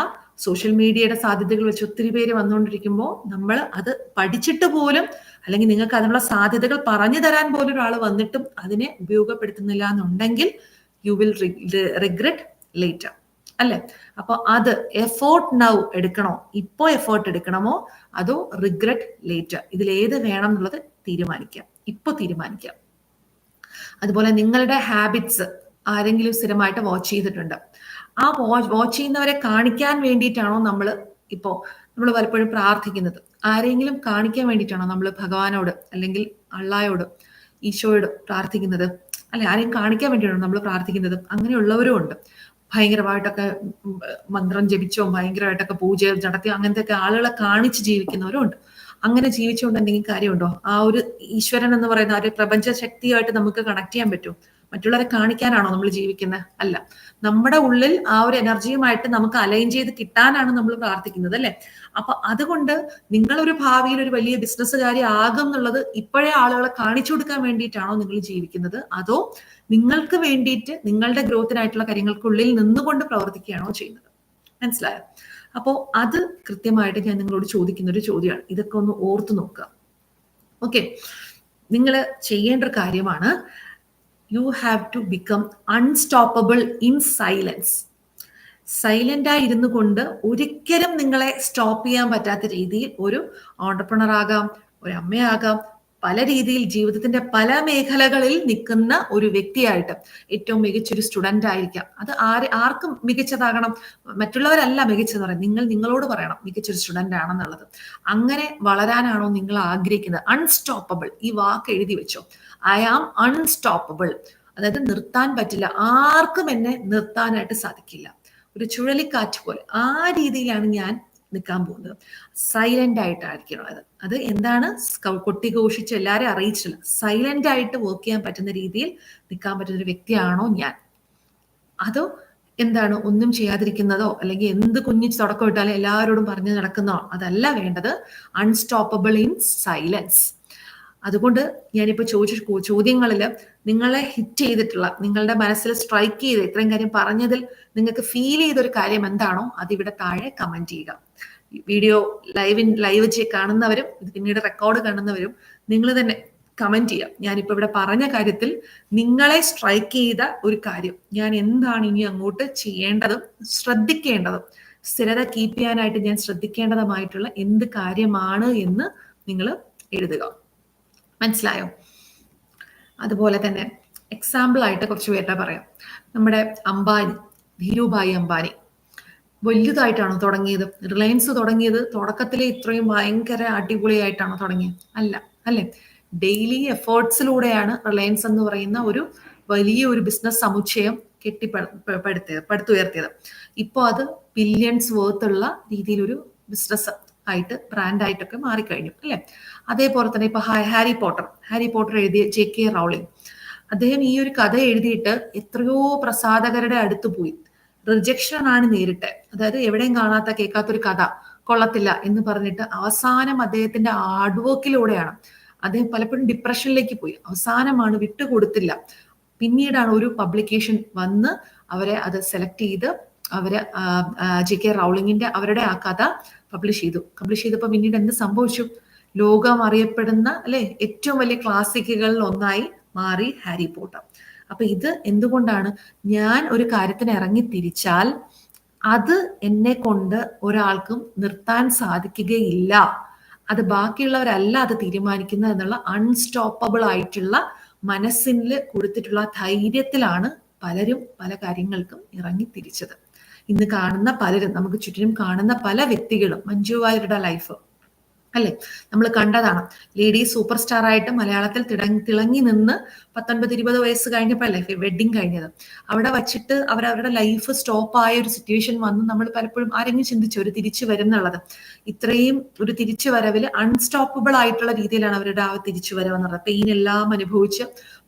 സോഷ്യൽ മീഡിയയുടെ സാധ്യതകൾ വെച്ച് ഒത്തിരി പേര് വന്നുകൊണ്ടിരിക്കുമ്പോൾ നമ്മൾ അത് പഠിച്ചിട്ട് പോലും, അല്ലെങ്കിൽ നിങ്ങൾക്ക് അതിനുള്ള സാധ്യതകൾ പറഞ്ഞു തരാൻ പോലും ഒരാൾ വന്നിട്ടും അതിനെ ഉപയോഗപ്പെടുത്തുന്നില്ല എന്നുണ്ടെങ്കിൽ യു വിൽ റിഗ്രറ്റ് ലേറ്റർ, അല്ലെ? അപ്പൊ അത് എഫേർട്ട് നൗ എടുക്കണോ, ഇപ്പോ എഫേർട്ട് എടുക്കണമോ അതോ റിഗ്രറ്റ് ലേറ്റർ, ഇതിലേത് വേണം എന്നുള്ളത് തീരുമാനിക്കാം, ഇപ്പൊ തീരുമാനിക്കാം. അതുപോലെ നിങ്ങളുടെ ഹാബിറ്റ്സ് ആരെങ്കിലും സ്ഥിരമായിട്ട് വാച്ച് ചെയ്തിട്ടുണ്ട്, ആ വാച്ച് ചെയ്യുന്നവരെ കാണിക്കാൻ വേണ്ടിയിട്ടാണോ നമ്മൾ പലപ്പോഴും പ്രാർത്ഥിക്കുന്നത്? ആരെങ്കിലും കാണിക്കാൻ വേണ്ടിയിട്ടാണോ നമ്മൾ ഭഗവാനോട് അല്ലെങ്കിൽ അള്ളായോട് ഈശോയോട് പ്രാർത്ഥിക്കുന്നത്? അല്ലെ, ആരെയും കാണിക്കാൻ വേണ്ടിയിട്ടാണോ നമ്മൾ പ്രാർത്ഥിക്കുന്നത്? അങ്ങനെയുള്ളവരും ഉണ്ട്. ഭയങ്കരമായിട്ടൊക്കെ മന്ത്രം ജപിച്ചോ ഭയങ്കരമായിട്ടൊക്കെ പൂജ നടത്തി അങ്ങനത്തെ ഒക്കെ ആളുകളെ കാണിച്ച് ജീവിക്കുന്നവരും ഉണ്ട്. അങ്ങനെ ജീവിച്ചുകൊണ്ട് എന്തെങ്കിലും കാര്യമുണ്ടോ? ആ ഒരു ഈശ്വരൻ എന്ന് പറയുന്ന ഒരു പ്രപഞ്ച ശക്തിയായിട്ട് നമുക്ക് കണക്ട് ചെയ്യാൻ പറ്റും? മറ്റുള്ളവരെ കാണിക്കാനാണോ നമ്മൾ ജീവിക്കുന്നത്? അല്ല, നമ്മുടെ ഉള്ളിൽ ആ ഒരു എനർജിയുമായിട്ട് നമുക്ക് അലൈൻ ചെയ്ത് കിട്ടാനാണ് നമ്മൾ പ്രാർത്ഥിക്കുന്നത്, അല്ലെ? അപ്പൊ അതുകൊണ്ട് നിങ്ങളൊരു ഭാവിയിൽ ഒരു വലിയ ബിസിനസ്സുകാരി ആകും എന്നുള്ളത് ഇപ്പോഴേ ആളുകളെ കാണിച്ചു കൊടുക്കാൻ വേണ്ടിയിട്ടാണോ നിങ്ങൾ ജീവിക്കുന്നത്, അതോ നിങ്ങൾക്ക് വേണ്ടിയിട്ട് നിങ്ങളുടെ ഗ്രോത്തിനായിട്ടുള്ള കാര്യങ്ങൾക്കുള്ളിൽ നിന്നുകൊണ്ട് പ്രവർത്തിക്കുകയാണോ ചെയ്യുന്നത്? മനസ്സിലായോ? അപ്പോൾ അത് കൃത്യമായിട്ട് ഞാൻ നിങ്ങളോട് ചോദിക്കുന്ന ഒരു ചോദ്യമാണ്. ഇതൊക്കെ ഒന്ന് ഓർത്തു നോക്കുക. ഓക്കെ, നിങ്ങൾ ചെയ്യേണ്ട ഒരു കാര്യമാണ്, you have to become unstoppable in silence. Silent ആയി ഇരുന്നു കൊണ്ട് ഒരിക്കലും നിങ്ങളെ സ്റ്റോപ്പ് ചെയ്യാൻ പറ്റാത്ത രീതിയിൽ ഒരു ഓണ്ടർപ്രണർ ആകാം, ഒരു അമ്മയാകാം, പല രീതിയിൽ ജീവിതത്തിന്റെ പല മേഖലകളിൽ നിൽക്കുന്ന ഒരു വ്യക്തിയായിട്ട്, ഏറ്റവും മികച്ചൊരു സ്റ്റുഡന്റ് ആയിരിക്കാം. അത് ആർക്കും മികച്ചതാകണം, മറ്റുള്ളവരല്ല മികച്ചെന്ന് പറയാം, നിങ്ങൾ നിങ്ങളോട് പറയണം മികച്ചൊരു സ്റ്റുഡന്റ് ആണെന്നുള്ളത്. അങ്ങനെ വളരാനാണോ നിങ്ങൾ ആഗ്രഹിക്കുന്നത്? അൺസ്റ്റോപ്പബിൾ, ഈ വാക്ക് എഴുതി വെച്ചോ. ഐ ആം അൺസ്റ്റോപ്പബിൾ, അതായത് നിർത്താൻ പറ്റില്ല, ആർക്കും എന്നെ നിർത്താനായിട്ട് സാധിക്കില്ല. ഒരു ചുഴലിക്കാറ്റ് പോലെ ആ രീതിയിലാണ് ഞാൻ നിൽക്കാൻ പോകുന്നത്. സൈലന്റ് ആയിട്ടായിരിക്കണം അത് എന്താണ്? കൊട്ടിഘോഷിച്ച് എല്ലാവരെയും അറിയിച്ചില്ല, സൈലന്റ് ആയിട്ട് വർക്ക് ചെയ്യാൻ പറ്റുന്ന രീതിയിൽ നിൽക്കാൻ പറ്റുന്ന ഒരു വ്യക്തിയാണോ ഞാൻ? അതോ എന്താണ്, ഒന്നും ചെയ്യാതിരിക്കുന്നതോ അല്ലെങ്കിൽ എന്ത് കുഞ്ഞു തുടക്കം ഇട്ടാലും എല്ലാവരോടും പറഞ്ഞു നടക്കുന്നതോ? അതല്ല വേണ്ടത്. Unstoppable in silence. അതുകൊണ്ട് ഞാനിപ്പോൾ ചോദിച്ച ചോദ്യങ്ങളിൽ നിങ്ങളെ ഹിറ്റ് ചെയ്തിട്ടുള്ള, നിങ്ങളുടെ മനസ്സിൽ സ്ട്രൈക്ക് ചെയ്ത് ഇത്രയും കാര്യം പറഞ്ഞതിൽ നിങ്ങൾക്ക് ഫീൽ ചെയ്തൊരു കാര്യം എന്താണോ അതിവിടെ താഴെ കമന്റ് ചെയ്യുക. വീഡിയോ ലൈവ് കാണുന്നവരും ഇത് പിന്നീട് റെക്കോർഡ് കാണുന്നവരും നിങ്ങൾ തന്നെ കമന്റ് ചെയ്യാം. ഞാനിപ്പോൾ ഇവിടെ പറഞ്ഞ കാര്യത്തിൽ നിങ്ങളെ സ്ട്രൈക്ക് ചെയ്ത ഒരു കാര്യം, ഞാൻ എന്താണ് ഇനി അങ്ങോട്ട് ചെയ്യേണ്ടതും ശ്രദ്ധിക്കേണ്ടതും, സ്ഥിരത കീപ്പ് ചെയ്യാനായിട്ട് ഞാൻ ശ്രദ്ധിക്കേണ്ടതുമായിട്ടുള്ള എന്ത് കാര്യമാണ് എന്ന് നിങ്ങൾ എഴുതുക. മനസ്സിലായോ? അതുപോലെ തന്നെ എക്സാമ്പിൾ ആയിട്ട് കുറച്ച് പേരുടെ പറയാം. നമ്മുടെ അംബാനി, ധീരുഭായ് അംബാനി വലുതായിട്ടാണോ തുടങ്ങിയത്? റിലയൻസ് തുടങ്ങിയത് തുടക്കത്തിലെ ഇത്രയും ഭയങ്കര അടിപൊളിയായിട്ടാണോ തുടങ്ങിയത്? അല്ല, അല്ലെ? ഡെയിലി എഫേർട്സിലൂടെയാണ് റിലയൻസ് എന്ന് പറയുന്ന ഒരു വലിയ ഒരു ബിസിനസ് സമുച്ചയം പടുത്തുയർത്തിയത്. ഇപ്പോൾ അത് ബില്യൺസ് വേർത്തുള്ള രീതിയിലൊരു ബിസിനസ് ആയിട്ട്, ബ്രാൻഡായിട്ടൊക്കെ മാറിക്കഴിഞ്ഞു, അല്ലെ? അതേപോലെ തന്നെ ഇപ്പൊ ഹാരി പോട്ടർ എഴുതിയ J.K. റൗളിംഗ്, അദ്ദേഹം ഈ ഒരു കഥ എഴുതിയിട്ട് എത്രയോ പ്രസാധകരുടെ അടുത്ത് പോയി. റിജക്ഷൻ ആണ് നേരിട്ട്. അതായത് എവിടെയും കാണാത്ത കേൾക്കാത്തൊരു കഥ കൊള്ളത്തില്ല എന്ന് പറഞ്ഞിട്ട് അവസാനം അദ്ദേഹത്തിന്റെ ഹാർഡ് വർക്കിലൂടെയാണ് അദ്ദേഹം പലപ്പോഴും ഡിപ്രഷനിലേക്ക് പോയി. അവസാനമാണ് വിട്ടുകൊടുത്തില്ല. പിന്നീടാണ് ഒരു പബ്ലിക്കേഷൻ വന്ന് അവരെ അത് സെലക്ട് ചെയ്ത് അവര് JK റൗളിങ്ങിന്റെ അവരുടെ ആ കഥ പബ്ലിഷ് ചെയ്തപ്പോൾ പിന്നീട് എന്ത് സംഭവിച്ചു? ലോകം അറിയപ്പെടുന്ന അല്ലെ ഏറ്റവും വലിയ ക്ലാസിക്കുകളിൽ ഒന്നായി മാറി ഹാരി പോട്ടർ. അപ്പൊ ഇത് എന്തുകൊണ്ടാണ്? ഞാൻ ഒരു കാര്യത്തിന് ഇറങ്ങി തിരിച്ചാൽ അത് എന്നെ കൊണ്ട് ഒരാൾക്കും നിർത്താൻ സാധിക്കുകയില്ല. അത് ബാക്കിയുള്ളവരല്ല അത് തീരുമാനിക്കുന്നത് എന്നുള്ള അൺസ്റ്റോപ്പബിൾ ആയിട്ടുള്ള മനസ്സിൽ കൊടുത്തിട്ടുള്ള ധൈര്യത്തിലാണ് പലരും പല കാര്യങ്ങൾക്കും ഇറങ്ങി തിരിച്ചത്. ഇന്ന് കാണുന്ന പലരും, നമുക്ക് ചുറ്റിനും കാണുന്ന പല വ്യക്തികളും, മഞ്ജു വാര്യരുടെ ലൈഫ് അല്ലെ, നമ്മൾ കണ്ടതാണ്. ലേഡി സൂപ്പർ സ്റ്റാർ ആയിട്ട് മലയാളത്തിൽ തിളങ്ങി നിന്ന് 19-20 വയസ്സ് കഴിഞ്ഞപ്പോഴല്ലേ വെഡിങ് കഴിഞ്ഞത്. അവിടെ വച്ചിട്ട് അവരവരുടെ ലൈഫ് സ്റ്റോപ്പ് ആയ ഒരു സിറ്റുവേഷൻ വന്ന് നമ്മൾ പലപ്പോഴും ആരെങ്കിലും ചിന്തിച്ചു ഒരു തിരിച്ചു വരും എന്നുള്ളത്? ഇത്രയും ഒരു തിരിച്ചു വരവിൽ അൺസ്റ്റോപ്പബിൾ ആയിട്ടുള്ള രീതിയിലാണ് അവരുടെ ആ തിരിച്ചു വരവെന്നുള്ളത്. പെയിൻ എല്ലാം അനുഭവിച്ച്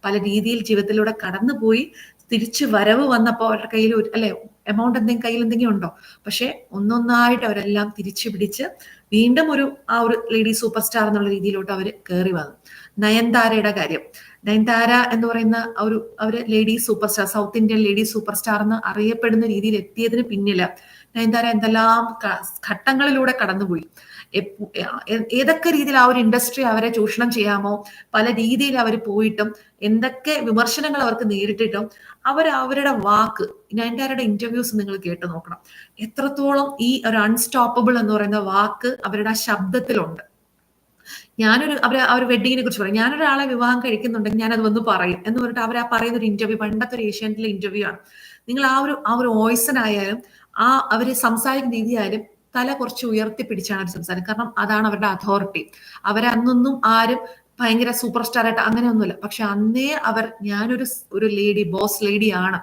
പല രീതിയിൽ ജീവിതത്തിലൂടെ കടന്നുപോയി തിരിച്ചു വരവ് വന്നപ്പോൾ അവരുടെ കയ്യിൽ അല്ലെ എമൗണ്ട് കയ്യിൽ എന്തെങ്കിലും ഉണ്ടോ? പക്ഷെ ഒന്നൊന്നായിട്ട് അവരെല്ലാം തിരിച്ചു പിടിച്ച് വീണ്ടും ആ ഒരു ലേഡി സൂപ്പർ സ്റ്റാർ എന്നുള്ള രീതിയിലോട്ട് അവർ കയറി വന്നു. നയൻതാരയുടെ കാര്യം, നയൻതാര എന്ന് പറയുന്ന അവര് lady super star, south Indian lady super star എന്ന് അറിയപ്പെടുന്ന രീതിയിൽ എത്തിയതിന് പിന്നില് നയൻതാര എന്തെല്ലാം ഘട്ടങ്ങളിലൂടെ കടന്നുപോയി. ഏതൊക്കെ രീതിയിൽ ആ ഒരു ഇൻഡസ്ട്രി അവരെ ചൂഷണം ചെയ്യാമോ പല രീതിയിൽ അവർ പോയിട്ടും എന്തൊക്കെ വിമർശനങ്ങൾ അവർക്ക് നേരിട്ടിട്ടും അവരുടെ വാക്ക്, നയൻതാരയുടെ ഇന്റർവ്യൂസ് നിങ്ങൾ കേട്ടു നോക്കണം. എത്രത്തോളം ഈ ഒരു അൺസ്റ്റോപ്പബിൾ എന്ന് പറയുന്ന വാക്ക് അവരുടെ ആ ശബ്ദത്തിലുണ്ട്. അവർ വെഡിങ്ങിനെ കുറിച്ച് പറയും, ഞാനൊരാളെ വിവാഹം കഴിക്കുന്നുണ്ടെങ്കിൽ ഞാനത് വന്ന് പറയും എന്ന് പറഞ്ഞിട്ട് അവർ ആ പറയുന്ന ഒരു ഇന്റർവ്യൂ, പണ്ടത്തെ ഒരു ഏഷ്യാനെറ്റിലെ ഇന്റർവ്യൂ ആണ്. നിങ്ങൾ ആ ഒരു വോയിസിനായാലും അവര് സംസാരിക്കുന്ന രീതിയായാലും തല കുറച്ച് ഉയർത്തിപ്പിടിച്ചാണ് അവർ സംസാരിക്കുന്നത്. കാരണം അതാണ് അവരുടെ അതോറിറ്റി. അവരെ അന്നൊന്നും ആരും ഭയങ്കര സൂപ്പർ സ്റ്റാർ ആയിട്ട് അങ്ങനെയൊന്നുമില്ല. പക്ഷെ അന്നേ ഞാനൊരു ലേഡി, ബോസ് ലേഡി ആണ്,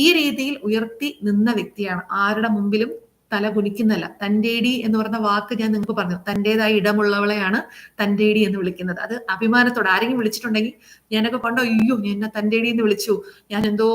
ഈ രീതിയിൽ ഉയർത്തി നിന്ന വ്യക്തിയാണ്. ആരുടെ മുമ്പിലും തല കുനിക്കുന്നല്ല. തന്റേടി എന്ന് പറഞ്ഞ വാക്ക് ഞാൻ നിങ്ങൾക്ക് പറഞ്ഞു, തന്റേതായ ഇടമുള്ളവളെയാണ് തന്റേടി എന്ന് വിളിക്കുന്നത്. അത് അഭിമാനത്തോടെ ആരെങ്കിലും വിളിച്ചിട്ടുണ്ടെങ്കിൽ, ഞാനൊക്കെ പണ്ട് അയ്യോ എന്നെ തന്റേടി എന്ന് വിളിച്ചു, ഞാൻ എന്തോ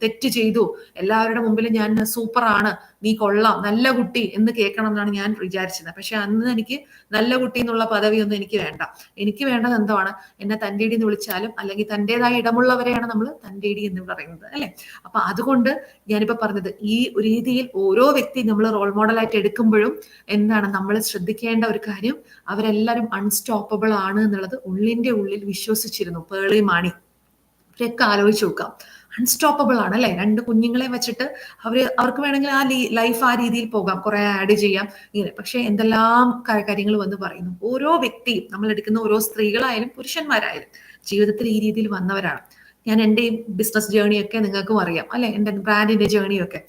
തെറ്റ് ചെയ്തു, എല്ലാവരുടെ മുമ്പിലും ഞാൻ സൂപ്പറാണ്, നീ കൊള്ളാം, നല്ല കുട്ടി എന്ന് കേൾക്കണം എന്നാണ് ഞാൻ വിചാരിച്ചത്. പക്ഷെ അന്ന് എനിക്ക് നല്ല കുട്ടി എന്നുള്ള പദവിയൊന്നും എനിക്ക് വേണ്ട. എനിക്ക് വേണ്ടത് എന്താണ്? എന്നെ തന്റേടി എന്ന് വിളിച്ചാലും അല്ലെങ്കിൽ തന്റേതായ ഇടമുള്ളവരെയാണ് നമ്മൾ തന്റേടി എന്ന് പറയുന്നത് അല്ലെ. അപ്പൊ അതുകൊണ്ട് ഞാനിപ്പോ പറഞ്ഞത്, ഈ രീതിയിൽ ഓരോ വ്യക്തി നമ്മൾ റോൾ മോഡലായിട്ട് എടുക്കുമ്പോഴും എന്താണ് നമ്മൾ ശ്രദ്ധിക്കേണ്ട ഒരു കാര്യം, അവരെല്ലാവരും അൺസ്റ്റോപ്പബിൾ ആണ് എന്നുള്ളത് ഉള്ളിന്റെ ഉള്ളിൽ വിശ്വസിച്ചിരുന്നു. പേളി മാണി ഇവരൊക്കെ ആലോചിച്ച് നോക്കാം, അൺസ്റ്റോപ്പബിൾ ആണ് അല്ലെ. 2 കുഞ്ഞുങ്ങളെ വെച്ചിട്ട് അവർക്ക് വേണമെങ്കിൽ ആ ലൈഫ് ആ രീതിയിൽ പോകാം, കുറെ ആഡ് ചെയ്യാം ഇങ്ങനെ. പക്ഷെ എന്തെല്ലാം കാര്യങ്ങൾ വന്ന് പറയുന്നു. ഓരോ വ്യക്തിയും, നമ്മൾ എടുക്കുന്ന ഓരോ സ്ത്രീകളായാലും പുരുഷന്മാരായാലും ജീവിതത്തിൽ ഈ രീതിയിൽ വന്നവരാണ്. ഞാൻ എൻ്റെ ബിസിനസ് ജേണിയൊക്കെ നിങ്ങൾക്കും അറിയാം അല്ലെ, എൻ്റെ ബ്രാൻഡിന്റെ ജേണിയൊക്കെ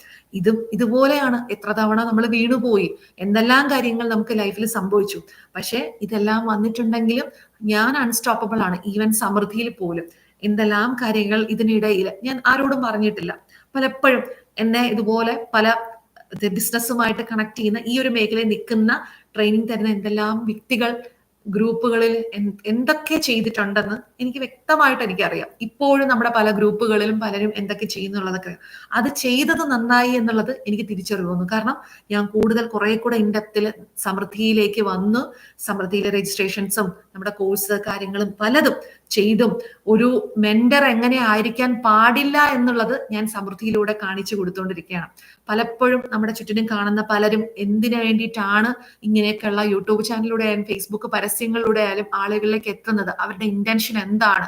ഇതുപോലെയാണ്. എത്ര തവണ നമ്മൾ വീണുപോയി, എന്തെല്ലാം കാര്യങ്ങൾ നമുക്ക് ലൈഫിൽ സംഭവിച്ചു. പക്ഷെ ഇതെല്ലാം വന്നിട്ടുണ്ടെങ്കിലും ഞാൻ അൺസ്റ്റോപ്പബിൾ ആണ്. ഈവൻ സമൃദ്ധിയിൽ പോലും എന്തെല്ലാം കാര്യങ്ങൾ ഇതിനിടയിൽ ഞാൻ ആരോടും പറഞ്ഞിട്ടില്ല. പലപ്പോഴും എന്നെ ഇതുപോലെ പല ബിസിനസ്സുമായിട്ട് കണക്ട് ചെയ്യുന്ന ഈ ഒരു മേഖലയിൽ നിൽക്കുന്ന ട്രെയിനിങ് തരുന്ന എന്തെല്ലാം വ്യക്തികൾ ഗ്രൂപ്പുകളിൽ എന്തൊക്കെ ചെയ്തിട്ടുണ്ടെന്ന് എനിക്ക് വ്യക്തമായിട്ട് എനിക്കറിയാം. ഇപ്പോഴും നമ്മുടെ പല ഗ്രൂപ്പുകളിലും പലരും എന്തൊക്കെ ചെയ്യുന്നുള്ളതൊക്കെ, അത് ചെയ്തത് നന്നായി എന്നുള്ളത് എനിക്ക് തിരിച്ചറിവുന്നു. കാരണം ഞാൻ കൂടുതൽ കുറെ കൂടെ ഇൻഡെപ്തിൽ സമൃദ്ധിയിലേക്ക് വന്ന് സമൃദ്ധിയിലെ രജിസ്ട്രേഷൻസും നമ്മുടെ കോഴ്സ് കാര്യങ്ങളും പലതും ചെയ്തും ഒരു മെന്റർ എങ്ങനെ ആയിരിക്കാൻ പാടില്ല എന്നുള്ളത് ഞാൻ സമൃദ്ധിയിലൂടെ കാണിച്ചു കൊടുത്തുകൊണ്ടിരിക്കുകയാണ്. പലപ്പോഴും നമ്മുടെ ചുറ്റിനും കാണുന്ന പലരും എന്തിനു വേണ്ടിയിട്ടാണ് ഇങ്ങനെയൊക്കെയുള്ള യൂട്യൂബ് ചാനലിലൂടെ ആയാലും ഫേസ്ബുക്ക് പരസ്യങ്ങളിലൂടെ ആയാലും ആളുകളിലേക്ക് എത്തുന്നത്, അവരുടെ ഇന്റൻഷൻ എന്താണ്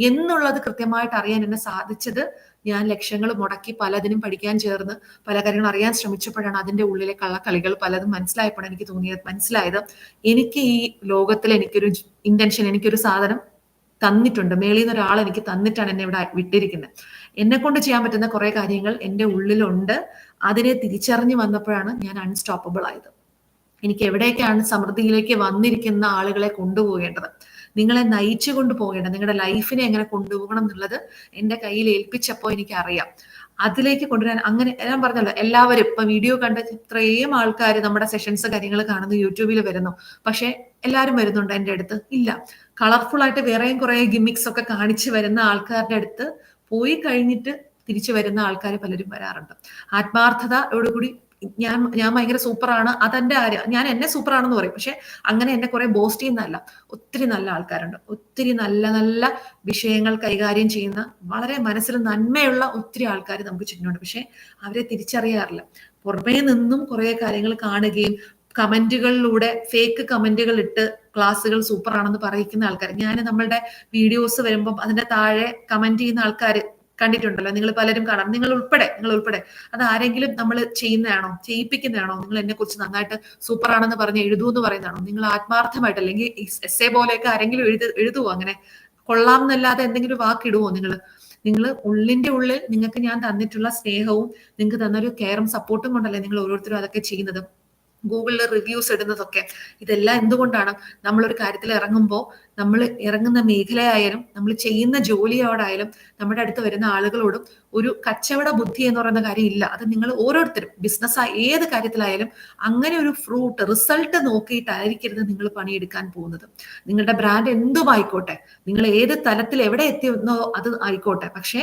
എന്നുള്ളത് കൃത്യമായിട്ട് അറിയാൻ എന്നെ സാധിച്ചത് ഞാൻ ലക്ഷങ്ങൾ മുടക്കി പലതിനും പഠിക്കാൻ ചേർന്ന് പല കാര്യങ്ങൾ അറിയാൻ ശ്രമിച്ചപ്പോഴാണ് അതിന്റെ ഉള്ളിലെ കള്ളക്കളികൾ പലതും മനസ്സിലായപ്പോഴാണ് എനിക്ക് മനസ്സിലായത്, എനിക്ക് ഈ ലോകത്തിൽ എനിക്കൊരു ഇന്റൻഷൻ, എനിക്കൊരു സാധനം തന്നിട്ടുണ്ട്, മേളിൽ നിന്ന് ഒരാൾ എനിക്ക് തന്നിട്ടാണ് എന്നെ ഇവിടെ വിട്ടിരിക്കുന്നത്. എന്നെ കൊണ്ട് ചെയ്യാൻ പറ്റുന്ന കുറെ കാര്യങ്ങൾ എൻ്റെ ഉള്ളിലുണ്ട്. അതിനെ തിരിച്ചറിഞ്ഞു വന്നപ്പോഴാണ് ഞാൻ അൺസ്റ്റോപ്പബിൾ ആയത്. എനിക്ക് എവിടേക്കാണ് സമൃദ്ധിയിലേക്ക് വന്നിരിക്കുന്ന ആളുകളെ കൊണ്ടുപോകേണ്ടത്, നിങ്ങളെ നയിച്ചു കൊണ്ടുപോകേണ്ടത്, നിങ്ങളുടെ ലൈഫിനെ എങ്ങനെ കൊണ്ടുപോകണം എന്നുള്ളത് എൻ്റെ കയ്യിൽ ഏൽപ്പിച്ചപ്പോൾ എനിക്കറിയാം. അതിലേക്ക് കൊണ്ടുവരാൻ, അങ്ങനെ ഞാൻ പറഞ്ഞല്ലോ, എല്ലാവരും ഇപ്പൊ വീഡിയോ കണ്ട ഇത്രയും ആൾക്കാർ നമ്മുടെ സെഷൻസ് കാര്യങ്ങൾ കാണുന്നു, യൂട്യൂബിൽ വരുന്നു. പക്ഷെ എല്ലാവരും വരുന്നുണ്ട് എൻ്റെ അടുത്ത്? ഇല്ല. കളർഫുൾ ആയിട്ട് വേറെയും കുറെ ഗിമിക്സ് ഒക്കെ കാണിച്ചു വരുന്ന ആൾക്കാരുടെ അടുത്ത് പോയി കഴിഞ്ഞിട്ട് തിരിച്ചു വരുന്ന ആൾക്കാർ പലരും വരാറുണ്ട്. ആത്മാർത്ഥതയോടുകൂടി ഞാൻ ഭയങ്കര സൂപ്പറാണ്, അതെന്റെ കാര്യം, ഞാൻ എന്നെ സൂപ്പറാണെന്ന് പറയും. പക്ഷെ അങ്ങനെ എന്നെ കുറെ ബോസ്റ്റ് ചെയ്യുന്നതല്ല. ഒത്തിരി നല്ല ആൾക്കാരുണ്ട്, ഒത്തിരി നല്ല നല്ല വിഷയങ്ങൾ കൈകാര്യം ചെയ്യുന്ന വളരെ മനസ്സിൽ നന്മയുള്ള ഒത്തിരി ആൾക്കാർ നമുക്ക് ചുറ്റുമുണ്ട്. പക്ഷെ അവരെ തിരിച്ചറിയാറില്ല. പുറമേ നിന്നും കുറെ കാര്യങ്ങൾ കാണുകയും കമന്റുകളിലൂടെ ഫേക്ക് കമന്റുകൾ ഇട്ട് ക്ലാസ്സുകൾ സൂപ്പർ ആണെന്ന് പറയിക്കുന്ന ആൾക്കാർ, ഞാൻ നമ്മളുടെ വീഡിയോസ് വരുമ്പോൾ അതിന്റെ താഴെ കമന്റ് ചെയ്യുന്ന ആൾക്കാർ കണ്ടിട്ടുണ്ടല്ലോ, നിങ്ങൾ പലരും കാണാം, നിങ്ങൾ ഉൾപ്പെടെ അത് ആരെങ്കിലും നമ്മൾ ചെയ്യുന്നതാണോ, ചെയ്യിപ്പിക്കുന്നതാണോ? നിങ്ങൾ എന്നെ കുറിച്ച് നന്നായിട്ട് സൂപ്പർ ആണെന്ന് പറഞ്ഞ് എഴുതൂന്ന് പറയുന്നതാണോ? നിങ്ങൾ ആത്മാർത്ഥമായിട്ട്, അല്ലെങ്കിൽ എസ്സേ പോലെയൊക്കെ ആരെങ്കിലും എഴുതുവോ? അങ്ങനെ കൊള്ളാം എന്നല്ലാതെ എന്തെങ്കിലും വാക്കിടുവോ? നിങ്ങൾ ഉള്ളിന്റെ ഉള്ളിൽ നിങ്ങൾക്ക് ഞാൻ തന്നിട്ടുള്ള സ്നേഹവും നിങ്ങൾക്ക് തന്നൊരു കെയറും സപ്പോർട്ടും കൊണ്ടല്ലേ നിങ്ങൾ ഓരോരുത്തരും അതൊക്കെ ചെയ്യുന്നത്. ഗൂഗിളിൽ റിവ്യൂസ് ഇടുന്നതൊക്കെ ഇതെല്ലാം എന്തുകൊണ്ടാണ്? നമ്മളൊരു കാര്യത്തിൽ ഇറങ്ങുമ്പോൾ, നമ്മൾ ഇറങ്ങുന്ന മേഖലയായാലും നമ്മൾ ചെയ്യുന്ന ജോലിയോടായാലും നമ്മുടെ അടുത്ത് വരുന്ന ആളുകളോടും ഒരു കച്ചവട ബുദ്ധി എന്ന് പറയുന്ന കാര്യം ഇല്ല. അത് നിങ്ങൾ ഓരോരുത്തരും ബിസിനസ് ഏത് കാര്യത്തിലായാലും അങ്ങനെ ഒരു റിസൾട്ട് നോക്കിയിട്ടായിരിക്കരുത് നിങ്ങൾ പണിയെടുക്കാൻ പോകുന്നത്. നിങ്ങളുടെ ബ്രാൻഡ് എന്തുമായിക്കോട്ടെ, നിങ്ങൾ ഏത് തലത്തിൽ എവിടെ എത്തിയെന്നോ അത് ആയിക്കോട്ടെ, പക്ഷെ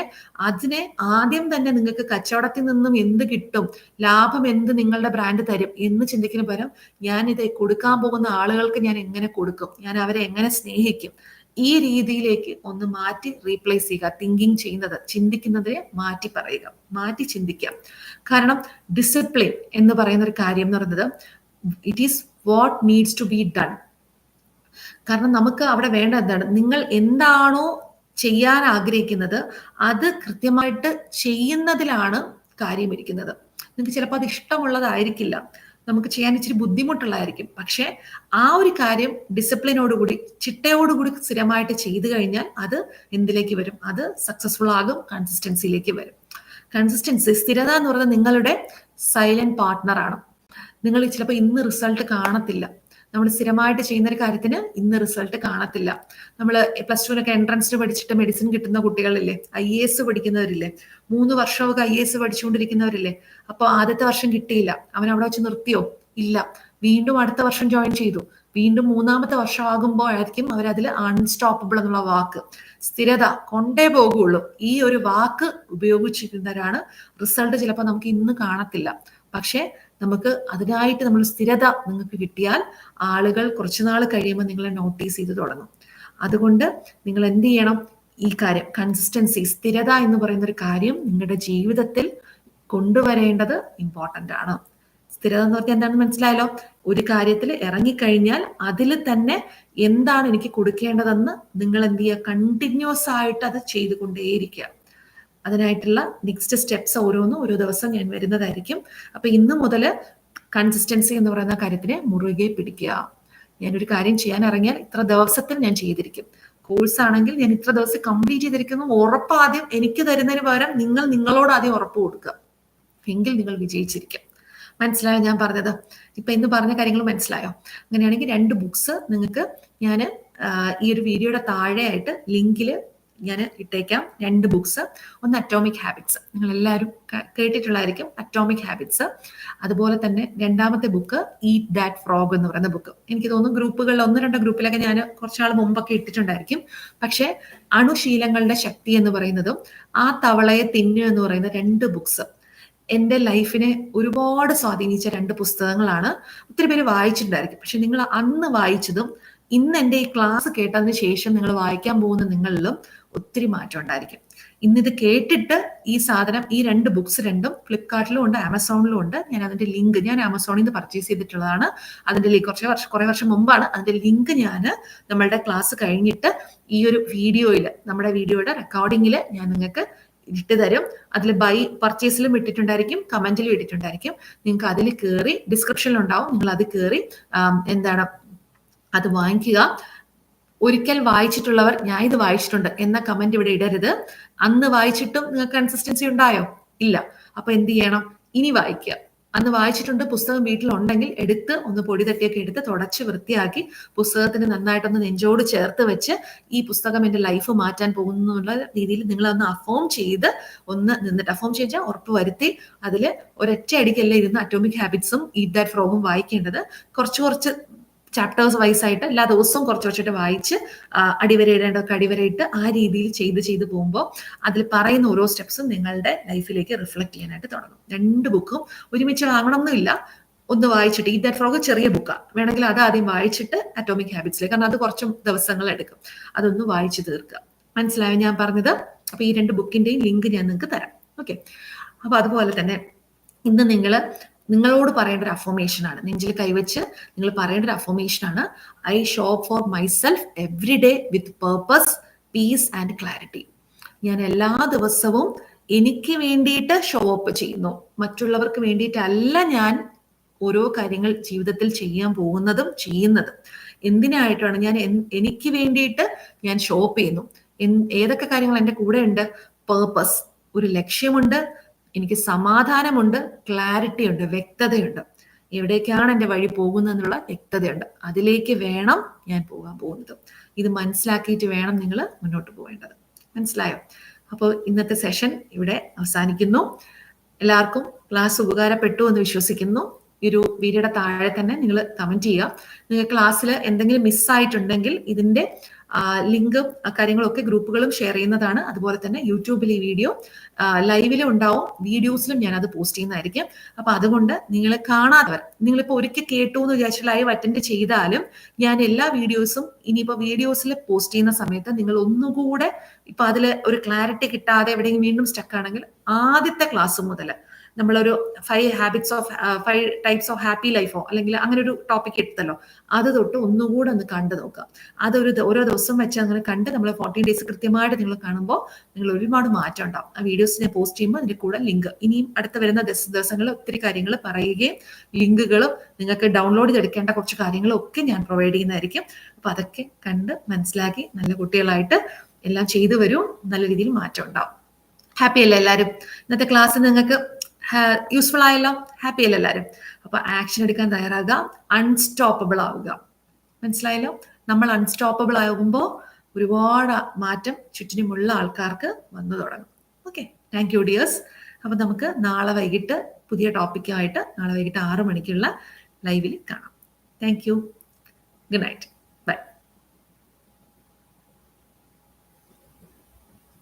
അതിനെ ആദ്യം തന്നെ നിങ്ങൾക്ക് കച്ചവടത്തിൽ നിന്നും എന്ത് കിട്ടും, ലാഭം എന്ത് നിങ്ങളുടെ ബ്രാൻഡ് തരും എന്ന് ചിന്തിക്കുന്ന പകരം ഞാൻ ഇത് കൊടുക്കാൻ പോകുന്ന ആളുകൾക്ക് ഞാൻ എങ്ങനെ കൊടുക്കും, ഞാൻ അവരെ എങ്ങനെ സ്നേഹിക്കും, ഈ രീതിയിലേക്ക് ഒന്ന് മാറ്റി റീപ്ലേസ് ചെയ്യുക. ചിന്തിക്കുന്നതിനെ മാറ്റി പറയുക, മാറ്റി ചിന്തിക്കുക. കാരണം ഡിസിപ്ലിൻ എന്ന് പറയുന്ന ഒരു കാര്യം എന്ന് പറയുന്നത് it is what needs to be done. കാരണം നമുക്ക് അവിടെ വേണ്ട എന്താണ്? നിങ്ങൾ എന്താണോ ചെയ്യാൻ ആഗ്രഹിക്കുന്നത് അത് കൃത്യമായിട്ട് ചെയ്യുന്നതിലാണ് കാര്യമിരിക്കുന്നത്. നിങ്ങൾക്ക് ചിലപ്പോൾ അത് ഇഷ്ടമുള്ളതായിരിക്കില്ല, നമുക്ക് ചെയ്യാൻ ഇച്ചിരി ബുദ്ധിമുട്ടുള്ളതായിരിക്കും. പക്ഷെ ആ ഒരു കാര്യം ഡിസിപ്ലിനോടുകൂടി, ചിട്ടയോടുകൂടി സ്ഥിരമായിട്ട് ചെയ്തു കഴിഞ്ഞാൽ അത് എന്തിലേക്ക് വരും? അത് സക്സസ്ഫുൾ ആകും, കൺസിസ്റ്റൻസിയിലേക്ക് വരും. കൺസിസ്റ്റൻസി, സ്ഥിരത എന്ന് പറയുന്നത് നിങ്ങളുടെ സൈലന്റ് പാർട്ട്ണറാണ്. നിങ്ങൾ ചിലപ്പോൾ ഇന്ന് റിസൾട്ട് കാണത്തില്ല, നമ്മൾ സ്ഥിരമായിട്ട് ചെയ്യുന്ന ഒരു കാര്യത്തിന് ഇന്ന് റിസൾട്ട് കാണത്തില്ല. നമ്മൾ +2 എൻട്രൻസിന് പഠിച്ചിട്ട് മെഡിസിൻ കിട്ടുന്ന കുട്ടികളില്ലേ, IAS പഠിക്കുന്നവരില്ലേ, 3 വർഷമൊക്കെ IAS പഠിച്ചുകൊണ്ടിരിക്കുന്നവരില്ലേ. അപ്പൊ ആദ്യത്തെ വർഷം കിട്ടിയില്ല, അവൻ അവിടെ വെച്ച് നിർത്തിയോ? ഇല്ല, വീണ്ടും അടുത്ത വർഷം ജോയിൻ ചെയ്തു. വീണ്ടും 3-ാമത്തെ വർഷം ആകുമ്പോഴായിരിക്കും അവരതിൽ അൺസ്റ്റോപ്പബിൾ എന്നുള്ള വാക്ക്, സ്ഥിരത കൊണ്ടേ പോകുള്ളൂ, ഈ ഒരു വാക്ക് ഉപയോഗിച്ചിരുന്നവരാണ് റിസൾട്ട് ചിലപ്പോൾ നമുക്ക് ഇന്ന് കാണത്തില്ല. പക്ഷെ നമുക്ക് അതിനായിട്ട് നമ്മൾ സ്ഥിരത നിങ്ങൾക്ക് കിട്ടിയാൽ ആളുകൾ കുറച്ചുനാൾ കഴിയുമ്പോൾ നിങ്ങളെ നോട്ടീസ് ചെയ്ത് തുടങ്ങും. അതുകൊണ്ട് നിങ്ങൾ എന്ത് ചെയ്യണം? ഈ കാര്യം കൺസിസ്റ്റൻസി, സ്ഥിരത എന്ന് പറയുന്ന ഒരു കാര്യം നിങ്ങളുടെ ജീവിതത്തിൽ കൊണ്ടുവരേണ്ടത് ഇമ്പോർട്ടൻ്റ് ആണ്. സ്ഥിരത എന്ന് പറഞ്ഞാൽ എന്താണെന്ന് മനസ്സിലായല്ലോ? ഒരു കാര്യത്തിൽ ഇറങ്ങിക്കഴിഞ്ഞാൽ അതിൽ തന്നെ എന്താണ് എനിക്ക് കൊടുക്കേണ്ടതെന്ന് നിങ്ങൾ എന്ത് ചെയ്യുക? കണ്ടിന്യൂസ് ആയിട്ട് അത് ചെയ്തുകൊണ്ടേയിരിക്കുക. അതിനായിട്ടുള്ള നെക്സ്റ്റ് സ്റ്റെപ്സ് ഓരോന്നും ഓരോ ദിവസം ഞാൻ വരുന്നതായിരിക്കും. അപ്പൊ ഇന്ന് മുതൽ കൺസിസ്റ്റൻസി എന്ന് പറയുന്ന കാര്യത്തിനെ മുറുകെ പിടിക്കുക. ഞാനൊരു കാര്യം ചെയ്യാൻ ഇറങ്ങിയാൽ ഇത്ര ദിവസത്തിൽ ഞാൻ ചെയ്തിരിക്കും. കോഴ്സ് ആണെങ്കിൽ ഞാൻ ഇത്ര ദിവസം കംപ്ലീറ്റ് ചെയ്തിരിക്കുന്നു ഉറപ്പ് ആദ്യം എനിക്ക് തരുന്നതിന് പകരം നിങ്ങൾ നിങ്ങളോട് ആദ്യം ഉറപ്പ് കൊടുക്കുക, എങ്കിൽ നിങ്ങൾ വിജയിച്ചിരിക്കും. മനസ്സിലായോ ഞാൻ പറഞ്ഞത്? ഇപ്പൊ ഇന്ന് പറഞ്ഞ കാര്യങ്ങൾ മനസ്സിലായോ? അങ്ങനെയാണെങ്കിൽ 2 ബുക്സ് നിങ്ങൾക്ക് ഞാൻ ഈ ഒരു വീഡിയോയുടെ താഴെയായിട്ട് ലിങ്കിൽ ഞാൻ ഇട്ടേക്കാം. 2 ബുക്സ്. ഒന്ന് അറ്റോമിക് ഹാബിറ്റ്സ്, നിങ്ങൾ എല്ലാവരും കേട്ടിട്ടുള്ളതായിരിക്കും അറ്റോമിക് ഹാബിറ്റ്സ്. അതുപോലെ തന്നെ 2ാമത്തെ ബുക്ക് ഈറ്റ് ദാറ്റ് ഫ്രോഗ് എന്ന് പറയുന്ന ബുക്ക്. എനിക്ക് തോന്നുന്നു ഗ്രൂപ്പുകളിൽ 1-2 ഗ്രൂപ്പിലൊക്കെ ഞാൻ കുറച്ചാൾ മുമ്പൊക്കെ ഇട്ടിട്ടുണ്ടായിരിക്കും. പക്ഷെ അണുശീലങ്ങളുടെ ശക്തി എന്ന് പറയുന്നതും ആ തവളയെ തിന്നു എന്ന് പറയുന്ന 2 ബുക്സ് എൻ്റെ ലൈഫിനെ ഒരുപാട് സ്വാധീനിച്ച 2 പുസ്തകങ്ങളാണ്. ഒത്തിരി പേര് വായിച്ചിട്ടുണ്ടായിരിക്കും. പക്ഷെ നിങ്ങൾ അന്ന് വായിച്ചതും ഇന്ന് എൻ്റെ ഈ ക്ലാസ് കേട്ടതിന് ശേഷം നിങ്ങൾ വായിക്കാൻ പോകുന്ന നിങ്ങളിലും ഒത്തിരി മാറ്റം ഉണ്ടായിരിക്കും. ഇന്നിത് കേട്ടിട്ട് ഈ സാധനം, ഈ 2 ബുക്സ് രണ്ടും ഫ്ലിപ്കാർട്ടിലും ഉണ്ട്, ആമസോണിലും ഉണ്ട്. ഞാൻ അതിന്റെ ലിങ്ക്, ഞാൻ ആമസോണിൽ നിന്ന് പർച്ചേസ് ചെയ്തിട്ടുള്ളതാണ്. അതിന്റെ ലിങ്ക് കുറെ വർഷം മുമ്പാണ്. അതിന്റെ ലിങ്ക് ഞാൻ നമ്മളുടെ ക്ലാസ് കഴിഞ്ഞിട്ട് ഈ ഒരു വീഡിയോയിൽ, നമ്മുടെ വീഡിയോയുടെ റെക്കോർഡിങ്ങിൽ ഞാൻ നിങ്ങൾക്ക് ഇട്ട് തരും. അതിൽ പർച്ചേസിലും ഇട്ടിട്ടുണ്ടായിരിക്കും, കമന്റിലും ഇട്ടിട്ടുണ്ടായിരിക്കും. നിങ്ങൾക്ക് അതിൽ കയറി, ഡിസ്ക്രിപ്ഷനിലുണ്ടാവും, നിങ്ങൾ അത് കയറി അത് വാങ്ങിക്കുക. ഒരിക്കൽ വായിച്ചിട്ടുള്ളവർ ഞാൻ ഇത് വായിച്ചിട്ടുണ്ട് എന്ന കമന്റ് ഇവിടെ ഇടരുത്. അന്ന് വായിച്ചിട്ടും നിങ്ങൾക്ക് കൺസിസ്റ്റൻസി ഉണ്ടായോ? ഇല്ല. അപ്പൊ എന്ത് ചെയ്യണം? ഇനി വായിക്കുക. അന്ന് വായിച്ചിട്ടുണ്ട്, പുസ്തകം വീട്ടിലുണ്ടെങ്കിൽ എടുത്ത് ഒന്ന് പൊടി തട്ടിയൊക്കെ എടുത്ത് തുടച്ച് വൃത്തിയാക്കി പുസ്തകത്തിന് നന്നായിട്ടൊന്ന് നെഞ്ചോട് ചേർത്ത് വെച്ച് ഈ പുസ്തകം എൻ്റെ ലൈഫ് മാറ്റാൻ പോകുന്നു എന്നുള്ള രീതിയിൽ നിങ്ങളൊന്ന് അഫോം ചെയ്ത് ഒന്ന് നിന്നിട്ട്, അഫോം ചെയ്താൽ ഉറപ്പ് വരുത്തി അതിൽ ഒരൊറ്റ അടിക്കല്ല ഇരുന്ന് അറ്റോമിക് ഹാബിറ്റ്സും ഈറ്റ് ദാറ്റ് ഫ്രോഗും വായിക്കേണ്ടത്. കുറച്ച് ചാപ്റ്റേഴ്സ് വൈസ് ആയിട്ട് എല്ലാ ദിവസവും കുറച്ച് കുറച്ചിട്ട് വായിച്ച് അടിവരയിടേണ്ടതൊക്കെ അടിവരയിട്ട് ആ രീതിയിൽ ചെയ്ത് പോകുമ്പോൾ അതിൽ പറയുന്ന ഓരോ സ്റ്റെപ്സും നിങ്ങളുടെ ലൈഫിലേക്ക് റിഫ്ലക്ട് ചെയ്യാനായിട്ട് തുടങ്ങും. 2 ബുക്കും ഒരുമിച്ച് വാങ്ങണമെന്നില്ല, ഒന്ന് വായിച്ചിട്ട് ഈ ദാറ്റ് ഫ്രോഗ് ചെറിയ ബുക്കാണ്, വേണമെങ്കിൽ അത് ആദ്യം വായിച്ചിട്ട് അറ്റോമിക് ഹാബിറ്റ്സിലേക്ക്, കാരണം അത് കുറച്ച് ദിവസങ്ങൾ എടുക്കും, അതൊന്ന് വായിച്ചു തീർക്കുക. മനസ്സിലായോ ഞാൻ പറഞ്ഞത്? അപ്പൊ ഈ 2 ബുക്കിന്റെയും ലിങ്ക് ഞാൻ നിങ്ങൾക്ക് തരാം. ഓക്കെ. അപ്പൊ അതുപോലെ തന്നെ ഇന്ന് നിങ്ങളോട് പറയേണ്ട ഒരു അഫർമേഷൻ ആണ്, നെഞ്ചിൽ കൈവച്ച് നിങ്ങൾ പറയേണ്ട ഒരു അഫർമേഷൻ ആണ്, I show up four myself every day with purpose, piece and clarity. ഞാൻ എല്ലാ ദിവസവും എനിക്ക് വേണ്ടിയിട്ട് ഷോ അപ്പ് ചെയ്യുന്നു, മറ്റുള്ളവർക്ക് വേണ്ടിയിട്ടല്ല ഞാൻ ഓരോ കാര്യങ്ങൾ ജീവിതത്തിൽ ചെയ്യാൻ പോകുന്നതും ചെയ്യുന്നതും. എന്തിനായിട്ടാണ് ഞാൻ എനിക്ക് വേണ്ടിയിട്ട് ഞാൻ ഷോ അപ്പ് ചെയ്യുന്നു. ഏതൊക്കെ കാര്യങ്ങൾ എൻ്റെ കൂടെ ഉണ്ട്? പേർപ്പസ്, ഒരു ലക്ഷ്യമുണ്ട്, എനിക്ക് സമാധാനമുണ്ട്, ക്ലാരിറ്റി ഉണ്ട്, വ്യക്തതയുണ്ട്, എവിടേക്കാണ് എൻ്റെ വഴി പോകുന്നതെന്നുള്ള വ്യക്തതയുണ്ട്, അതിലേക്ക് വേണം ഞാൻ പോകാൻ പോകുന്നത്. ഇത് മനസ്സിലാക്കിയിട്ട് വേണം നിങ്ങൾ മുന്നോട്ട് പോകേണ്ടത്. മനസ്സിലായോ? അപ്പോൾ ഇന്നത്തെ സെഷൻ ഇവിടെ അവസാനിക്കുന്നു. എല്ലാവർക്കും ക്ലാസ് ഉപകാരപ്പെട്ടു എന്ന് വിശ്വസിക്കുന്നു. ഈ ഒരു വീഡിയോയുടെ താഴെ തന്നെ നിങ്ങൾ കമന്റ് ചെയ്യുക. നിങ്ങൾ ക്ലാസ്സിൽ എന്തെങ്കിലും മിസ്സായിട്ടുണ്ടെങ്കിൽ ഇതിന്റെ ലിങ്കും കാര്യങ്ങളൊക്കെ ഗ്രൂപ്പുകളും ഷെയർ ചെയ്യുന്നതാണ്. അതുപോലെ തന്നെ യൂട്യൂബിൽ ഈ വീഡിയോ ലൈവിലും ഉണ്ടാവും, വീഡിയോസിലും ഞാൻ അത് പോസ്റ്റ് ചെയ്യുന്നതായിരിക്കും. അപ്പൊ അതുകൊണ്ട് നിങ്ങൾ കാണാത്തവർ, നിങ്ങളിപ്പോൾ ഒരിക്കൽ കേട്ടു എന്ന് വിചാരിച്ച് ലൈവ് അറ്റൻഡ് ചെയ്താലും ഞാൻ എല്ലാ വീഡിയോസും ഇനിയിപ്പോ വീഡിയോസിൽ പോസ്റ്റ് ചെയ്യുന്ന സമയത്ത് നിങ്ങൾ ഒന്നുകൂടെ ഇപ്പൊ അതിൽ ഒരു ക്ലാരിറ്റി കിട്ടാതെ എവിടെയെങ്കിലും വീണ്ടും സ്റ്റക്ക് ആണെങ്കിൽ ആദ്യത്തെ ക്ലാസ് മുതൽ നമ്മളൊരു 5 ടൈപ്സ് ഓഫ് ഹാപ്പി ലൈഫോ അല്ലെങ്കിൽ അങ്ങനെ ഒരു ടോപ്പിക് എടുത്തല്ലോ, അത് തൊട്ട് ഒന്നുകൂടെ ഒന്ന് കണ്ടു നോക്കുക. അതൊരു ഓരോ ദിവസം വെച്ച് അങ്ങനെ കണ്ട് നമ്മൾ 14 ഡേയ്സ് കൃത്യമായിട്ട് നിങ്ങൾ കാണുമ്പോൾ നിങ്ങൾ ഒരുപാട് മാറ്റം ഉണ്ടാവും. ആ വീഡിയോസ് ഞാൻ പോസ്റ്റ് ചെയ്യുമ്പോൾ അതിന്റെ കൂടെ ലിങ്ക്, ഇനിയും അടുത്ത വരുന്ന ദിവസങ്ങളിൽ ഒത്തിരി കാര്യങ്ങൾ പറയുകയും ലിങ്കുകളും നിങ്ങൾക്ക് ഡൗൺലോഡ് ചെയ്തെടുക്കേണ്ട കുറച്ച് കാര്യങ്ങളും ഒക്കെ ഞാൻ പ്രൊവൈഡ് ചെയ്യുന്നതായിരിക്കും. അപ്പൊ അതൊക്കെ കണ്ട് മനസ്സിലാക്കി നല്ല കുട്ടികളായിട്ട് എല്ലാം ചെയ്തു വരും, നല്ല രീതിയിൽ മാറ്റം ഉണ്ടാവും. ഹാപ്പി അല്ലേ എല്ലാവരും? ഇന്നത്തെ ക്ലാസ് നിങ്ങൾക്ക് യൂസ്ഫുൾ ആയല്ലോ? ഹാപ്പി അല്ലേ എല്ലാവരും? അപ്പൊ ആക്ഷൻ എടുക്കാൻ തയ്യാറാകുക, അൺസ്റ്റോപ്പബിൾ ആവുക. മനസ്സിലായല്ലോ? നമ്മൾ അൺസ്റ്റോപ്പബിൾ ആകുമ്പോൾ ഒരുപാട് മാറ്റം ചുറ്റിനുമുള്ള ആൾക്കാർക്ക് വന്നു തുടങ്ങും. Okay, thank you dears. അപ്പൊ നമുക്ക് നാളെ വൈകിട്ട് പുതിയ ടോപ്പിക്കുമായിട്ട് നാളെ വൈകിട്ട് 6 മണിക്കുള്ള ലൈവിൽ കാണാം. Thank you. Good night.